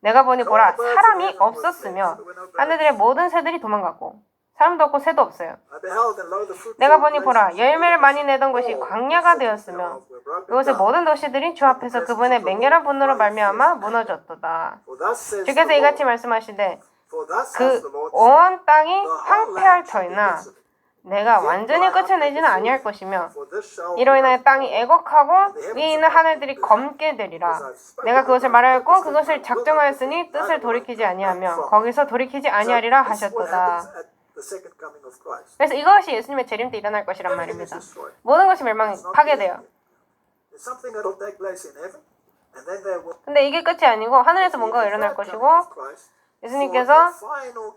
내가 보니 보라 사람이 없었으며 하늘들의 모든 새들이 도망갔고 사람도 없고 새도 없어요. I beheld, and lo, the fruitful 내가 보니 보라 places 열매를 많이 내던 all 곳이 the 광야가 cities 되었으며 thereof were broken 그곳의 down. 모든 도시들이 주 앞에서 그분의 맹렬한 분노로 말미암아 무너졌도다. For thus says 주께서 the 이같이 Lord, 말씀하시되 for thus says the 그 Lord, 온 땅이 the whole 황폐할 land shall be 터이나 desolate. 내가 완전히 끝내지는 아니할 것이며 For this shall 이로 be 인하여 땅이 애곡하고 위에 있는 하늘들이 검게 되리라. 내가 그것을 말하였고 그것을 작정하였으니 뜻을 돌이키지 아니하며 거기서 돌이키지 아니하리라 This is what 하셨도다. happens at the second coming of Christ. 그래서 이것이 예수님의 재림 때 일어날 것이란 Everything is 말입니다. destroyed. 모든 것이 It's not 파괴돼요. the end. There's something that will take place in heaven, and then there will 근데 이게 끝이 아니고 하늘에서 be 뭔가가 the 일어날 third 것이고 coming of Christ for 예수님께서 the final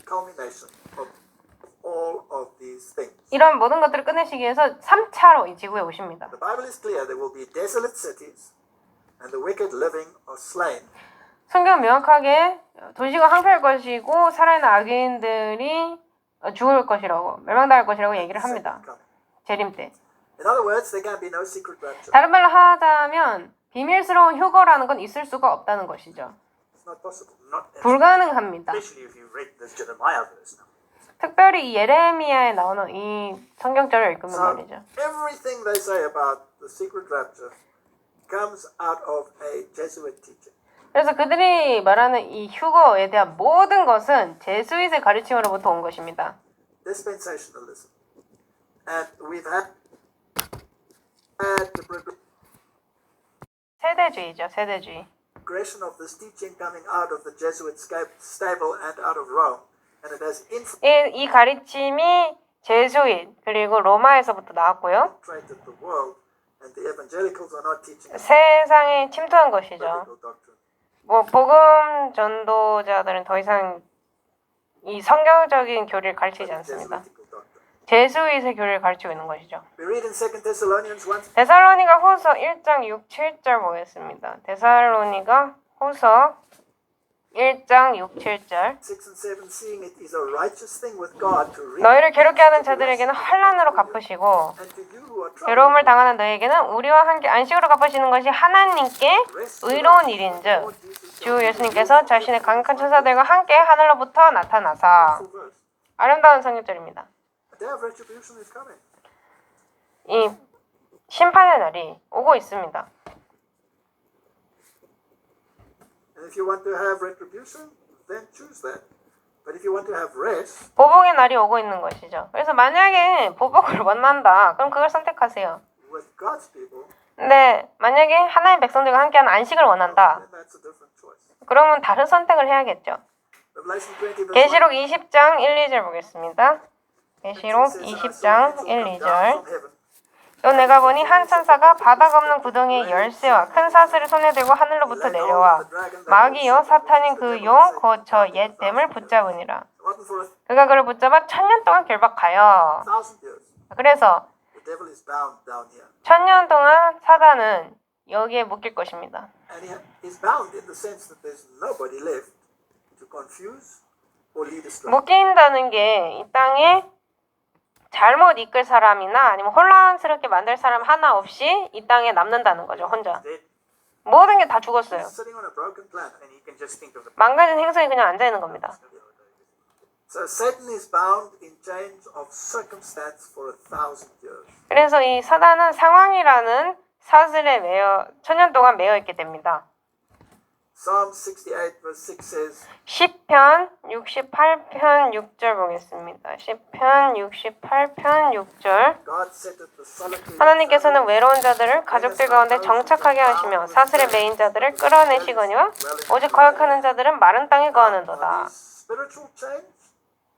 culmination of all of these things. 이런 모든 것들을 끝내시기 위해서 3차로 이 지구에 오십니다. The Bible is clear. There will be desolate cities. and the wicked living are slain. 성경은 명확하게 도시가 황폐할 것이고 살아있는 악인들이 죽을 것이라고 멸망당할 것이라고 얘기를 합니다. 재림 때. In other words, there can be no secret rapture. 다른 말로 하자면 비밀스러운 휴거라는 건 있을 수가 없다는 것이죠. It's not possible. Not 불가능합니다. especially if you read this Jeremiah verse now. 특별히 이 예레미야에 나오는 이 성경절을 읽으면 So 말이죠. everything they say about the secret rapture comes out of a Jesuit teaching. 그래서 그들이 말하는 이 휴거에 대한 모든 것은 제수잇의 가르침으로부터 온 것입니다. Dispensationalism. And we've had the 세대주의죠, 세대주의. progression of this teaching coming out of the Jesuit stable and out of Rome. And it has 이 가르침이 제수잇 그리고 로마에서부터 나왔고요. infiltrated the world, and the evangelicals are not teaching 세상에 침투한 것이죠. biblical doctrine. 뭐 복음 전도자들은 더 이상 이 성경적인 교리를 가르치지 않습니다. Jesuitical doctrine. 제수잇의 교리를 가르치고 있는 것이죠. We read in 2 Thessalonians 1, 데살로니가 후서 1장 6, 7절 보겠습니다. 데살로니가 후서 1장 6, 7절 6 and 7, seeing it is a righteous thing with God to reap 너희를 괴롭게 하는 자들에게는 환난으로 갚으시고 and to you who are troubled, 괴로움을 당하는 너희에게는 우리와 함께 안식으로 갚으시는 것이 하나님께 의로운 일인즉 주 예수님께서 자신의 강력한 천사들과 함께 하늘로부터 나타나사 full verse. 아름다운 성경절입니다. A day of retribution is coming. 이 심판의 날이 오고 있습니다. And if you want to have retribution, then choose that. But if you want to have rest, 보복의 날이 오고 있는 것이죠. 그래서 만약에 보복을 원한다, 그럼 그걸 선택하세요. with God's people, 근데 만약에 하나님 백성들과 함께하는 안식을 원한다, then that's a different choice. 그러면 다른 선택을 해야겠죠. Revelation 20 verse 1. 계시록 20장 1, 2절 보겠습니다. 계시록 20장 1, 2절 또 내가 보니 한 천사가 바닥 없는 구덩이의 열쇠와 큰 사슬을 손에 들고 하늘로부터 내려와 마귀요 사탄인 그 용 곧 저 옛 뱀을 붙잡으니라. Wasn't for 그가 그를 붙잡아 1000년 동안 결박하여 1,000 years. 그래서 The devil is bound down here. 1000년 동안 사단은 여기에 묶일 것입니다. And he is bound in the sense that there's nobody left to confuse or lead astray. 묶인다는 게 이 땅에 잘못 이끌 사람이나 아니면 혼란스럽게 만들 사람 하나 없이 이 땅에 남는다는 거죠, 혼자. Then 모든 게 다 죽었어요. He's sitting on a broken planet. and you can just think of the 망가진 행성이 그냥 앉아 있는 겁니다. So Satan is bound in chains of circumstance for 1,000 years. 그래서 이 사단은 상황이라는 사슬에 매여 1000년 동안 매여 있게 됩니다. Psalm 68 verse 6 says, 시편 68편 6절 보겠습니다. 시편 68편 6절 God setteth the solitary 하나님께서는 외로운 자들을 가족들 가운데 정착하게 하시며 사슬에 매인 자들을 끌어내시거니와 오직 거역하는 자들은 마른 땅에 Are 거하는도다. these spiritual chains?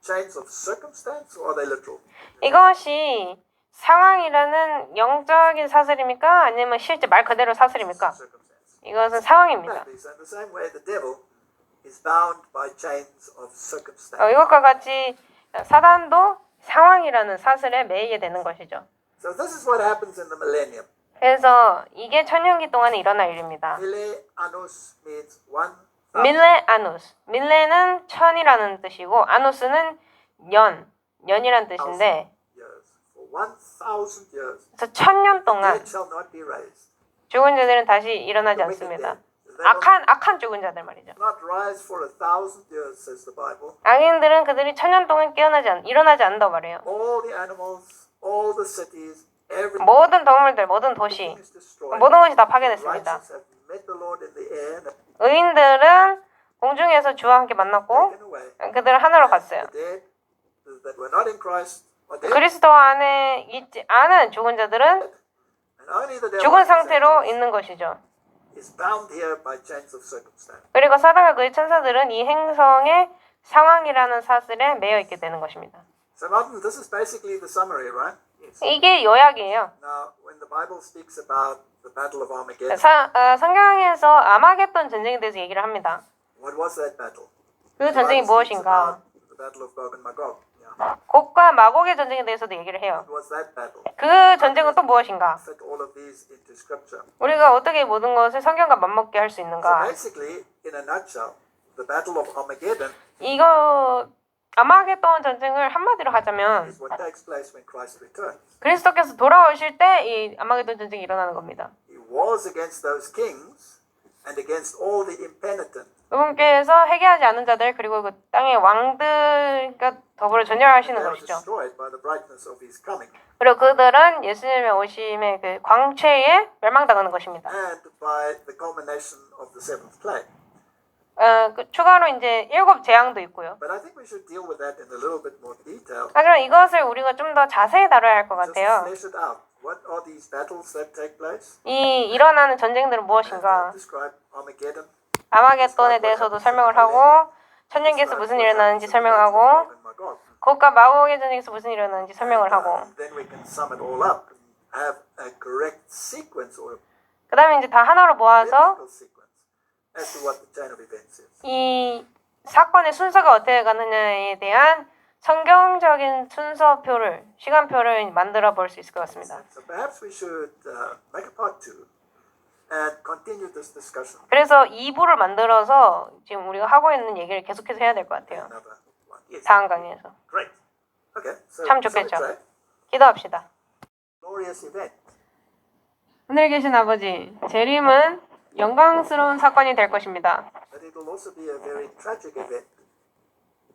Chains of circumstance or are they literal? 이것이 상황이라는 영적인 사슬입니까? 아니면 실제 말 그대로 사슬입니까? Circumstance. 이것은 상황입니다. Exactly. So in the same way, the devil is bound by chains of circumstance. 이것과 같이 사단도 상황이라는 사슬에 매이게 되는 것이죠. So this is what happens in the millennium. 그래서 이게 천년기 동안에 일어날 일입니다. Mille annus means 1,000. 밀레 아누스. 밀레는 천이라는 뜻이고 아누스는 년이라는 뜻인데 years. For 1,000 years, 그래서 1000년 동안 dead shall not be raised. 죽은 자들은 다시 일어나지 않습니다. 악한 죽은 자들 말이죠. Not rise for 1,000 years, says the Bible. 악인들은 그들이 1000년 동안 일어나지 않는다고 말해요. All the animals, all the cities, everything 모든 동물들, 모든 도시, is destroyed. 모든 것이 다 파괴됐습니다. Righteous have met the Lord in the air and 의인들은 공중에서 주와 함께 만났고 taken away. 그들은 하늘로 갔어요. The dead that were not in Christ are dead. 그리스도 안에 있지 않은 죽은 자들은 And only the devil 죽은 상태로 있는 것이죠. is bound here by chains of circumstance. 그리고 사단과 그의 천사들은 이 행성의 상황이라는 사슬에 매여 있게 되는 것입니다. So Martin, this is basically the summary, right? Yes. 이게 요약이에요. Now, when the Bible speaks about the Battle of Armageddon, 성경에서 아마겟돈 전쟁에 대해서 얘기를 합니다. what was that battle? 그 전쟁이 The Bible speaks 무엇인가? about the Battle of Gog and Magog. Yeah. 곡과 마곡의 전쟁에 대해서도 얘기를 해요. What was that battle? 그 전쟁은 또 무엇인가? Fit all of these into scripture. 우리가 어떻게 모든 것을 성경과 맞먹게 할 수 So 있는가? basically, in a nutshell, the battle of Armageddon 이거 아마겟돈 전쟁을 한마디로 하자면 is what takes place when Christ returns. 그리스도께서 돌아오실 때 이 아마겟돈 전쟁이 일어나는 겁니다. He wars against those kings and against all the impenitent. 그분께서 회개하지 않은 자들 그리고 그 땅의 왕들과 더불어 전쟁하시는 They are 것이죠. destroyed by the brightness of his coming 그리고 그들은 예수님의 오심의 그 광채에 멸망당하는 것입니다. and by the culmination of the seventh plague. 그 추가로 이제 7 재앙도 있고요. But I think we should deal with that in a little bit more detail. 하지만 이것을 우리가 좀 더 자세히 다뤄야 할 것 Just 같아요. flesh it out. What are these battles that take place? 이 일어나는 전쟁들은 And 무엇인가? describe Armageddon. 아마겟돈에 대해서도 설명을 하고 천년기에서 무슨 일이 일어나는지 설명하고 곡과 마곡의 전쟁에서 무슨 일이 일어나는지 설명을 하고 Then we can sum it all up and have a correct sequence or a 그 다음에 이제 다 하나로 모아서 biblical sequence as to what the chain of events is. 이 사건의 순서가 어떻게 가느냐에 대한 성경적인 순서표를 시간표를 만들어 볼 수 있을 것 같습니다. So perhaps we should make a part 2 and continue this discussion. 그래서 2부를 만들어서 지금 우리가 하고 있는 얘기를 계속해서 해야 될 것 같아요. Another one. Yes. 다음 강의에서. Great. Okay. So, 참 so 좋겠죠. let's say, 기도합시다. glorious event. 하늘에 계신 아버지, 재림은 영광스러운 사건이 될 것입니다. But it will also be a very tragic event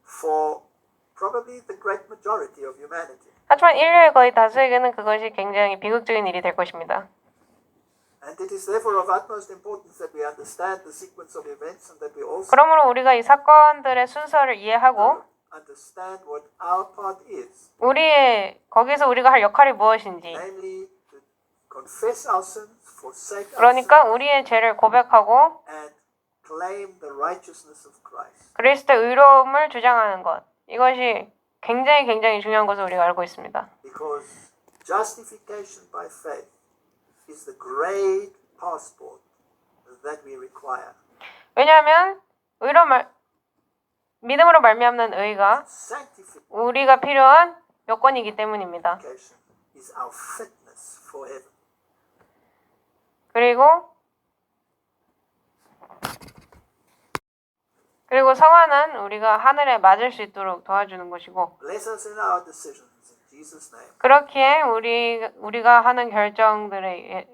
for probably the great majority of humanity. 하지만 인류의 거의 다수에게는 그것이 굉장히 비극적인 일이 될 것입니다. And it is therefore of utmost importance that we understand the sequence of events and that we also 그러므로 우리가 이 사건들의 순서를 이해하고 understand what our part is, 우리의 거기서 우리가 할 역할이 무엇인지 namely to confess our sins, forsake our 그러니까 sins, 우리의 죄를 고백하고 and claim the righteousness of Christ. 그리스도의 의로움을 주장하는 것 이것이 굉장히 중요한 것을 우리가 알고 있습니다. Because justification by faith is the great passport that we require. 왜냐하면 믿음으로 말미암는 의가 Sanctification 우리가 필요한 요건이기 때문입니다. is our fitness for heaven. 그리고 성화는 우리가 하늘에 맞을 수 있도록 도와주는 것이고 Bless us in our decisions in Jesus' name. 그렇기에 우리가 하는 결정들의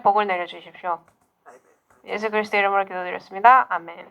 복을 내려 주십시오. Amen. 예수 그리스도 이름으로 기도드렸습니다. 아멘.